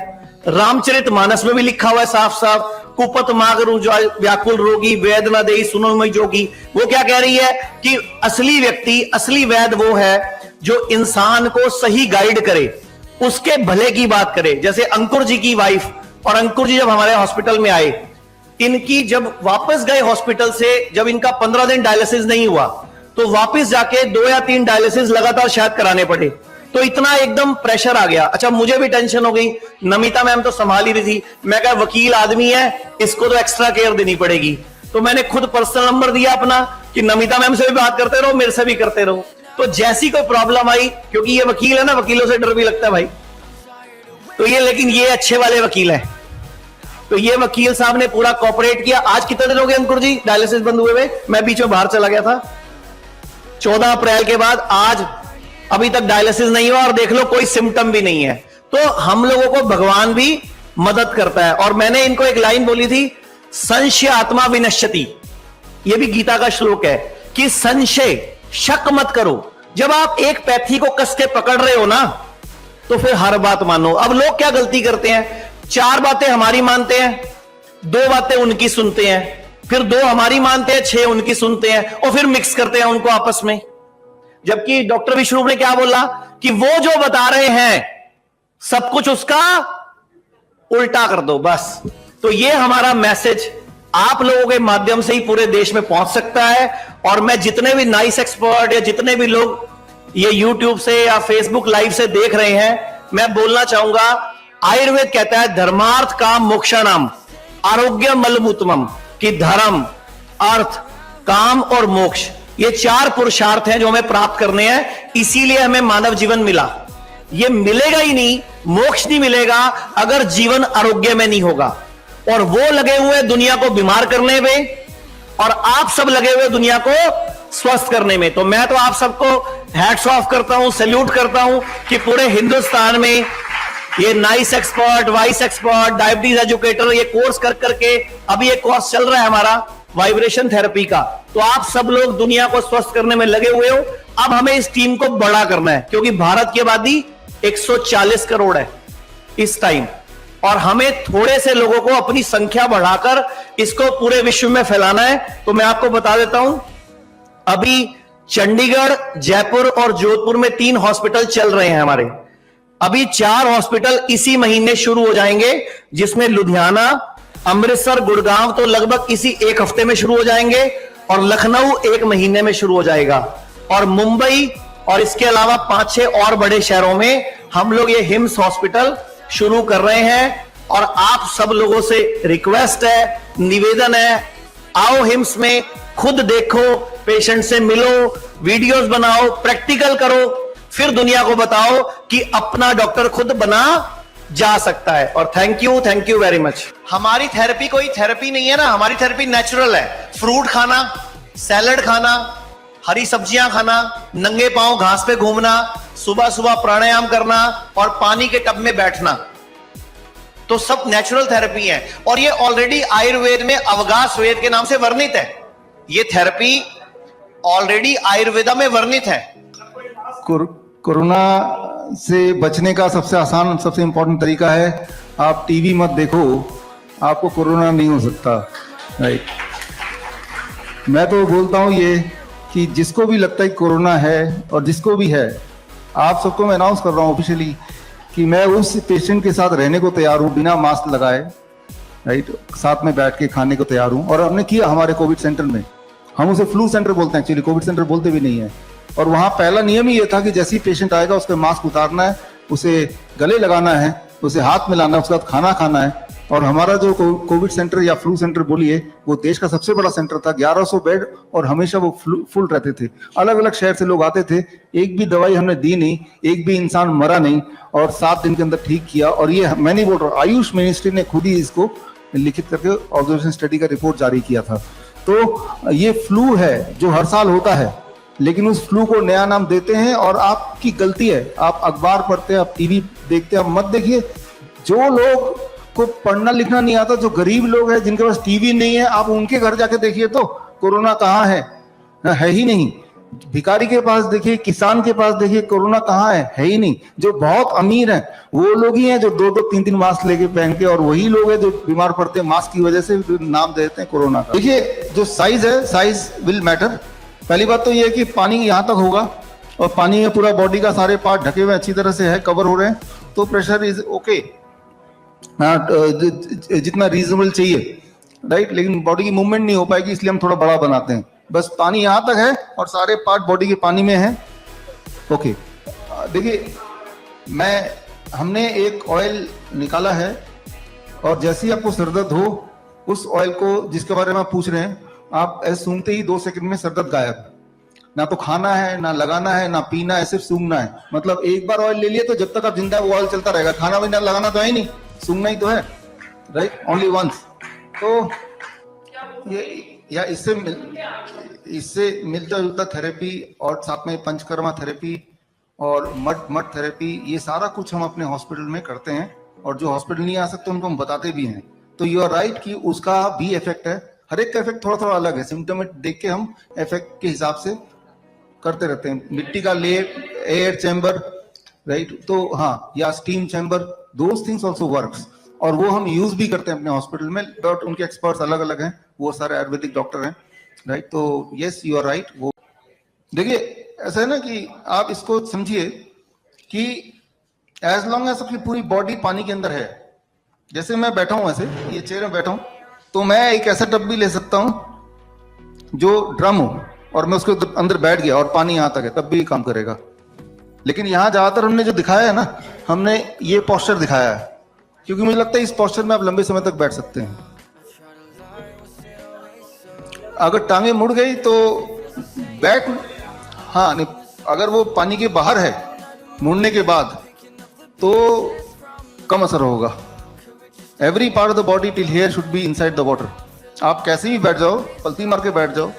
H: रामचरितमानस में भी लिखा हुआ है साफ साफ, कुपत मागरु व्याकुल रोगी वेद न देहि सुनो मई जोगी। वो क्या कह रही है कि असली व्यक्ति, असली वैद वो है जो इंसान को सही गाइड करे, उसके भले की बात करे। जैसे अंकुर जी की वाइफ, और अंकुर जी जब हमारे हॉस्पिटल में आए, इनकी जब वापस गए हॉस्पिटल से, जब इनका 15 दिन डायलिसिस नहीं हुआ, तो वापस जाके 2 या 3 डायलिसिस लगातार शायद कराने पड़े। तो इतना एकदम प्रेशर आ गया। अच्छा मुझे भी टेंशन हो गई, नमिता मैम तो संभाल ही रही थी, मैं कहा वकील आदमी है, इसको तो एक्स्ट्रा केयर देनी पड़ेगी। तो मैंने खुद पर्सनल नंबर दिया अपना कि नमिता मैम से भी बात करते रहो, मेरे से भी करते रहो। तो जैसी कोई प्रॉब्लम आई, क्योंकि ये वकील है ना, वकीलों से डर भी लगता है भाई, तो ये, लेकिन ये अच्छे वाले वकील हैं, तो ये वकील साहब ने पूरा कोऑपरेट किया। आज कितने दिन हो गए अंकुर जी डायलिसिस बंद हुए हुए? मैं बीच में बाहर चला गया था। 14 अप्रैल के बाद आज अभी तक डायलिसिस नहीं हुआ, और देख लो कोई सिम्टम भी नहीं है। तो हम लोगों को भगवान भी मदद करता है। और मैंने इनको एक लाइन बोली थी, संशय आत्मा विनश्यति, यह भी गीता का श्लोक है कि संशय, शक मत करो। जब आप एक पैथी को कस के पकड़ रहे हो ना, तो फिर हर बात मानो। अब लोग क्या गलती करते हैं, 4 बातें हमारी मानते हैं, 2 बातें उनकी सुनते हैं, फिर 2 हमारी मानते हैं, 6 उनकी सुनते हैं, और फिर मिक्स करते हैं उनको आपस में। जबकि डॉक्टर विश्वरूप ने क्या बोला कि वो जो बता रहे हैं सब कुछ उसका उल्टा कर दो बस। तो ये हमारा मैसेज आप लोगों के माध्यम से ही पूरे देश में पहुंच सकता है। और मैं जितने भी नाइस एक्सपर्ट या जितने भी लोग ये यूट्यूब से या फेसबुक लाइव से देख रहे हैं, मैं बोलना चाहूंगा, आयुर्वेद कहता है धर्मार्थ काम मोक्षणम आरोग्य मलमूतमम, कि धर्म, अर्थ, काम और मोक्ष, ये 4 पुरुषार्थ हैं जो हमें प्राप्त करने हैं। इसीलिए हमें मानव जीवन मिला। ये मिलेगा ही नहीं, मोक्ष नहीं मिलेगा अगर जीवन आरोग्य में नहीं होगा। और वो लगे हुए दुनिया को बीमार करने में, और आप सब लगे हुए दुनिया को स्वस्थ करने में। तो मैं तो आप सबको हैट्स ऑफ करता हूं, सैल्यूट करता हूं कि पूरे हिंदुस्तान में ये nice expert, vice expert, diabetes educator, ये कोर्स कर करके, अभी ये कोर्स चल रहा है हमारा वाइब्रेशन थेरेपी का। तो आप सब लोग दुनिया को स्वस्थ करने में लगे हुए हो। अब हमें इस टीम को बड़ा करना है, क्योंकि भारत की आबादी 140 करोड़ है इस टाइम, और हमें थोड़े से लोगों को अपनी संख्या बढ़ाकर इसको पूरे विश्व में फैलाना है। तो मैं आपको बता देता हूं, अभी चंडीगढ़, जयपुर और जोधपुर में 3 हॉस्पिटल चल रहे हैं हमारे। अभी 4 हॉस्पिटल इसी महीने शुरू हो जाएंगे, जिसमें लुधियाना, अमृतसर, गुड़गांव तो लगभग इसी 1 हफ्ते में शुरू हो जाएंगे, और लखनऊ 1 महीने में शुरू हो जाएगा, और मुंबई और इसके अलावा 5-6 और बड़े शहरों में हम लोग ये हिम्स हॉस्पिटल शुरू कर रहे हैं। और आप सब लोगों से रिक्वेस्ट है, निवेदन है, आओ हिम्स में, खुद देखो, पेशेंट से मिलो, वीडियोस बनाओ, प्रैक्टिकल करो, फिर दुनिया को बताओ कि अपना डॉक्टर खुद बना जा सकता है। और थैंक यू वेरी मच। हमारी थेरेपी कोई थेरेपी नहीं है ना, हमारी थेरेपी नेचुरल है। फ्रूट खाना, सैलड खाना, हरी सब्जियां खाना, नंगे पांव घास पे घूमना, सुबह सुबह प्राणायाम करना और पानी के टब में बैठना, तो सब नेचुरल थेरेपी है। और ये ऑलरेडी आयुर्वेद में अवगास वेद के नाम से वर्णित है। ये थेरेपी ऑलरेडी आयुर्वेदा में वर्णित है।
A: कोरोना से बचने का सबसे आसान, सबसे इंपॉर्टेंट तरीका है, आप टीवी मत देखो, आपको कोरोना नहीं हो सकता। राइट, मैं तो बोलता हूं ये कि जिसको भी लगता है कोरोना है, और जिसको भी है, आप सबको मैं अनाउंस कर रहा हूं ऑफिशियली कि मैं उस पेशेंट के साथ रहने को तैयार हूं बिना मास्क लगाए। राइट, साथ में बैठ के खाने को तैयार हूं। और हमने किया हमारे कोविड सेंटर में, हम उसे फ्लू सेंटर बोलते हैं, एक्चुअली कोविड सेंटर बोलते भी नहीं है। और वहां पहला नियम ही ये था कि जैसे ही पेशेंट आएगा उसका मास्क उतारना है, उसे गले लगाना है, उसे हाथ मिलाना है, उसके बाद खाना खाना है। और हमारा जो कोविड सेंटर या फ्लू सेंटर बोलिए, वो देश का सबसे बड़ा सेंटर था, 1100 बेड, और हमेशा वो फुल रहते थे। अलग अलग शहर से लोग आते थे, एक भी दवाई हमने दी नहीं, एक भी इंसान मरा नहीं, और 7 दिन के अंदर ठीक किया। और ये मैं नहीं बोल रहा, आयुष मिनिस्ट्री ने खुद ही इसको लिखित करके ऑब्जर्वेशन स्टडी का रिपोर्ट जारी किया था। तो ये फ्लू है जो हर साल होता है, लेकिन उस फ्लू को नया नाम देते हैं, और आपकी गलती है। आप अखबार पढ़ते हैं, आप टीवी देखते हैं, आप मत देखिए। जो लोग को पढ़ना लिखना नहीं आता, जो गरीब लोग हैं, जिनके पास टीवी नहीं है, आप उनके घर जाके देखिए तो कोरोना कहाँ है ही नहीं। भिखारी के पास देखिए, किसान के पास देखिए, कोरोना कहाँ है ही नहीं। जो बहुत अमीर हैं वो लोग ही हैं जो 2-2, 3-3 मास्क लेके पहन के, और वही लोग हैं जो बीमार पड़ते हैं मास्क की वजह से, नाम देते हैं कोरोना का। देखिए, जो साइज है, साइज विल मैटर। पहली बात तो ये है कि पानी यहाँ तक होगा, और पानी में पूरा बॉडी का सारे पार्ट ढके हुए अच्छी तरह से है, कवर हो रहे हैं, तो प्रेशर इज ओके, जितना रीजनेबल चाहिए। राइट, लेकिन बॉडी की मूवमेंट नहीं हो पाएगी, इसलिए हम थोड़ा बड़ा बनाते हैं। बस पानी यहाँ तक है और सारे पार्ट बॉडी के पानी में है। ओके, देखिए, हमने एक ऑयल निकाला है, और जैसे ही आपको सरदर्द हो, उस ऑयल को जिसके बारे में आप पूछ रहे हैं, आप ऐसे सूंघते ही 2 सेकंड में सरदर्द गायब। ना तो खाना है, ना लगाना है, ना पीना है, सिर्फ सूंघना है। मतलब एक बार ऑयल ले लिया तो जब तक आप जिंदा है वो ऑयल चलता रहेगा। खाना भी ना लगाना तो है ही नहीं, सूंघना ही तो है। Right, only once. तो ये या इससे मिलता जुलता थेरेपी, और साथ में पंचकर्मा थेरेपी और मड थेरेपी, ये सारा कुछ हम अपने हॉस्पिटल में करते हैं। और जो हॉस्पिटल नहीं आ सकते उनको हम बताते भी हैं। तो यू आर राइट कि उसका भी इफेक्ट है। हर एक का इफेक्ट थोड़ा थोड़ा अलग है, सिम्टम देख के हम इफेक्ट के हिसाब से करते रहते हैं। मिट्टी का लेप, एयर चैम्बर, राइट, तो हाँ, या steam chamber, those things also works. और वो हम यूज भी करते हैं अपने हॉस्पिटल में, बट उनके एक्सपर्ट्स अलग अलग हैं, वो सारे आयुर्वेदिक डॉक्टर हैं। राइट, तो यस, यू आर राइट। वो देखिए, ऐसा है ना कि आप इसको समझिए कि एज लॉन्ग एज आपकी पूरी बॉडी पानी के अंदर है, जैसे मैं बैठा हूं, ऐसे ये चेयर में बैठा हूं, तो मैं एक ऐसा टब भी ले सकता हूं जो ड्रम हो, और मैं उसके अंदर बैठ गया और पानी यहां तक है, तब भी काम करेगा। लेकिन यहां ज्यादातर हमने जो दिखाया है ना, हमने ये पोस्चर दिखाया है, क्योंकि मुझे लगता है इस पोस्चर में आप लंबे समय तक बैठ सकते हैं। अगर टांगे मुड़ गई तो बैक, हाँ नहीं, अगर वो पानी के बाहर है मुड़ने के बाद तो कम असर होगा। Every part of the body till here should be inside the water. आप कैसे भी बैठ जाओ, पलटी मार के बैठ जाओ,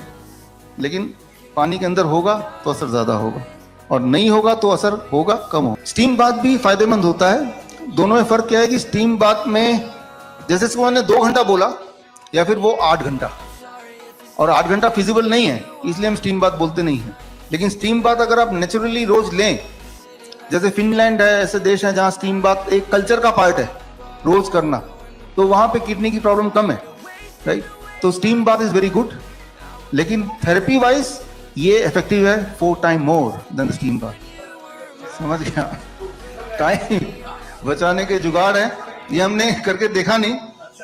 A: लेकिन पानी के अंदर होगा तो असर ज्यादा होगा, और नहीं होगा तो असर होगा कम हो। स्टीम बाथ भी फायदेमंद होता है। दोनों में फर्क क्या है कि स्टीम बाथ में, जैसे इसको मैंने 2 घंटा बोला, या फिर वो 8 घंटा, और 8 घंटा फिजिबल नहीं है, इसलिए हम स्टीम बाथ बोलते नहीं है। लेकिन स्टीम बाथ अगर आप नेचुरली रोज लें, जैसे फिनलैंड है, ऐसे देश हैं जहां स्टीम बाथ एक कल्चर का पार्ट है रोज करना, तो वहां पे किडनी की प्रॉब्लम कम है। राइट, तो steam bath is very good. लेकिन थेरेपी वाइज ये इफेक्टिव है 4 time more than steam bath. समझ गया? टाइम बचाने के जुगाड़ है, ये हमने करके देखा नहीं,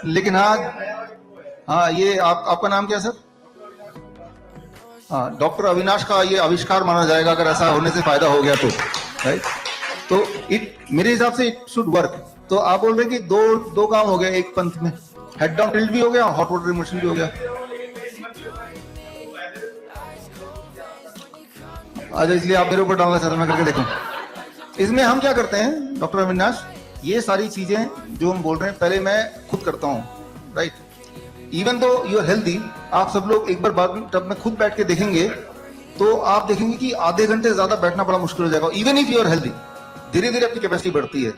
A: लेकिन हाँ ये आपका नाम क्या है सर? हाँ, डॉक्टर अविनाश का ये आविष्कार माना जाएगा अगर ऐसा होने से फायदा हो गया तो, राइट? तो मेरे हिसाब से इट शुड वर्क। तो आप बोल रहे हैं कि दो काम हो गए एक पंथ में, हेड डाउन टिल्ट भी हो गया, हॉट वाटर इमर्शन भी हो गया। अच्छा, इसलिए आप मेरे ऊपर डालना चाहते हैं, मैं करके देखूं। इसमें हम क्या करते हैं डॉक्टर अविनाश, ये सारी चीजें जो हम बोल रहे हैं पहले मैं खुद करता हूँ, right? Even though you are healthy, आप सब लोग एक बार बाद टब में खुद बैठ के देखेंगे तो आप देखेंगे कि आधे घंटे ज्यादा बैठना बड़ा मुश्किल हो जाएगा। Even if you are healthy, धीरे धीरे अपनी कैपेसिटी बढ़ती है।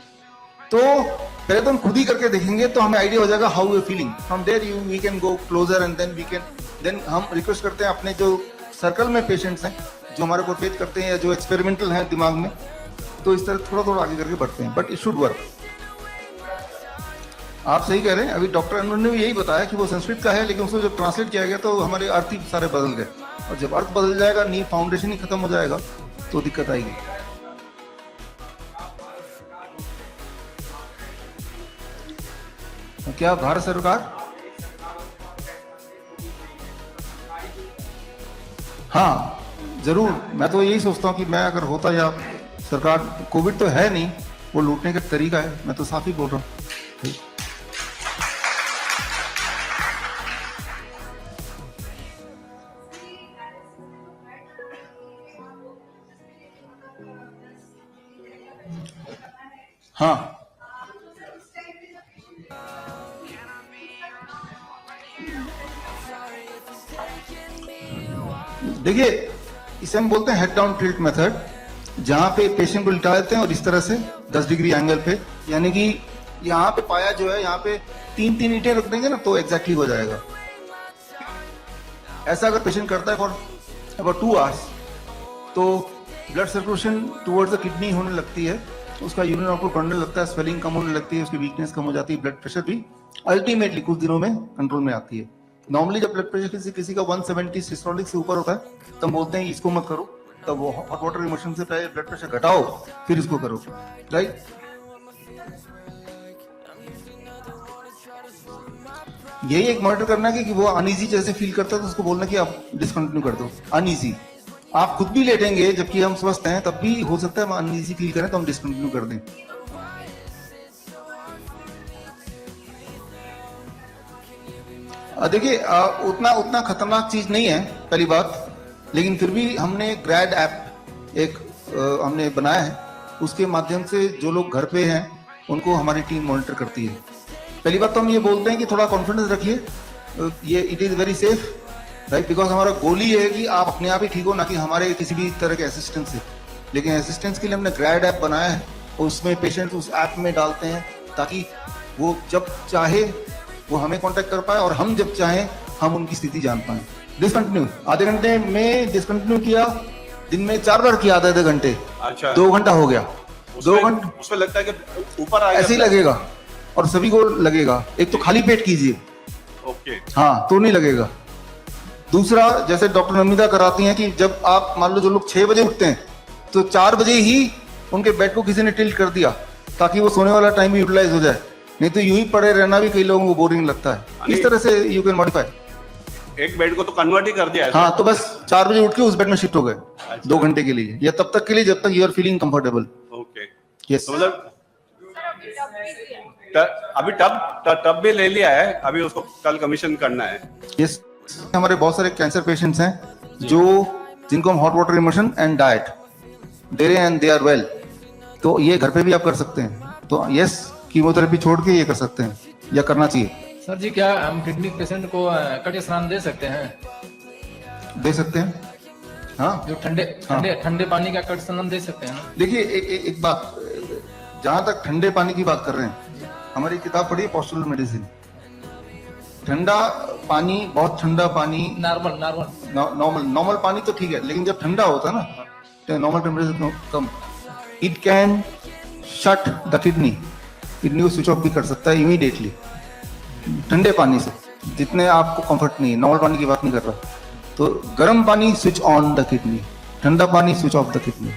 A: तो पहले तो हम खुद ही करके देखेंगे तो हमें आइडिया हो जाएगा how you feeling. From there we can go closer and then हम रिक्वेस्ट करते हैं अपने जो सर्कल में पेशेंट्स हैं जो हमारे ऊपर फेथ करते हैं या जो एक्सपेरिमेंटल हैं दिमाग में, तो इस तरह थोड़ा थोड़ा आगे करके बढ़ते हैं, बट इट शुड वर्क। आप सही कह रहे हैं, अभी डॉक्टर अनवर ने भी यही बताया कि वो संस्कृत का है, लेकिन उसको जब ट्रांसलेट किया गया तो हमारे अर्थ ही सारे बदल गए, और जब अर्थ बदल जाएगा, नींव फाउंडेशन ही खत्म हो जाएगा तो दिक्कत आएगी। तो क्या भारत सरकार, हाँ जरूर, मैं तो यही सोचता हूँ कि मैं अगर होता या सरकार, कोविड तो है नहीं, वो लूटने का तरीका है, मैं तो साफ ही बोल रहा हूँ। हाँ देखिए, इसे हम बोलते हैं हेड डाउन टिल्ट मेथड, जहां पे पेशेंट को लिटा देते हैं और इस तरह से 10 डिग्री एंगल पे, यानी कि यहाँ पे पाया जो है, यहाँ पे 3-3 ईंटें रख देंगे ना तो एग्जैक्टली हो जाएगा। ऐसा अगर पेशेंट करता है फॉर अबाउट 2 आवर्स तो blood circulation towards the kidney होने लगती है, उसका यूरिन आउटपुट बढ़ने लगता है, स्वेलिंग कम होने लगती है, उसकी वीकनेस कम हो जाती है, ब्लड प्रेशर भी अल्टीमेटली कुछ दिनों में कंट्रोल में आती है। नॉर्मली जब ब्लड प्रेशर किसी का 170 सिस्टोलिक से ऊपर होता है तब बोलते हैं इसको मत करो, तब वो हॉट वाटर इमर्शन से पहले ब्लड प्रेशर घटाओ फिर इसको करो, राइट? यही एक मॉनिटर करना है कि वो अनईजी जैसे फील करता है तो उसको बोलना कि आप डिसकंटिन्यू कर दो। अनईजी आप खुद भी लेटेंगे जबकि हम स्वस्थ हैं, तब भी हो सकता है हम अनईजी फील करें तो हम डिसकंटिन्यू कर दें। देखिए, उतना खतरनाक चीज नहीं है पहली बात, लेकिन फिर भी हमने ग्रैड ऐप एक हमने बनाया है, उसके माध्यम से जो लोग घर पे हैं उनको हमारी टीम मॉनिटर करती है। पहली बात तो हम ये बोलते हैं कि थोड़ा कॉन्फिडेंस रखिए, ये it is very safe, right? Because हमारा गोल ही है कि आप अपने आप ही ठीक हो, ना कि हमारे किसी भी तरह के असिस्टेंस से। लेकिन असिस्टेंस के लिए हमने ग्रैड ऐप बनाया है, और उसमें पेशेंट उस ऐप में डालते हैं ताकि वो जब चाहे वो हमें कांटेक्ट कर पाए और हम जब चाहें हम उनकी स्थिति जान पाए। डिसकंटिन्यू आधे घंटे में डिसकंटिन्यू किया, दिन में 4 बार किया आधे घंटे,
I: अच्छा
A: 2 घंटा हो गया। 2 घंटे
I: उसमें लगता है कि ऊपर आ
A: ऐसे ही लगेगा, और सभी को लगेगा। एक तो खाली पेट कीजिए,
I: ओके,
A: हाँ तो नहीं लगेगा। दूसरा, जैसे डॉक्टर नमिता कराती हैं कि जब आप मान लो जो लोग 6 बजे उठते हैं तो 4 बजे ही उनके बेड को किसी ने टिल्ट कर दिया ताकि वो सोने वाला टाइम भी यूटिलाइज हो जाए, नहीं तो यूं ही पड़े रहना भी कई लोगों को बोरिंग लगता है। इस तरह से यू कैन मॉडिफाई।
I: एक बेड को तो कन्वर्ट ही कर दिया है।
A: हाँ, तो बस 4 बजे उठ के उस बेड में शिफ्ट हो गए 2 घंटे के लिए, या तब तक के लिए जब तक you are feeling comfortable.
I: Okay,
A: yes.
I: तो मतलब अभी टब भी ले लिया है, अभी उसको कल कमीशन करना है।
A: यस, हमारे बहुत सारे कैंसर पेशेंट्स हैं जिनको हम hot water immersion and diet दे रहे हैं एंड दे आर वेल, तो ये घर पे भी आप कर सकते हैं। तो यस, कीमोथेरेपी छोड़ के ये कर सकते हैं या करना चाहिए।
J: सर जी, क्या हम किडनी पेशेंट को कट स्नान दे सकते हैं?
A: दे सकते हैं, हाँ।
J: जो ठंडे पानी का कट स्नान दे सकते हैं?
A: देखिए, एक बात, जहां तक ठंडे पानी की बात कर रहे हैं, हमारी किताब पढ़ी पॉस्टुरल मेडिसिन। ठंडा पानी, बहुत ठंडा पानी, नॉर्मल पानी तो ठीक है, लेकिन जब ठंडा होता है ना, normal temperature come, it can shut the kidney को स्विच ऑफ भी कर सकता है इमीडिएटली ठंडे पानी से, जितने आपको कंफर्ट नहीं है। नॉर्मल पानी की बात नहीं कर रहा, तो गर्म पानी स्विच ऑन द किडनी, ठंडा पानी स्विच ऑफ द किडनी,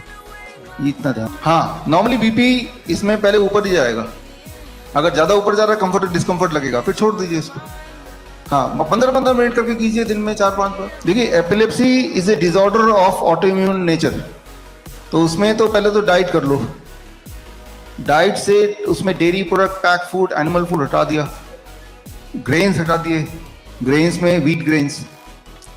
A: ये इतना ध्यान। हाँ, नॉर्मली बीपी इसमें पहले ऊपर ही जाएगा, अगर ज्यादा ऊपर जा रहा है कंफर्ट डिस्कंफर्ट लगेगा, फिर छोड़ दीजिए इसको। हाँ, 15-15 मिनट करके कीजिए दिन में 4-5 बार। देखिए, epilepsy is a disorder of autoimmune nature, तो उसमें तो पहले तो डाइट कर लो। डाइट से उसमें dairy product, pack food, animal food हटा दिया, ग्रेन्स हटा दिए, ग्रेन्स में व्हीट ग्रेन्स।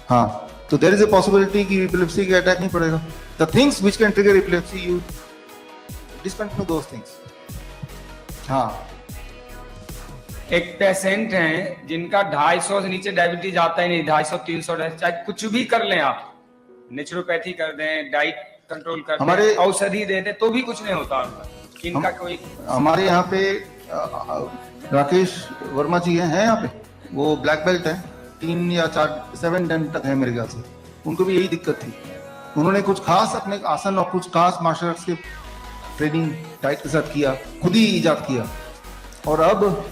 A: हाँ, तो देयर इज ए पॉसिबिलिटी कि एपिलेप्सी का अटैक नहीं पड़ेगा। The things which can trigger epilepsy, you discontinue those things. हाँ,
K: एक पेशेंट हैं जिनका 250 से नीचे डायबिटीज आता ही नहीं, 250-300, चाहे कुछ भी कर लें आप, नेचुरोपैथी कर दें, डाइट कंट्रोल कर दें,
A: हमारे
K: औषधि दे दें, तो भी कुछ नहीं होता उनका। इनका कोई
A: हमारे यहाँ पे राकेश वर्मा जी हैं यहाँ पे, वो ब्लैक बेल्ट है, 3 या 7 दिन तक है मेरे ख्याल से। उनको भी यही दिक्कत थी, उन्होंने कुछ खास अपने आसन और कुछ खास मार्शल आर्ट्स के ट्रेनिंग डाइट के साथ किया, खुद ही इजाद किया, और अब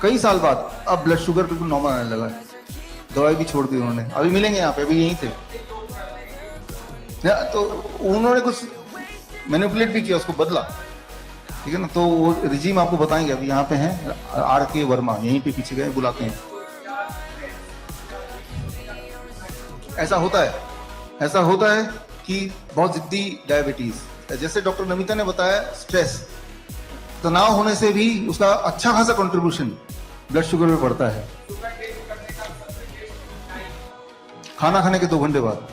A: कई साल बाद अब ब्लड शुगर बिल्कुल नॉर्मल आने लगा है। दवाई भी छोड़ दी उन्होंने, अभी मिलेंगे यहाँ पे, अभी यहीं थे। तो उन्होंने कुछ मैनिपुलेट भी किया, उसको बदला, ठीक है ना। तो वो रिजीम आपको बताएंगे, अभी यहाँ पे हैं RK वर्मा, यहीं पे पीछे गए, बुलाते हैं। ऐसा होता है कि बहुत जिद्दी डायबिटीज, जैसे डॉक्टर नमिता ने बताया, स्ट्रेस, तनाव होने से भी उसका अच्छा खासा कंट्रीब्यूशन ब्लड शुगर में पड़ता है। खाना खाने के 2 घंटे बाद,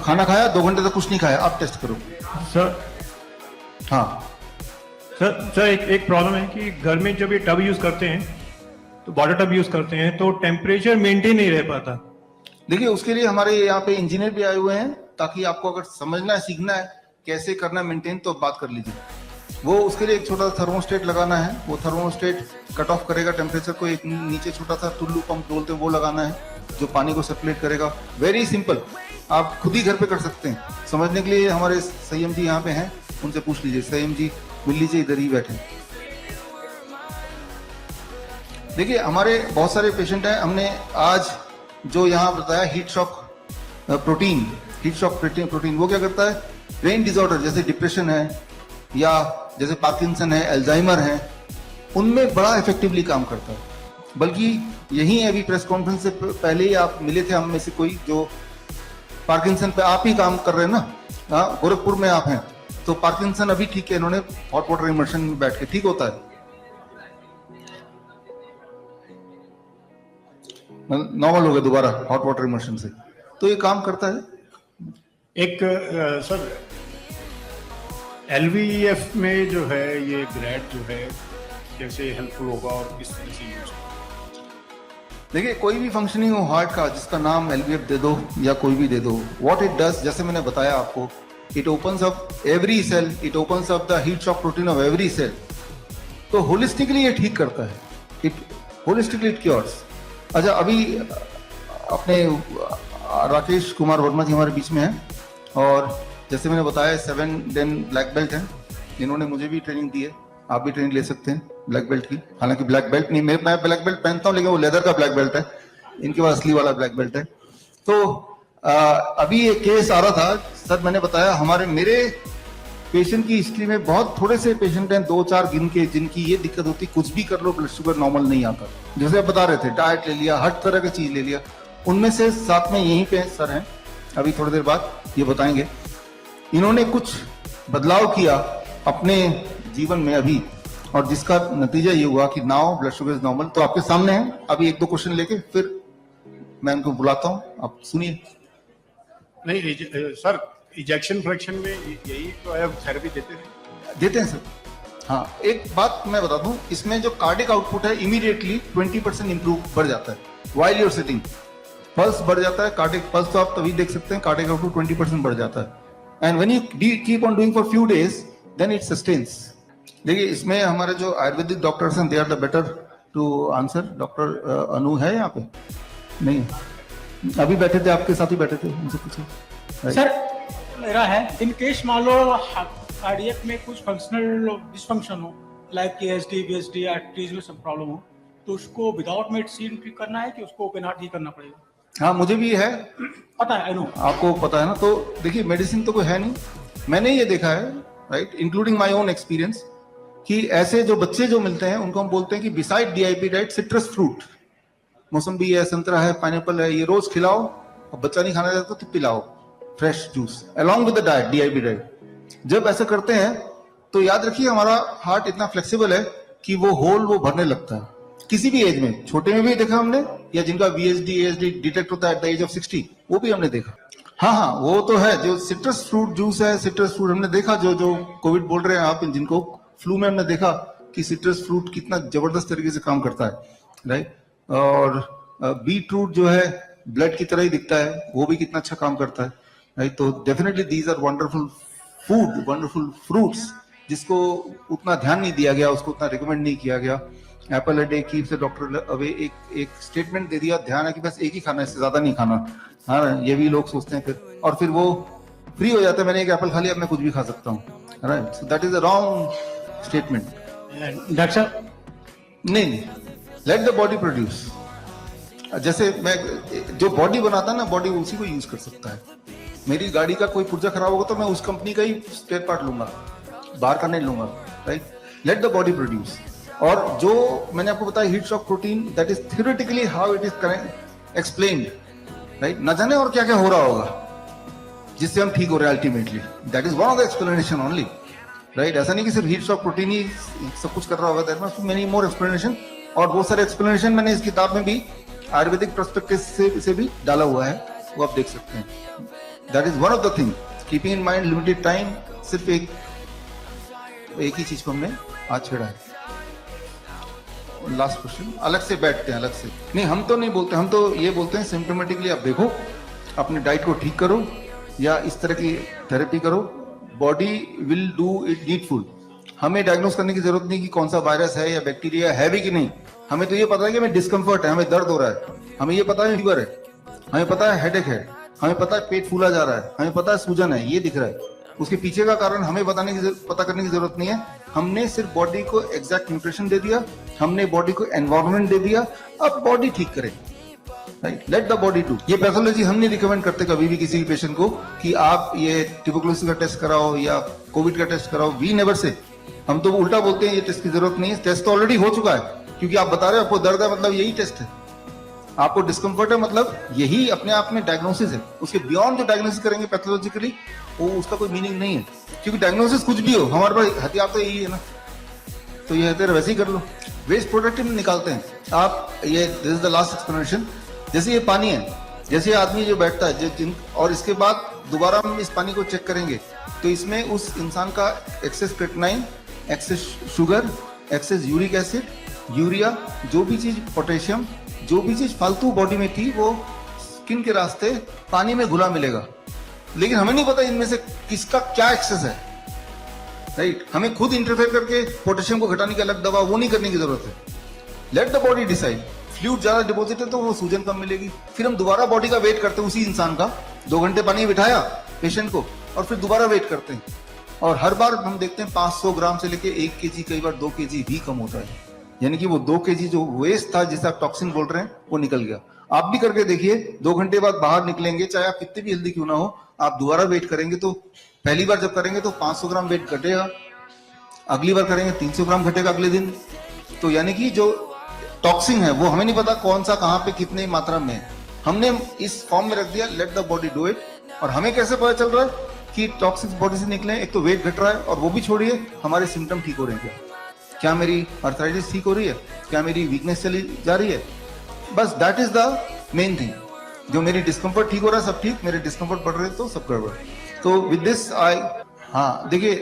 A: खाना खाया 2 घंटे तक कुछ नहीं खाया, आप टेस्ट करो
L: सर।
A: हाँ
L: सर एक प्रॉब्लम है कि घर में जब ये टब यूज करते हैं, तो वाटर टब यूज करते हैं, तो टेम्परेचर मेंटेन नहीं रह पाता।
A: देखिए, उसके लिए हमारे यहाँ पे इंजीनियर भी आए हुए हैं, ताकि आपको अगर समझना है, सीखना है कैसे करना मेंटेन, तो बात कर लीजिए। वो उसके लिए एक छोटा सा थर्मोस्टेट लगाना है, वो थर्मोस्टेट कट ऑफ करेगा टेम्परेचर को, एक नीचे छोटा सा टुल्लू पंप बोलते हैं वो लगाना है, जो पानी को सर्कुलेट करेगा। वेरी सिंपल, आप खुद ही घर पे कर सकते हैं। समझने के लिए हमारे संयम जी यहाँ पे हैं, उनसे पूछ लीजिए। संयम जी मिल लीजिए, इधर ही बैठे। देखिए, हमारे बहुत सारे पेशेंट हैं, हमने आज जो यहाँ बताया हीट शॉक प्रोटीन, वो क्या करता है, ब्रेन डिसऑर्डर जैसे डिप्रेशन है, या जैसे पार्किंसन है, अल्जाइमर है, उनमें बड़ा इफेक्टिवली काम करता है। बल्कि यही अभी प्रेस कॉन्फ्रेंस से पहले ही आप मिले थे हम में से कोई, जो पार्किंसन पे आप ही काम कर रहे हैं ना, गोरखपुर में आप हैं, तो पार्किंसन अभी ठीक है, इन्होंने हॉट वाटर इमर्शन में बैठ के ठीक होता है, नॉर्मल हो गया दोबारा हॉट वाटर इमर्शन से, तो ये काम करता है।
L: एक सर, LVEF में जो है ये ग्रेड जो है कैसे हेल्पफुल होगा और किस तरह से यूज होगा?
A: देखिए, कोई भी फंक्शनिंग हो हार्ट का, जिसका नाम LVEF दे दो या कोई भी दे दो, व्हाट इट डज, जैसे मैंने बताया आपको, it opens up every cell, it opens up the heat shock protein of every cell. तो होलिस्टिकली ये ठीक करता है, होलिस्टिकली इट क्योर्स। अच्छा, अभी अपने राकेश कुमार वर्मा जी हमारे बीच में हैं, और जैसे मैंने बताया 7 दिन ब्लैक बेल्ट हैं, इन्होंने मुझे भी ट्रेनिंग दी है, आप भी ट्रेनिंग ले सकते हैं ब्लैक बेल्ट की। हालांकि ब्लैक बेल्ट नहीं, मैं ब्लैक बेल्ट पहनता हूँ, लेकिन वो लेदर का ब्लैक बेल्ट है, इनके पास असली वाला ब्लैक बेल्ट है। तो अभी एक केस आ रहा था सर, मैंने बताया मेरे पेशेंट की हिस्ट्री में बहुत थोड़े से पेशेंट हैं, 2-4 गिन के, जिनकी ये दिक्कत होती, कुछ भी कर लो ब्लड शुगर नॉर्मल नहीं आता। जैसे आप बता रहे थे, डाइट ले लिया, हर तरह की चीज ले लिया, उनमें से साथ में यहीं पे सर हैं, अभी थोड़ी देर बाद ये बताएंगे। इन्होंने कुछ बदलाव किया अपने जीवन में अभी, और जिसका नतीजा ये हुआ कि now blood sugar is normal. तो आपके सामने है, अभी 1-2 क्वेश्चन लेके फिर मैं उनको बुलाता हूँ, आप सुनिए।
L: नहीं सर, इजेक्शन फ्रैक्शन में यही तो है, थेरेपी देते हैं
A: सर। हाँ, एक बात मैं बता दूं, इसमें जो कार्डिक आउटपुट है इमीडिएटली 20% इंप्रूव बढ़ जाता है व्हाइल यूर सिटिंग। पल्स बढ़ जाता है, कार्डिक पल्स तो आप तभी देख सकते हैं, कार्डिक आउटपुट 20% बढ़ जाता है। And when you keep on doing for few days, then it sustains. देखिए, इसमें हमारे जो आयुर्वेदिक डॉक्टर्स हैं, they are the better to answer. Doctor Anu है यहाँ पे? नहीं, अभी बैठे थे, आपके साथ ही बैठे थे, उनसे पूछो।
M: सर, मेरा है, इन केस मान लो कार्डियक में कुछ फंक्शनल डिसफंक्शन हो, लाइक KSD, BSD, आर्टरीज में सब प्रॉब्लम हो, तो उसको विदाउट मेडिसिन ठीक करना है कि उसको ओपन हार्ट ही करना पड़ेगा?
A: हाँ मुझे भी है,
M: पता है, आई नो।
A: आपको पता है ना। तो देखिए मेडिसिन तो कोई है नहीं, मैंने ये देखा है right, including my own experience, कि ऐसे जो बच्चे जो मिलते हैं उनको हम बोलते हैं कि beside DIP diet citrus fruit, मौसम्बी है, संतरा है, पाइनएप्पल है, ये रोज खिलाओ, और बच्चा नहीं खाना चाहता तो पिलाओ fresh juice along with the diet, DIP diet. जब ऐसा करते हैं तो याद रखिए हमारा हार्ट इतना फ्लेक्सिबल है कि वो होल वो भरने लगता है किसी भी एज में। छोटे में भी देखा हमने, या जिनका वीएसडी एएसडी डिटेक्ट होता है एट द एज ऑफ 60, वो भी हमने देखा। हाँ वो तो है, जो सिट्रस फ्रूट जूस है, सिट्रस फ्रूट हमने देखा, जो कोविड बोल रहे हैं आप, जिनको फ्लू में हमने देखा कि सिट्रस फ्रूट कितना जबरदस्त तरीके से काम करता है राइट। और बीट रूट जो है ब्लड की तरह ही दिखता है, वो भी कितना अच्छा काम करता है राइट। तो definitely these are wonderful food, wonderful fruits, जिसको उतना ध्यान नहीं दिया गया, उसको उतना रिकमेंड नहीं किया गया। Apple a day keeps the doctor away, एक स्टेटमेंट दे दिया, ध्यान है कि बस एक ही खाना, इससे ज्यादा नहीं खाना। हाँ ये भी लोग सोचते हैं फिर, और फिर वो फ्री हो जाता है, मैंने एक एप्पल खा लिया, अब मैं कुछ भी खा सकता हूँ right. So that is a wrong statement.
M: Doctor साहब,
A: नहीं, लेट द बॉडी प्रोड्यूस। जैसे मैं, जो बॉडी बनाता है ना, बॉडी उसी को यूज कर सकता है। मेरी गाड़ी का कोई पुर्जा खराब होगा तो मैं उस कंपनी का ही स्पेयर पार्ट लूंगा, बाहर का नहीं लूंगा right. Let the body produce. और जो मैंने आपको बताया heat shock protein, that is theoretically how it is explained right. न जाने और क्या क्या हो रहा होगा जिससे हम ठीक हो रहे हैं ultimately, that is one of the explanation only right. ऐसा नहीं कि सिर्फ हीट शॉक प्रोटीन ही सब कुछ कर रहा होगा, that must be many more explanation. और बहुत सारे एक्सप्लेनेशन मैंने इस किताब में भी आयुर्वेदिक पर्सपेक्टिव से भी डाला हुआ है, वो आप देख सकते हैं। That is one of the thing, keeping in mind limited time. सिर्फ एक ही चीज को हमने आज छेड़ा है। लास्ट क्वेश्चन, अलग से बैठते हैं, अलग से नहीं, हम तो नहीं बोलते, हम तो ये बोलते हैं सिम्टोमेटिकली आप देखो, अपने डाइट को ठीक करो या इस तरह की थेरेपी करो, body will do it needful. हमें डायग्नोस करने की जरूरत नहीं कि कौन सा वायरस है या बैक्टीरिया है भी कि नहीं, हमें तो ये पता है कि हमें डिस्कम्फर्ट है, हमें दर्द हो रहा है, हमें ये पता है फीवर है, हमें पता है हेडेक है, हमें पता है पेट फूला जा रहा है, हमें पता है सूजन है, ये दिख रहा है। उसके पीछे का कारण हमें पता करने की जरूरत नहीं है। हमने सिर्फ बॉडी को एग्जैक्ट न्यूट्रिशन दे दिया, हमने बॉडी को एनवायरनमेंट दे दिया, अब बॉडी ठीक करे right. Let the body do. ये पैथोलॉजी हम नहीं रिकमेंड करते कभी भी किसी भी पेशेंट को कि आप ये ट्यूबरकुलोसिस का टेस्ट कराओ या कोविड का टेस्ट कराओ, वी नेवर से। हम तो उल्टा बोलते हैं ये टेस्ट की जरूरत नहीं है, टेस्ट तो ऑलरेडी हो चुका है, क्योंकि आप बता रहे हो आपको दर्द है, मतलब यही टेस्ट है। आपको डिस्कम्फर्ट है, मतलब यही अपने आप में डायग्नोसिस है। उसके बियॉन्ड जो डायग्नोसिस करेंगे पैथोलॉजिकली, वो उसका कोई मीनिंग नहीं है, क्योंकि डायग्नोसिस कुछ भी हो, हमारे पास हथियार तो यही है ना, तो ये हथियार वैसे ही कर लो। वेस्ट प्रोडक्ट में निकालते हैं आप, ये this is the last explanation. जैसे ये पानी है, जैसे आदमी जो बैठता है और इसके बाद दोबारा हम इस पानी को चेक करेंगे तो इसमें उस इंसान का excess creatinine, excess sugar, excess uric acid, urea, जो भी चीज, पोटेशियम, जो भी चीज फालतू बॉडी में थी वो स्किन के रास्ते पानी में घुला मिलेगा। लेकिन हमें नहीं पता इनमें से किसका क्या एक्सेस है राइट। हमें खुद इंटरफेयर करके पोटेशियम को घटाने की अलग दवा वो नहीं करने की जरूरत है। Let the body decide. Fluid ज्यादा डिपॉजिट है तो वो सूजन कम मिलेगी, फिर हम दोबारा बॉडी का वेट करते हैं, उसी इंसान का 2 घंटे पानी में बिठाया पेशेंट को और फिर दोबारा वेट करते हैं, और हर बार हम देखते हैं 500 ग्राम से लेके 1 kg, कई बार 2 kg भी कम होता है। यानी कि वो 2 kg जो वेस्ट था, जिसे आप टॉक्सिन बोल रहे हैं, वो निकल गया। आप भी करके देखिए, 2 घंटे बाद बाहर निकलेंगे, चाहे आप कितने भी हेल्दी क्यों ना हो, आप दोबारा वेट करेंगे तो पहली बार जब करेंगे तो 500 ग्राम वेट घटेगा, अगली बार करेंगे 300 ग्राम घटेगा अगले दिन। तो यानी कि जो टॉक्सिन है वो हमें नहीं पता कौन सा कहां पे कितने मात्रा में है, हमने इस फॉर्म में रख दिया। Let the body do it. और हमें कैसे पता चल रहा है कि टॉक्सिन्स बॉडी से निकले? एक तो वेट घट रहा है, और वो भी छोड़िए, हमारे सिम्टम ठीक हो रहे हैं। क्या मेरी आर्थराइटिस ठीक हो रही है? क्या मेरी वीकनेस चली जा रही है? बस that is the main thing. जो मेरी डिस्कम्फर्ट ठीक हो रहा है सब ठीक, मेरे डिस्कम्फर्ट बढ़ रहे तो सब गड़बड़। तो विद दिस हाँ देखिए,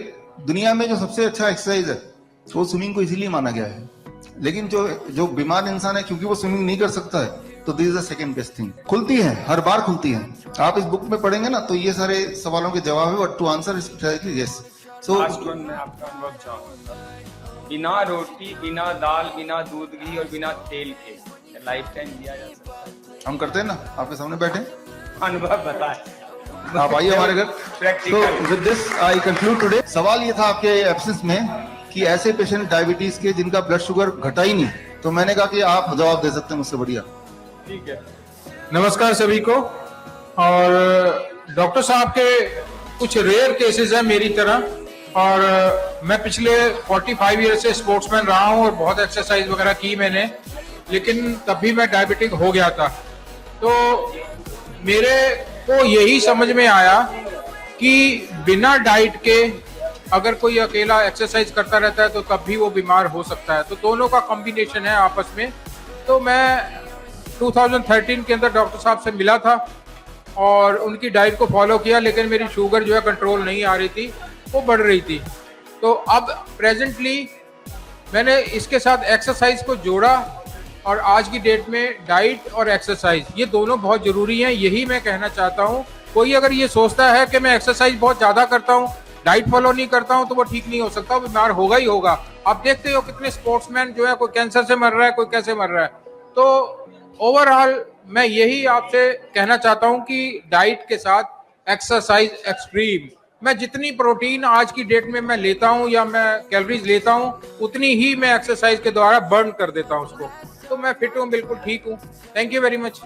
A: दुनिया में जो सबसे अच्छा एक्सरसाइज है वो स्विमिंग को इसीलिए माना गया है। लेकिन जो बीमार इंसान है, क्योंकि वो स्विमिंग नहीं कर सकता है, तो this is the second best thing. खुलती है, हर बार खुलती है। आप इस बुक में पढ़ेंगे ना तो ये सारे सवालों के जवाब है। But to answer yes, so
K: last one मैं आपका अनुभव चाहूंगा। बिना रोटी, बिना दाल, बिना दूध घी और बिना तेल के लाइफ टाइम जिया जा सकता है।
A: हम करते हैं ना, आपके सामने बैठे,
K: अनुभव बताए,
A: आप आइए हमारे घर। तो with this I conclude today. सवाल ये था आपके एब्सेंस में कि ऐसे पेशेंट डायबिटीज के जिनका ब्लड शुगर घटा ही नहीं, तो मैंने कहा कि आप जवाब दे सकते हैं मुझसे बढ़िया।
K: ठीक है।
J: नमस्कार सभी को। और डॉक्टर साहब के कुछ रेयर केसेस हैं मेरी तरह, और मैं पिछले 45 ईयर से स्पोर्ट्समैन रहा हूं और बहुत एक्सरसाइज वगैरह की मैंने, लेकिन तब भी मैं डायबिटिक हो गया था। तो मेरे को यही समझ में आया कि बिना डाइट के अगर कोई अकेला एक्सरसाइज करता रहता है तो तब भी वो बीमार हो सकता है। तो दोनों का कॉम्बिनेशन है आपस में। तो मैं 2013 के अंदर डॉक्टर साहब से मिला था और उनकी डाइट को फॉलो किया, लेकिन मेरी शुगर जो है कंट्रोल नहीं आ रही थी, वो बढ़ रही थी। तो अब प्रेजेंटली मैंने इसके साथ एक्सरसाइज को जोड़ा, और आज की डेट में डाइट और एक्सरसाइज ये दोनों बहुत ज़रूरी हैं। यही मैं कहना चाहता हूँ। कोई अगर ये सोचता है कि मैं एक्सरसाइज बहुत ज़्यादा करता हूँ, डाइट फॉलो नहीं करता हूँ, तो वो ठीक नहीं हो सकता, वो बीमार होगा ही होगा। आप देखते हो कितने स्पोर्ट्समैन जो है, कोई कैंसर से मर रहा है, कोई कैसे मर रहा है। तो ओवरऑल मैं यही आपसे कहना चाहता हूँ कि डाइट के साथ एक्सरसाइज एक्सट्रीम। मैं जितनी प्रोटीन आज की डेट में मैं लेता हूँ या मैं कैलोरीज लेता हूँ, उतनी ही मैं एक्सरसाइज के द्वारा बर्न कर देता हूँ उसको। तो मैं फिट हूँ, बिल्कुल ठीक हूँ। Thank you very much.